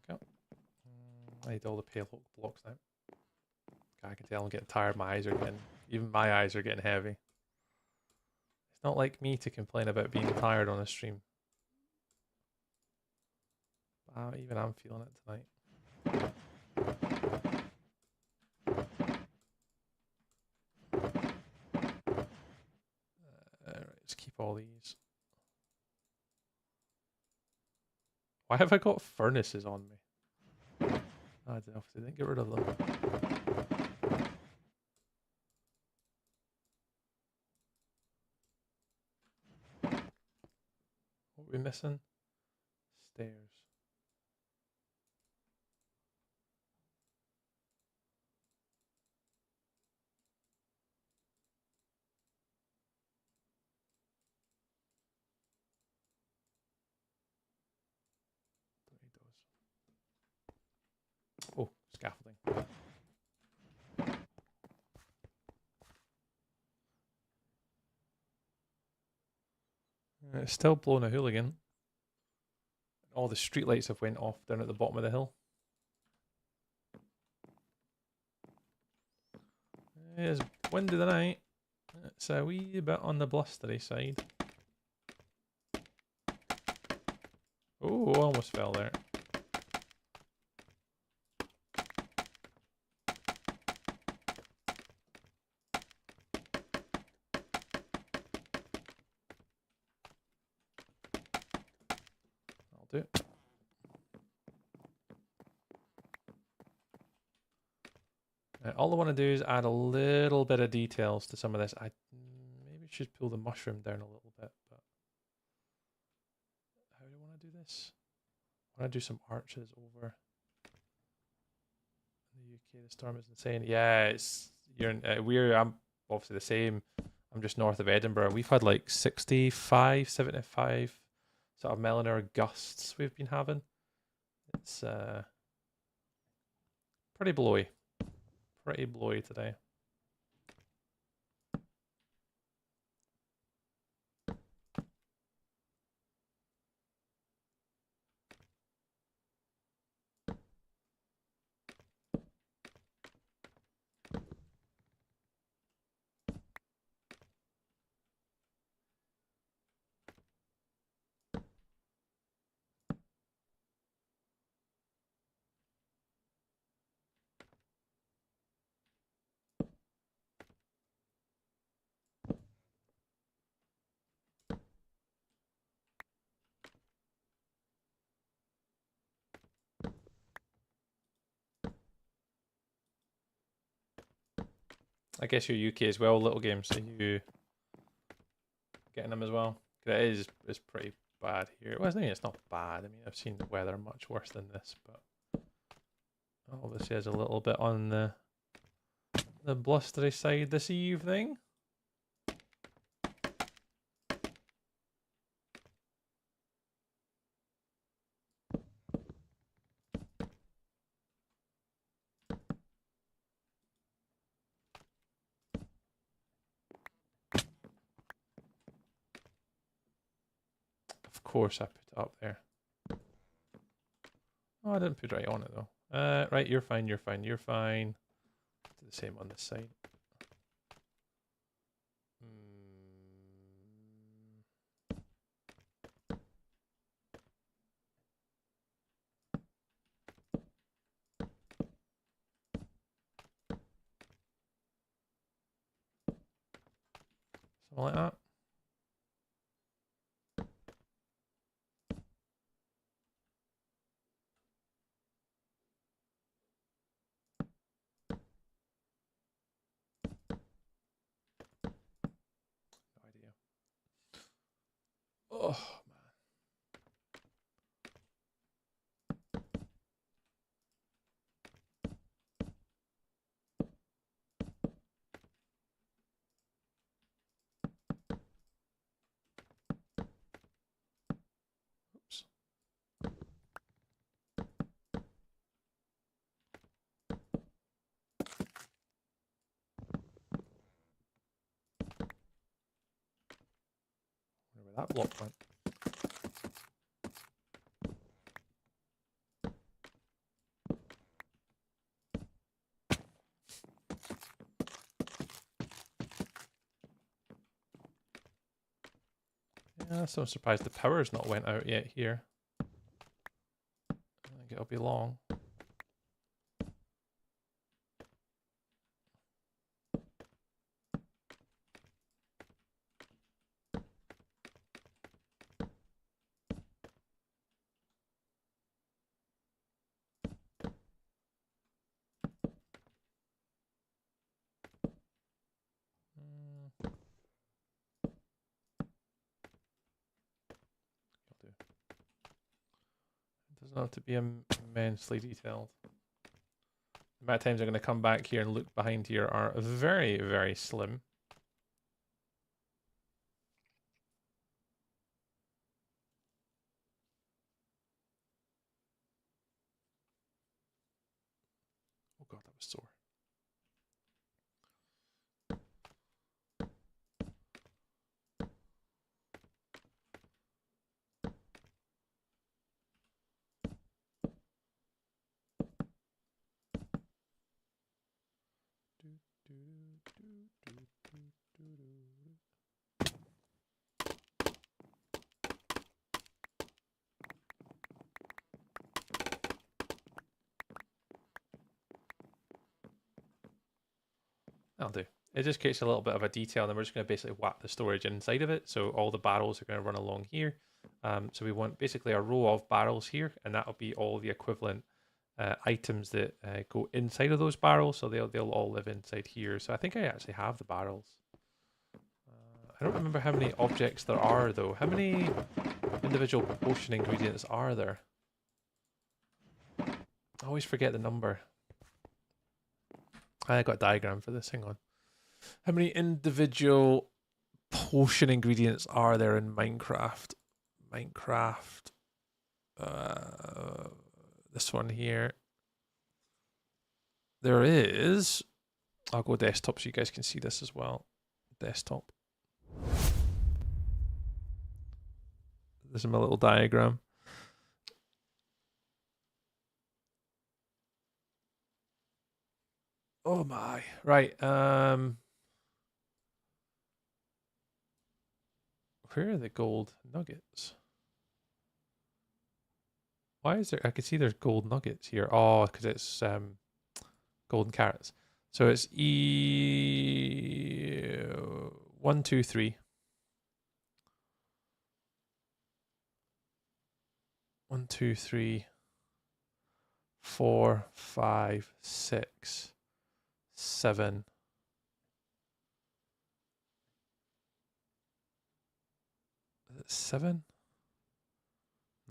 Okay. I need all the pale blocks now. I can tell I'm getting tired. Even my eyes are getting heavy. It's not like me to complain about being tired on a stream. Even I'm feeling it tonight. Alright, let's keep all these. Why have I got furnaces on me? I don't know if they didn't get rid of them. What are we missing? Stairs. Don't need those. Oh, scaffolding. It's still blowing a hooligan. All the streetlights have went off down at the bottom of the hill. It's windy tonight. It's a wee bit on the blustery side. Oh, almost fell there. I'll do it. All I want to do is add a little bit of details to some of this. I maybe should pull the mushroom down a little bit, but how do I want to do this? I want to do some arches over in the UK. The storm is insane. Yeah, it's I'm obviously the same. I'm just north of Edinburgh. We've had like 65, 75 sort of mile-an-hour gusts we've been having. It's pretty blowy. Pretty blowy today. I guess you're UK as well, little games. Are you getting them as well? 'Cause it's pretty bad here. Well, I mean, it's not bad. I mean, I've seen the weather much worse than this, but obviously there's a little bit on the blustery side this evening. Of course I put it up there. Oh, I didn't put it right on it though. Right, you're fine, you're fine, you're fine. Do the same on this side. Something like that. No idea. Oh, man. Oops. Wonder where that block went. Yeah, so I'm surprised the power's not went out yet here. I think it'll be long. It doesn't have to be immensely detailed. The amount of times I'm going to come back here and look behind here are very, very slim. Oh god, that was sore. That'll do. It just creates a little bit of a detail, and then we're just going to basically whack the storage inside of it. So all the barrels are going to run along here. So we want basically a row of barrels here, and that'll be all the equivalent items that go inside of those barrels. So they'll all live inside here. So I think I actually have the barrels. I don't remember how many objects there are though. How many individual potion ingredients are there? I always forget the number. I got a diagram for this. Hang on. How many individual potion ingredients are there in Minecraft? This one here. There is. I'll go desktop so you guys can see this as well. Desktop. This is my little diagram. Oh my. Right. Where are the gold nuggets? Why is there? I can see there's gold nuggets here. Oh, because it's golden carrots. So it's 1, 2, 3. 1, 2, 3, 4, 5, 6, 7. Is it 7?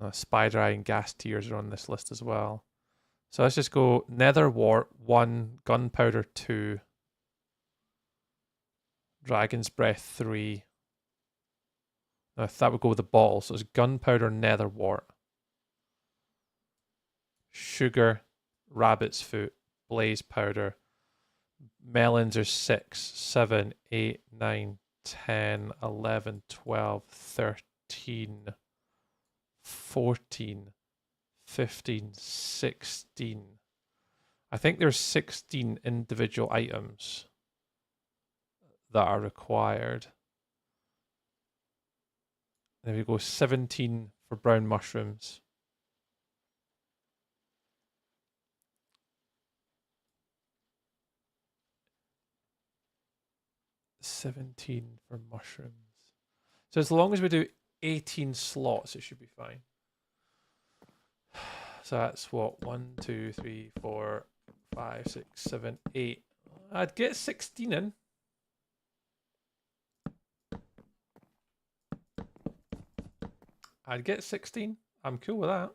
No, spider eye and gas tears are on this list as well. So let's just go nether wart 1, gunpowder 2, dragon's breath 3. No, that would go with the bottle. So it's gunpowder, nether wart, sugar, rabbit's foot, blaze powder. Melons are 6, 7, 8, 9, 10, 11, 12, 13, 14, 15, 16. I think there's 16 individual items that are required. There we go, 17 for brown mushrooms. $17 for mushrooms. So as long as we do 18 slots, it should be fine. So that's what? 1, 2, 3, 4, 5, 6, 7, 8. I'd get 16 in. I'd get 16. I'm cool with that.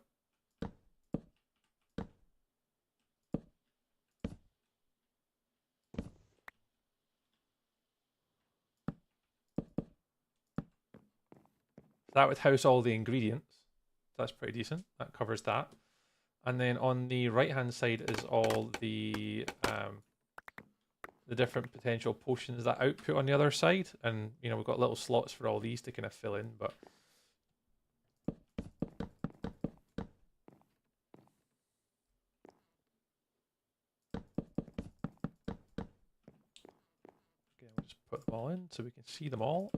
That would house all the ingredients. That's pretty decent. That covers that. And then on the right hand side is all the different potential potions that output on the other side. And you know, we've got little slots for all these to kind of fill in, but okay, we'll just put them all in so we can see them all.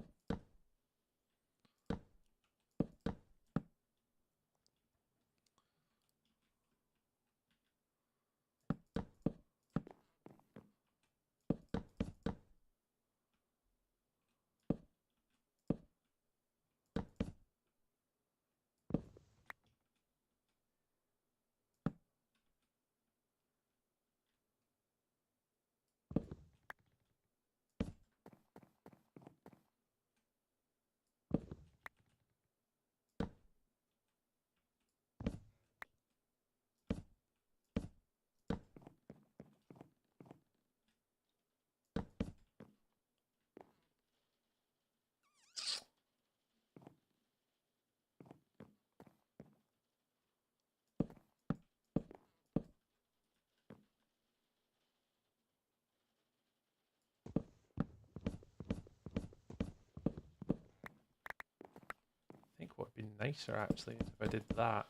I think what would be nicer actually is if I did that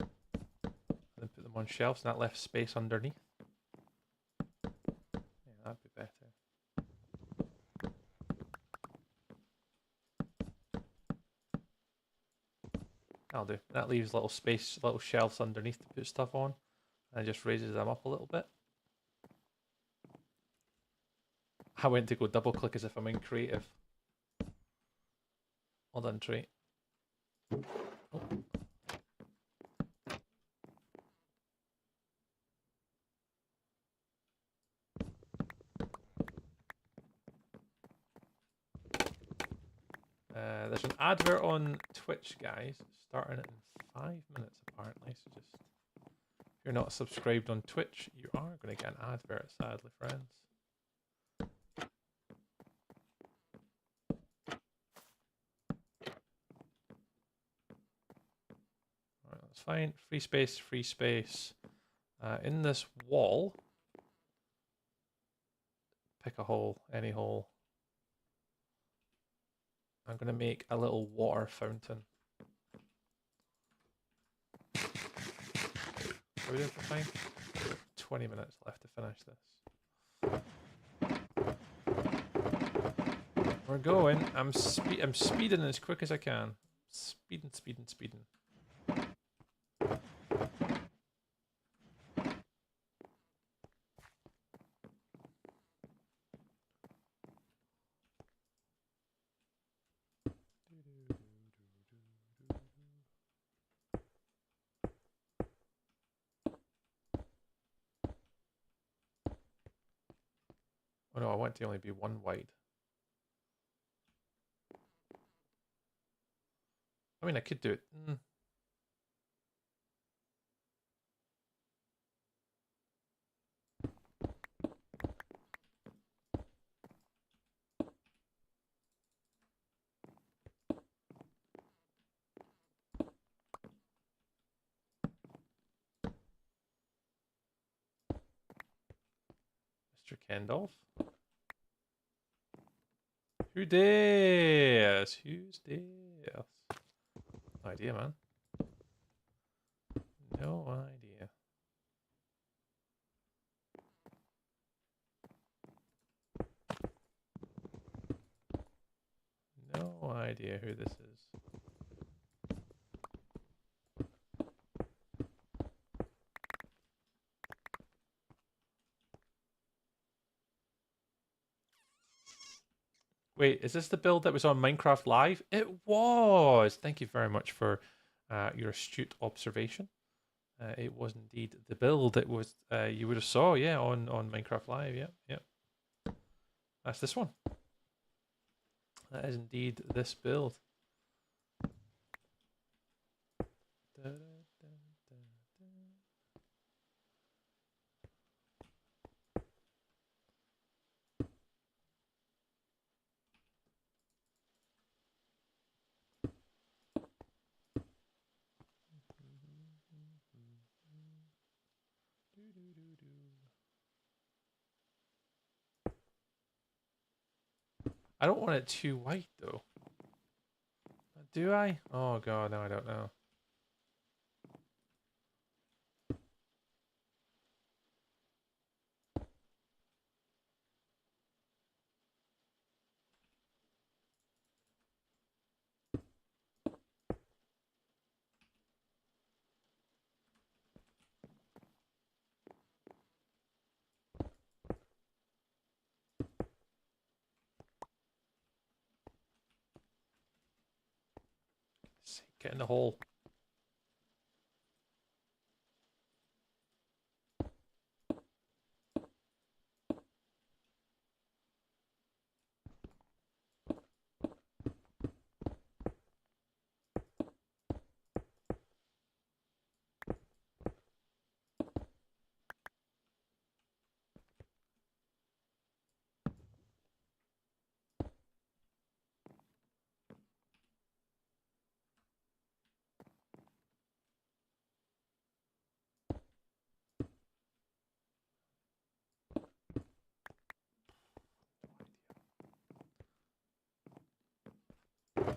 and then put them on shelves and that left space underneath. Yeah, that'd be better. That'll do. That leaves little space, little shelves underneath to put stuff on, and it just raises them up a little bit. I went to go double click as if I'm in creative. Well done, Treat. Oh. There's an advert on Twitch, guys, starting in 5 minutes apparently. So just if you're not subscribed on Twitch, you are going to get an advert, sadly, friends. Alright, that's fine. Free space, free space. In this wall, pick a hole, any hole. I'm going to make a little water fountain. Are we doing for time? 20 minutes left to finish this. We're going. I'm speeding as quick as I can. Speeding, speeding, speeding. Oh no, I want to only be one wide. I mean, I could do it. Mr. Kendall. Who dares? Who's dares? No idea, man. No idea. No idea who this is. Wait, is this the build that was on Minecraft Live? It was! Thank you very much for your astute observation. It was indeed the build. It was, you would have saw, yeah, on Minecraft Live, yeah. That's this one. That is indeed this build. I don't want it too white though. Do I? Oh god, no, I don't know. Get in the hole.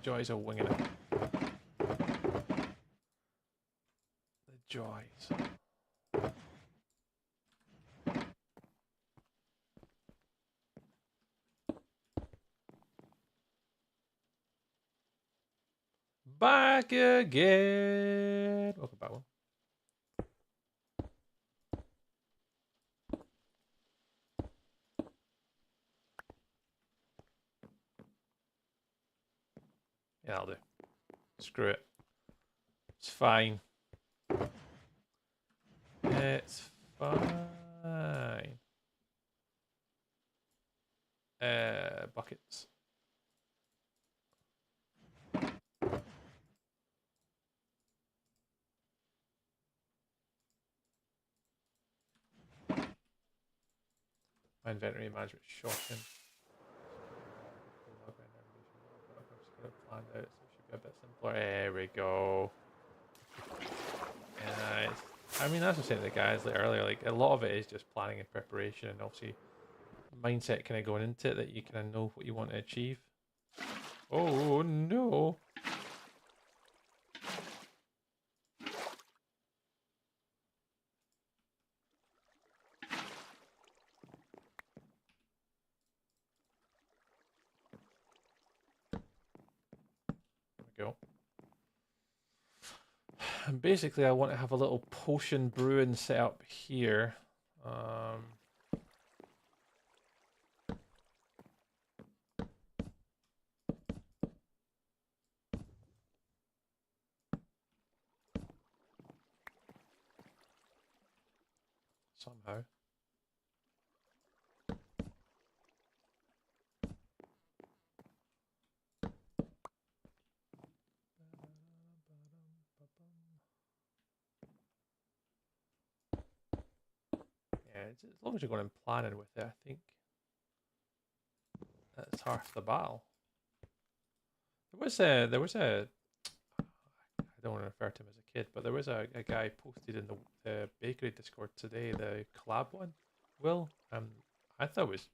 Joys are winging it. The joys. Back again. Welcome back, one. Yeah, I'll do. Screw it. It's fine. It's fine. Buckets. My inventory management is shocking. Planned out, so it should be a bit simpler. There we go. Nice. I mean, that's what I was saying to the guys like earlier. Like a lot of it is just planning and preparation, and obviously mindset kind of going into it that you kind of know what you want to achieve. Oh no! There we go. And basically, I want to have a little potion brewing set up here. Somehow. Yeah, as long as you're going and planning with it, I think that's half the battle. There was a I don't want to refer to him as a kid, but there was a guy posted in the bakery Discord today, the collab one. Will, I thought it was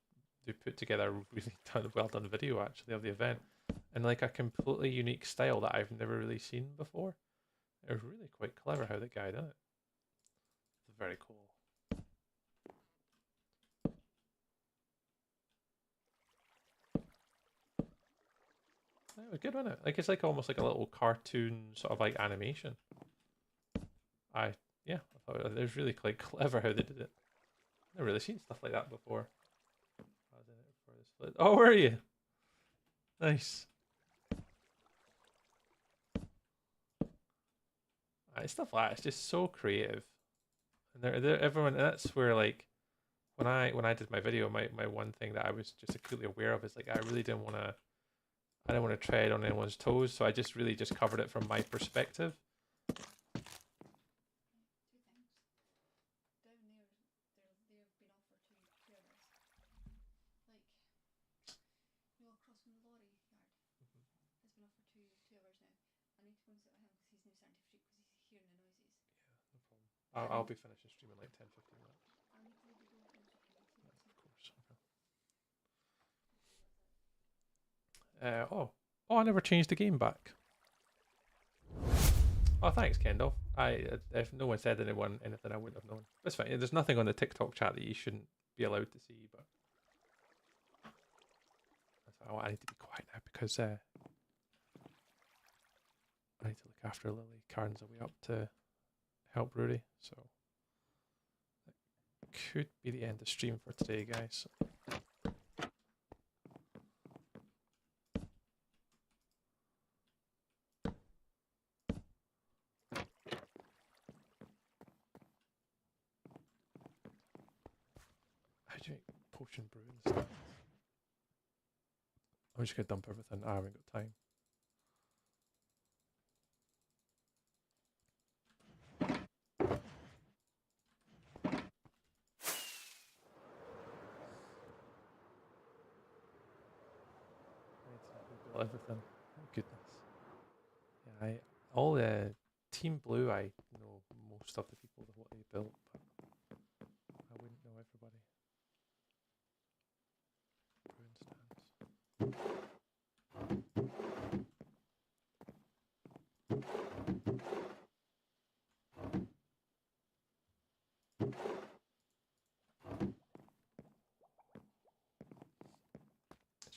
they put together a really well done video actually of the event, and like a completely unique style that I've never really seen before. It was really quite clever how the guy did it. It's very cool. It was good, wasn't it? Like it's like almost like a little cartoon sort of like animation. Yeah, I thought it was really quite clever how they did it. I've never really seen stuff like that before. I was in it for this split. Oh, where are you? Nice. Stuff like that. It's just so creative, and everyone. And that's where like when I did my video, my one thing that I was just acutely aware of is like I really didn't want to. I didn't want to tread on anyone's toes, so I just really just covered it from my perspective. I'll be finishing streaming like 10-15 minutes. Of course. Okay. I never changed the game back. Oh, thanks, Kendall. If no one said anything, I wouldn't have known. That's fine. There's nothing on the TikTok chat that you shouldn't be allowed to see, but I need to be quiet now because I need to look after Lily. Karen's away up to help Rudy, so that could be the end of stream for today, guys. How do you make potion brew and stuff? I'm just gonna dump everything. I haven't got time. Everything. Oh, goodness. Yeah, all the Team Blue. I know most of the people what they built, but I wouldn't know everybody. Brewing stands.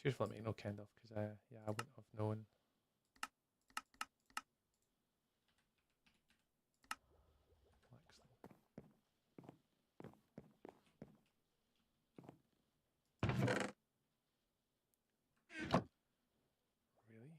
Cheers for letting me know, Kendall, because I wouldn't have known. Really?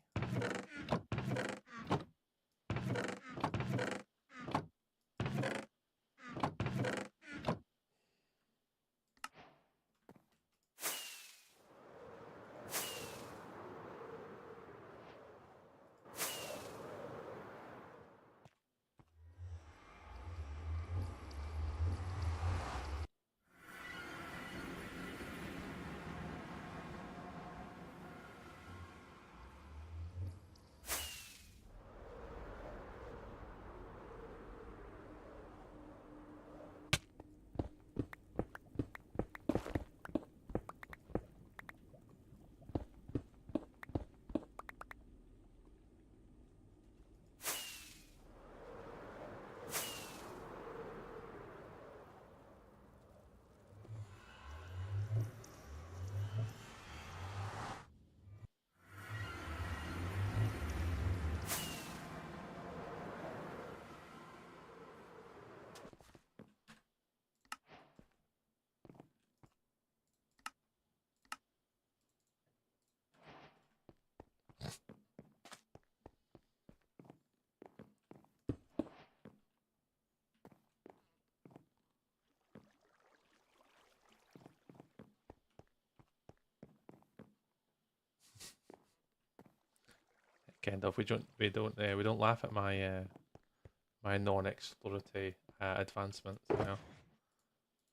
Gandalf, we don't laugh at my my non-exploratory advancements. You know,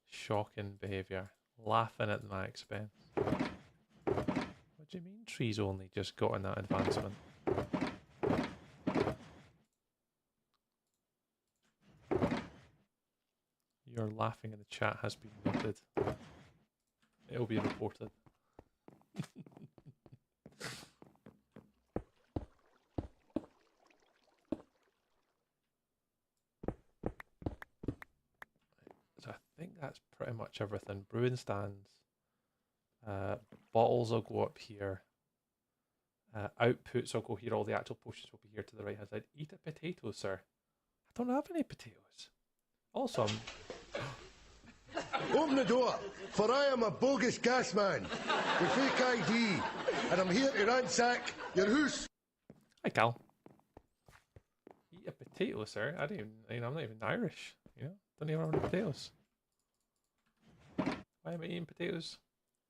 shocking behaviour, laughing at my expense. What do you mean? Trees only just got in that advancement. Your laughing in the chat has been noted. It'll be reported. So I think that's pretty much everything. Brewing stands. Bottles will go up here. Outputs will go here. All the actual potions will be here to the right hand side. Eat a potato, sir. I don't have any potatoes. Also, Open the door, for I am a bogus gas man with fake ID, and I'm here to ransack your house. hi Cal. Eat a potato, sir. I don't even. You know, I'm not even Irish. You know, don't even have any potatoes. Why am I eating potatoes?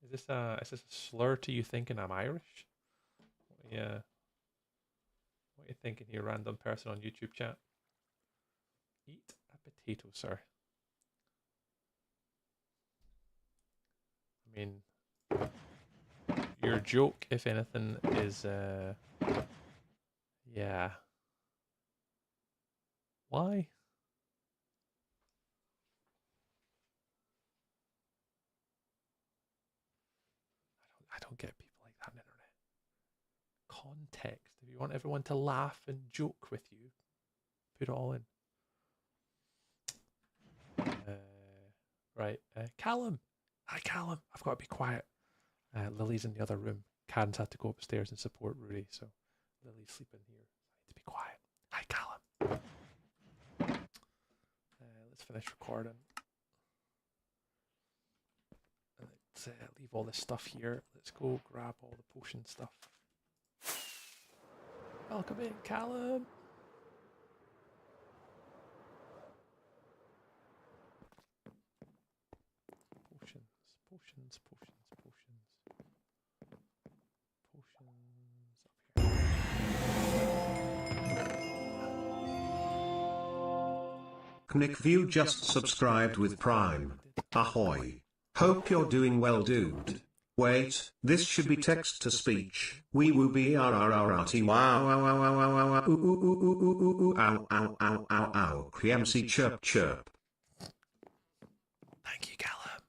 Is this a slur to you thinking I'm Irish? Yeah. What are you thinking here, random person on YouTube chat? Eat a potato, sir. I mean, your joke, if anything, is yeah. Why? I don't get people like that on the internet. Context. If you want everyone to laugh and joke with you, put it all in. Right, Callum. Hi, Callum. I've got to be quiet. Lily's in the other room. Karen's had to go upstairs and support Rudy, so Lily's sleeping here. I need to be quiet. Hi, Callum. Let's finish recording. Let's leave all this stuff here. Let's go grab all the potion stuff. Welcome in, Callum. Potions. Potions up here. Nick View just subscribed with Prime. Ahoy. Hope you're doing well, dude. Wait, this should be text to speech. Wee woo be rrrrt wow wow wow wow wow wow ooh ooh ooh ooh ooh ooh ooh ow ow ow ow ow KMC chirp chirp. Thank you, Callum.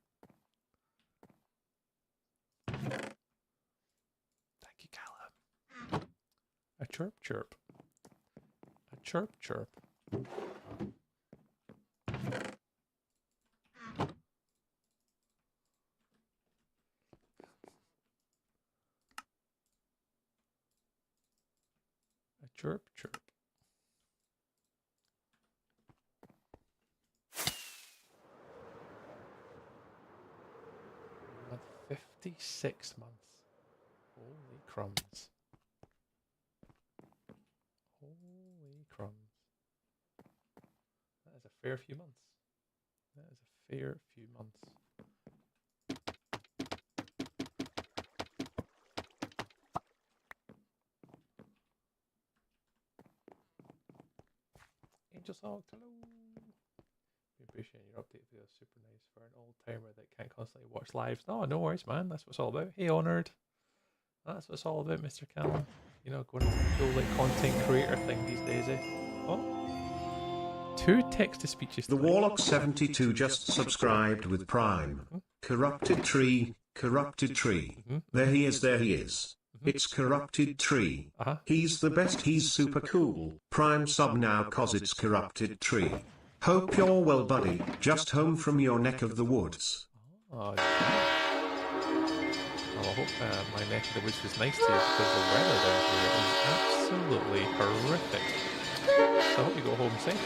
Thank you, Callum. A chirp chirp. A chirp chirp. A chirp chirp. We had 56 months. Holy crumbs. Holy crumbs. That is a fair few months. That is a fair few months. Angel Salt, hello. We appreciate your update video. Super nice for an old timer that can't constantly watch lives. No, no worries, man. That's what it's all about. Hey, Honoured. That's what it's all about, Mr. Callum. You know, going into the cool like content creator thing these days, eh? Oh. 2 text to speeches. The Warlock 72 just subscribed with Prime. Corrupted tree. There he is. It's Corrupted Tree. He's the best, he's super cool. Prime sub now cause it's Corrupted Tree. Hope you're well, buddy. Just home from your neck of the woods. Oh, well, I hope my neck of the woods was nice to you because the weather down here is absolutely horrific. So I hope you go home safe.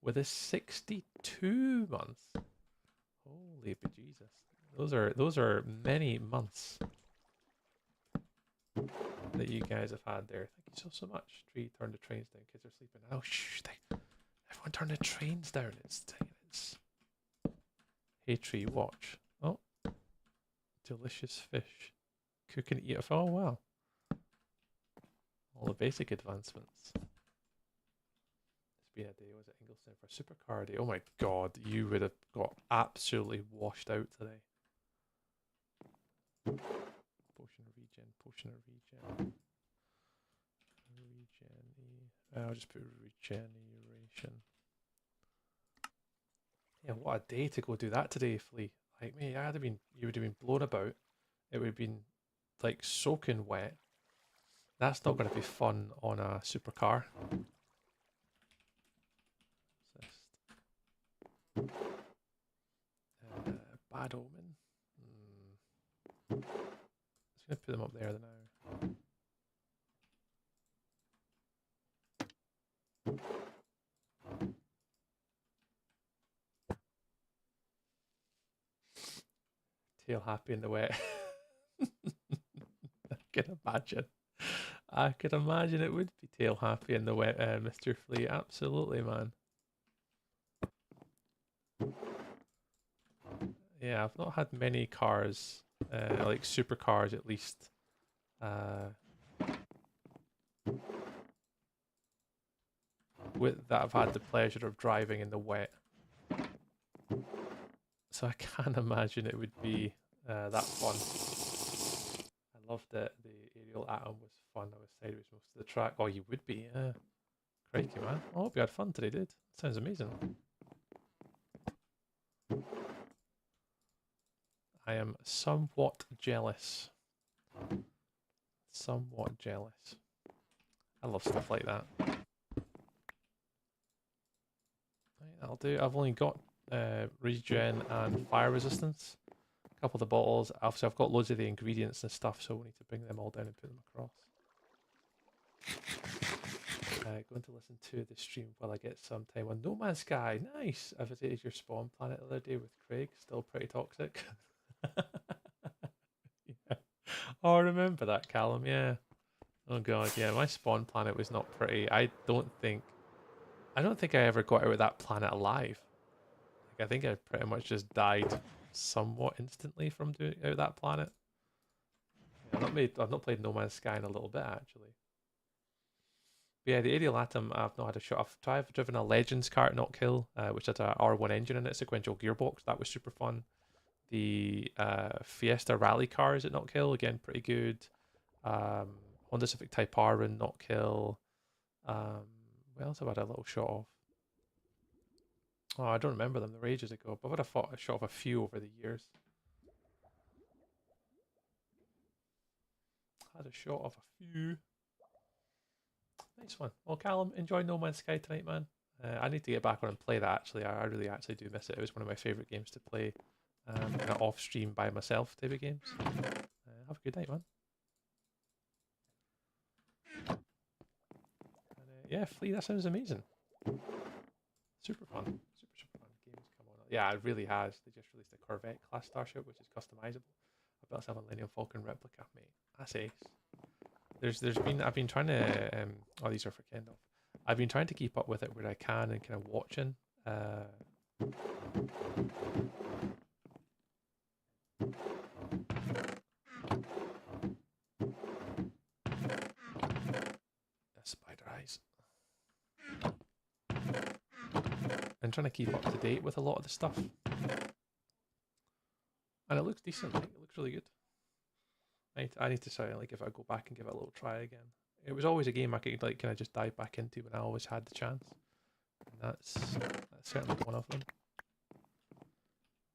With a 62 months. Holy bejesus. Those are many months that you guys have had there. Thank you so much. Tree, turn the trains down. Kids are sleeping. Oh, shh. Everyone turn the trains down. It's Hey tree, watch. Oh, delicious fish. Cook and eat it. Oh wow. All the basic advancements. It's been a day. Was it Ingleton for Supercar Day? Oh my god, you would have got absolutely washed out today. Potion of regen, potion of regen. I'll just put regeneration. Yeah, what a day to go do that today, Flea. Like me, you would have been blown about. It would have been like soaking wet. That's not going to be fun on a supercar. Bad omen. Just going to put them up there now. Tail happy in the wet. I can imagine. I can imagine it would be tail happy in the wet, Mr. Flea. Absolutely, man. Yeah, I've not had many cars, like supercars at least. That I've had the pleasure of driving in the wet. So I can't imagine it would be that fun. I loved it. The aerial atom was fun. I was sideways most of the track. Oh, you would be, yeah. Crikey, man. I hope you had fun today, dude. Sounds amazing. I am somewhat jealous. Somewhat jealous. I love stuff like that. Right, that'll do. I've only got regen and fire resistance. A couple of the bottles. Obviously, I've got loads of the ingredients and stuff, so we need to bring them all down and put them across. Going to listen to the stream while I get some time on No Man's Sky. Nice! I visited your spawn planet the other day with Craig. Still pretty toxic. Yeah. Oh, I remember that, Callum. Yeah. Oh god, yeah. My spawn planet was not pretty. I don't think I ever got out of that planet alive. Like, I think I pretty much just died somewhat instantly from doing out of that planet. Yeah, I've not played No Man's Sky in a little bit actually. But yeah, the aerial atom I've not had a shot. I've driven a Legends car at Not Kill, which had a R1 engine in it, sequential gearbox. That was super fun. The Fiesta rally cars at Not Kill, again pretty good. Honda Civic Type R and Not Kill. What else have I had a little shot of? Oh, I don't remember them. They were ages ago, but I've had a shot of a few over the years. Had a shot of a few. Nice one. Well, Callum, enjoy No Man's Sky tonight, man. I need to get back on and play that, actually. I really actually do miss it. It was one of my favourite games to play kind of off stream by myself type of games. Have a good night, man. And, yeah, Flea, that sounds amazing. Super fun. Super fun. Games come on. Yeah, it really has. They just released a Corvette class starship, which is customizable. I built myself a Millennium Falcon replica, mate. That's ace. I've been trying to oh, these are for Kendall. I've been trying to keep up with it where I can and kind of watching spider eyes. And trying to keep up to date with a lot of the stuff. And it looks decent, like, it looks really good. I need to say, like, if I go back and give it a little try again. It was always a game I could, like, kind of just dive back into when I always had the chance. And that's certainly one of them.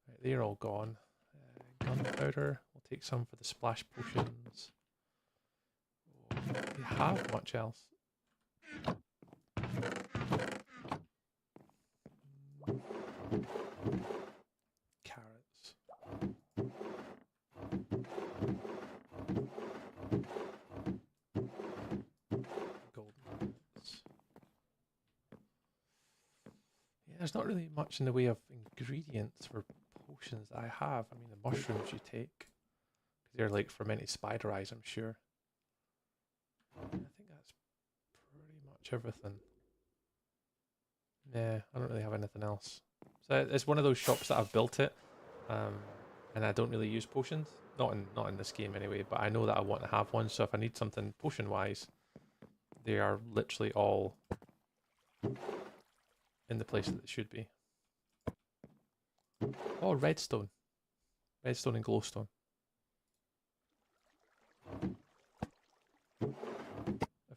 Right, they're all gone. Gunpowder. We'll take some for the splash potions. Oh, do they have much else? Carrots. Golden carrots. Yeah, there's not really much in the way of ingredients for potions that I have. I mean, the mushrooms you take, they're like fermented spider eyes, I'm sure. I think that's pretty much everything. Yeah, I don't really have anything else. So it's one of those shops that I've built it, and I don't really use potions. Not in this game anyway, but I know that I want to have one, so if I need something potion-wise, they are literally all in the place that they should be. Oh, redstone. Redstone and glowstone. In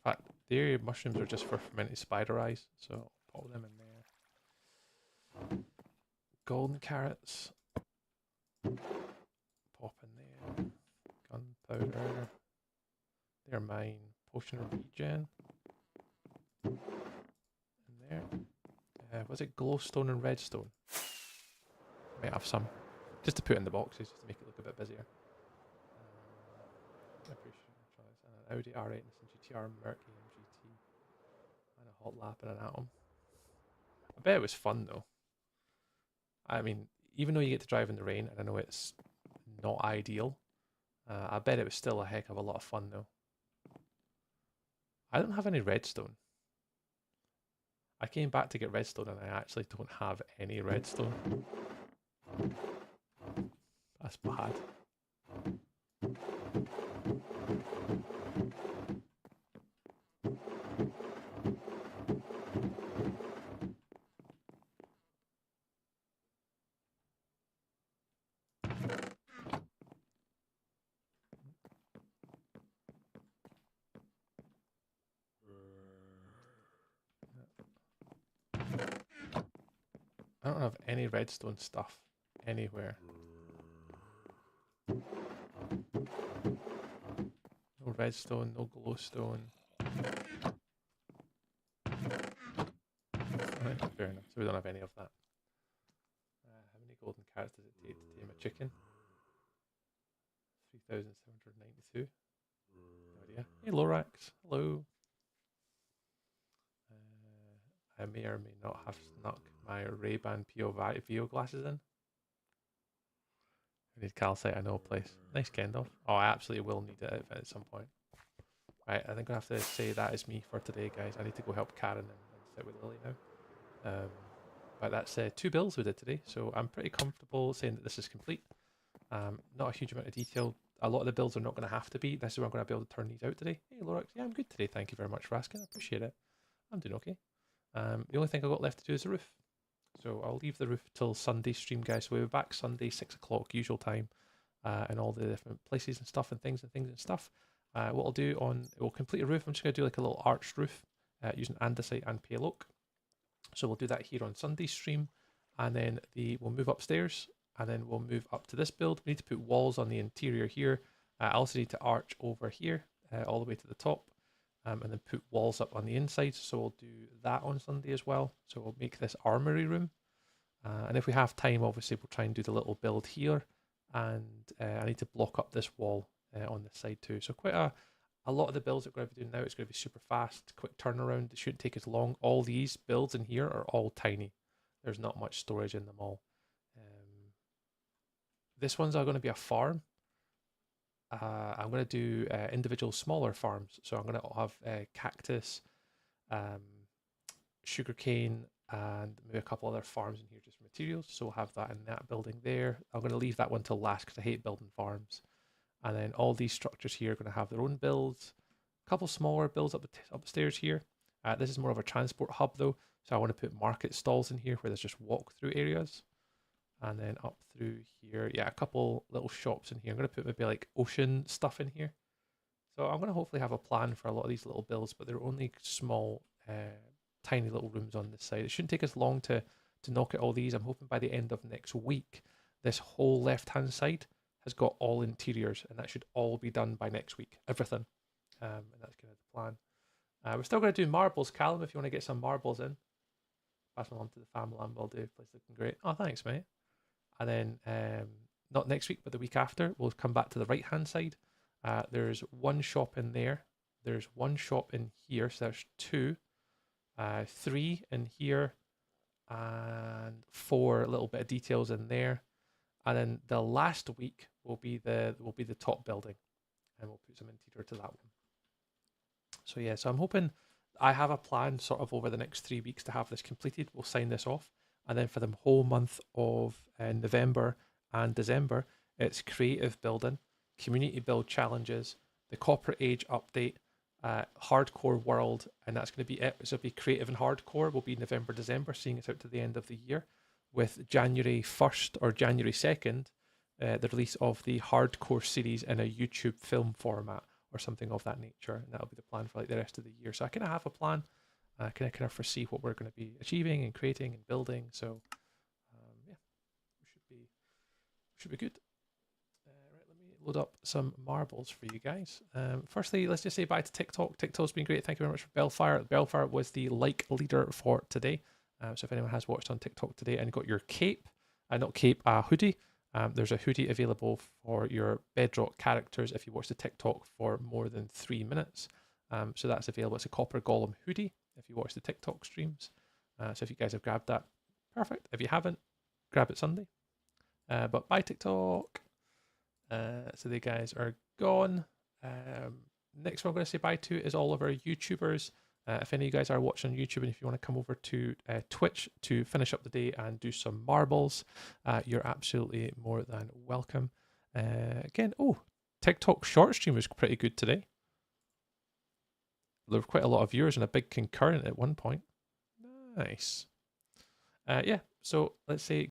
fact, the mushrooms are just for fermented spider eyes, so I'll pop them in there. Golden carrots. Pop in there. Gunpowder. They're mine. Potion of regen. In there. Was it glowstone and redstone? Might have some. Just to put in the boxes, just to make it look a bit busier. I appreciate it. And an Audi R8 and some GTR Merc GT. And a hot lap and an atom. I bet it was fun though. I mean, even though you get to drive in the rain, and I know it's not ideal, I bet it was still a heck of a lot of fun though. I don't have any redstone. I came back to get redstone and I actually don't have any redstone. That's bad. I don't have any redstone stuff anywhere. No redstone, no glowstone. Alright, fair enough. So we don't have any of that. How many golden carrots does it take to tame a chicken? 3,792. No idea. Hey Lorax, hello. I may or may not have snuck my Ray-Ban PO glasses in. I need calcite, I know a place. Nice Kendall. Oh, I absolutely will need it at some point. Right, I think I have to say that is me for today, guys. I need to go help Karen and sit with Lily now. But that's 2 builds we did today, so I'm pretty comfortable saying that this is complete. Not a huge amount of detail. A lot of the builds are not going to have to be. This is where I'm going to be able to turn these out today. Hey, Lorax. Yeah, I'm good today. Thank you very much for asking. I appreciate it. I'm doing okay. The only thing I've got left to do is the roof. So I'll leave the roof till Sunday stream, guys. So we'll be back Sunday, 6 o'clock, usual time, and all the different places and stuff and things and stuff. What I'll do we'll complete a roof. I'm just going to do like a little arched roof using andesite and pale oak. So we'll do that here on Sunday stream, and then we'll move upstairs, and then we'll move up to this build. We need to put walls on the interior here. I also need to arch over here all the way to the top. And then put walls up on the inside, so we'll do that on Sunday as well. So we'll make this armory room, and if we have time, obviously we'll try and do the little build here, and I need to block up this wall on this side too. So quite a lot of the builds that we're going to be doing now, it's going to be super fast, quick turnaround. It shouldn't take as long. All these builds in here are all tiny. There's not much storage in them all. This one's going to be a farm. I'm going to do individual smaller farms. So I'm going to have cactus, sugarcane, and maybe a couple other farms in here just for materials. So we'll have that in that building there. I'm going to leave that one till last because I hate building farms. And then all these structures here are going to have their own builds. A couple smaller builds upstairs here. This is more of a transport hub though. So I want to put market stalls in here where there's just walk-through areas. And then up through here, yeah, a couple little shops in here. I'm going to put maybe like ocean stuff in here. So I'm going to hopefully have a plan for a lot of these little builds, but they're only small, tiny little rooms on this side. It shouldn't take us long to knock out all these. I'm hoping by the end of next week, this whole left-hand side has got all interiors, and that should all be done by next week, everything. And that's kind of the plan. We're still going to do marbles, Callum, if you want to get some marbles in. Pass them on to the family, and we'll do. Place looking great. Oh, thanks, mate. And then, not next week, but the week after, we'll come back to the right-hand side. There's one shop in there. There's one shop in here, so there's 2. 3 in here, and 4 little bit of details in there. And then the last week will be the top building, and we'll put some interior to that one. So yeah, so I'm hoping I have a plan sort of over the next 3 weeks to have this completed. We'll sign this off. And then for the whole month of November, and December, it's creative building, community build challenges, the Copper Age update, hardcore world, and that's going to be it. So it'll be creative and hardcore will be November, December, seeing it out to the end of the year, with January 1st or January 2nd, the release of the hardcore series in a YouTube film format or something of that nature, and that'll be the plan for like the rest of the year. So I kind of have a plan. I kind of foresee what we're going to be achieving and creating and building. So yeah, should be good. Right, let me load up some marbles for you guys. Firstly, let's just say bye to TikTok. TikTok's been great. Thank you very much for Bellfire. Bellfire was the like leader for today. So if anyone has watched on TikTok today and got your cape, not cape, hoodie, there's a hoodie available for your Bedrock characters if you watch the TikTok for more than 3 minutes. So that's available. It's a Copper Golem hoodie if you watch the TikTok streams. So if you guys have grabbed that, perfect. If you haven't, grab it Sunday. But bye TikTok. So the guys are gone. Next one I'm going to say bye to is all of our YouTubers. If any of you guys are watching on YouTube and if you want to come over to Twitch to finish up the day and do some marbles, you're absolutely more than welcome. Again, TikTok short stream was pretty good today. There were quite a lot of viewers and a big concurrent at one point. Nice. Yeah, so let's say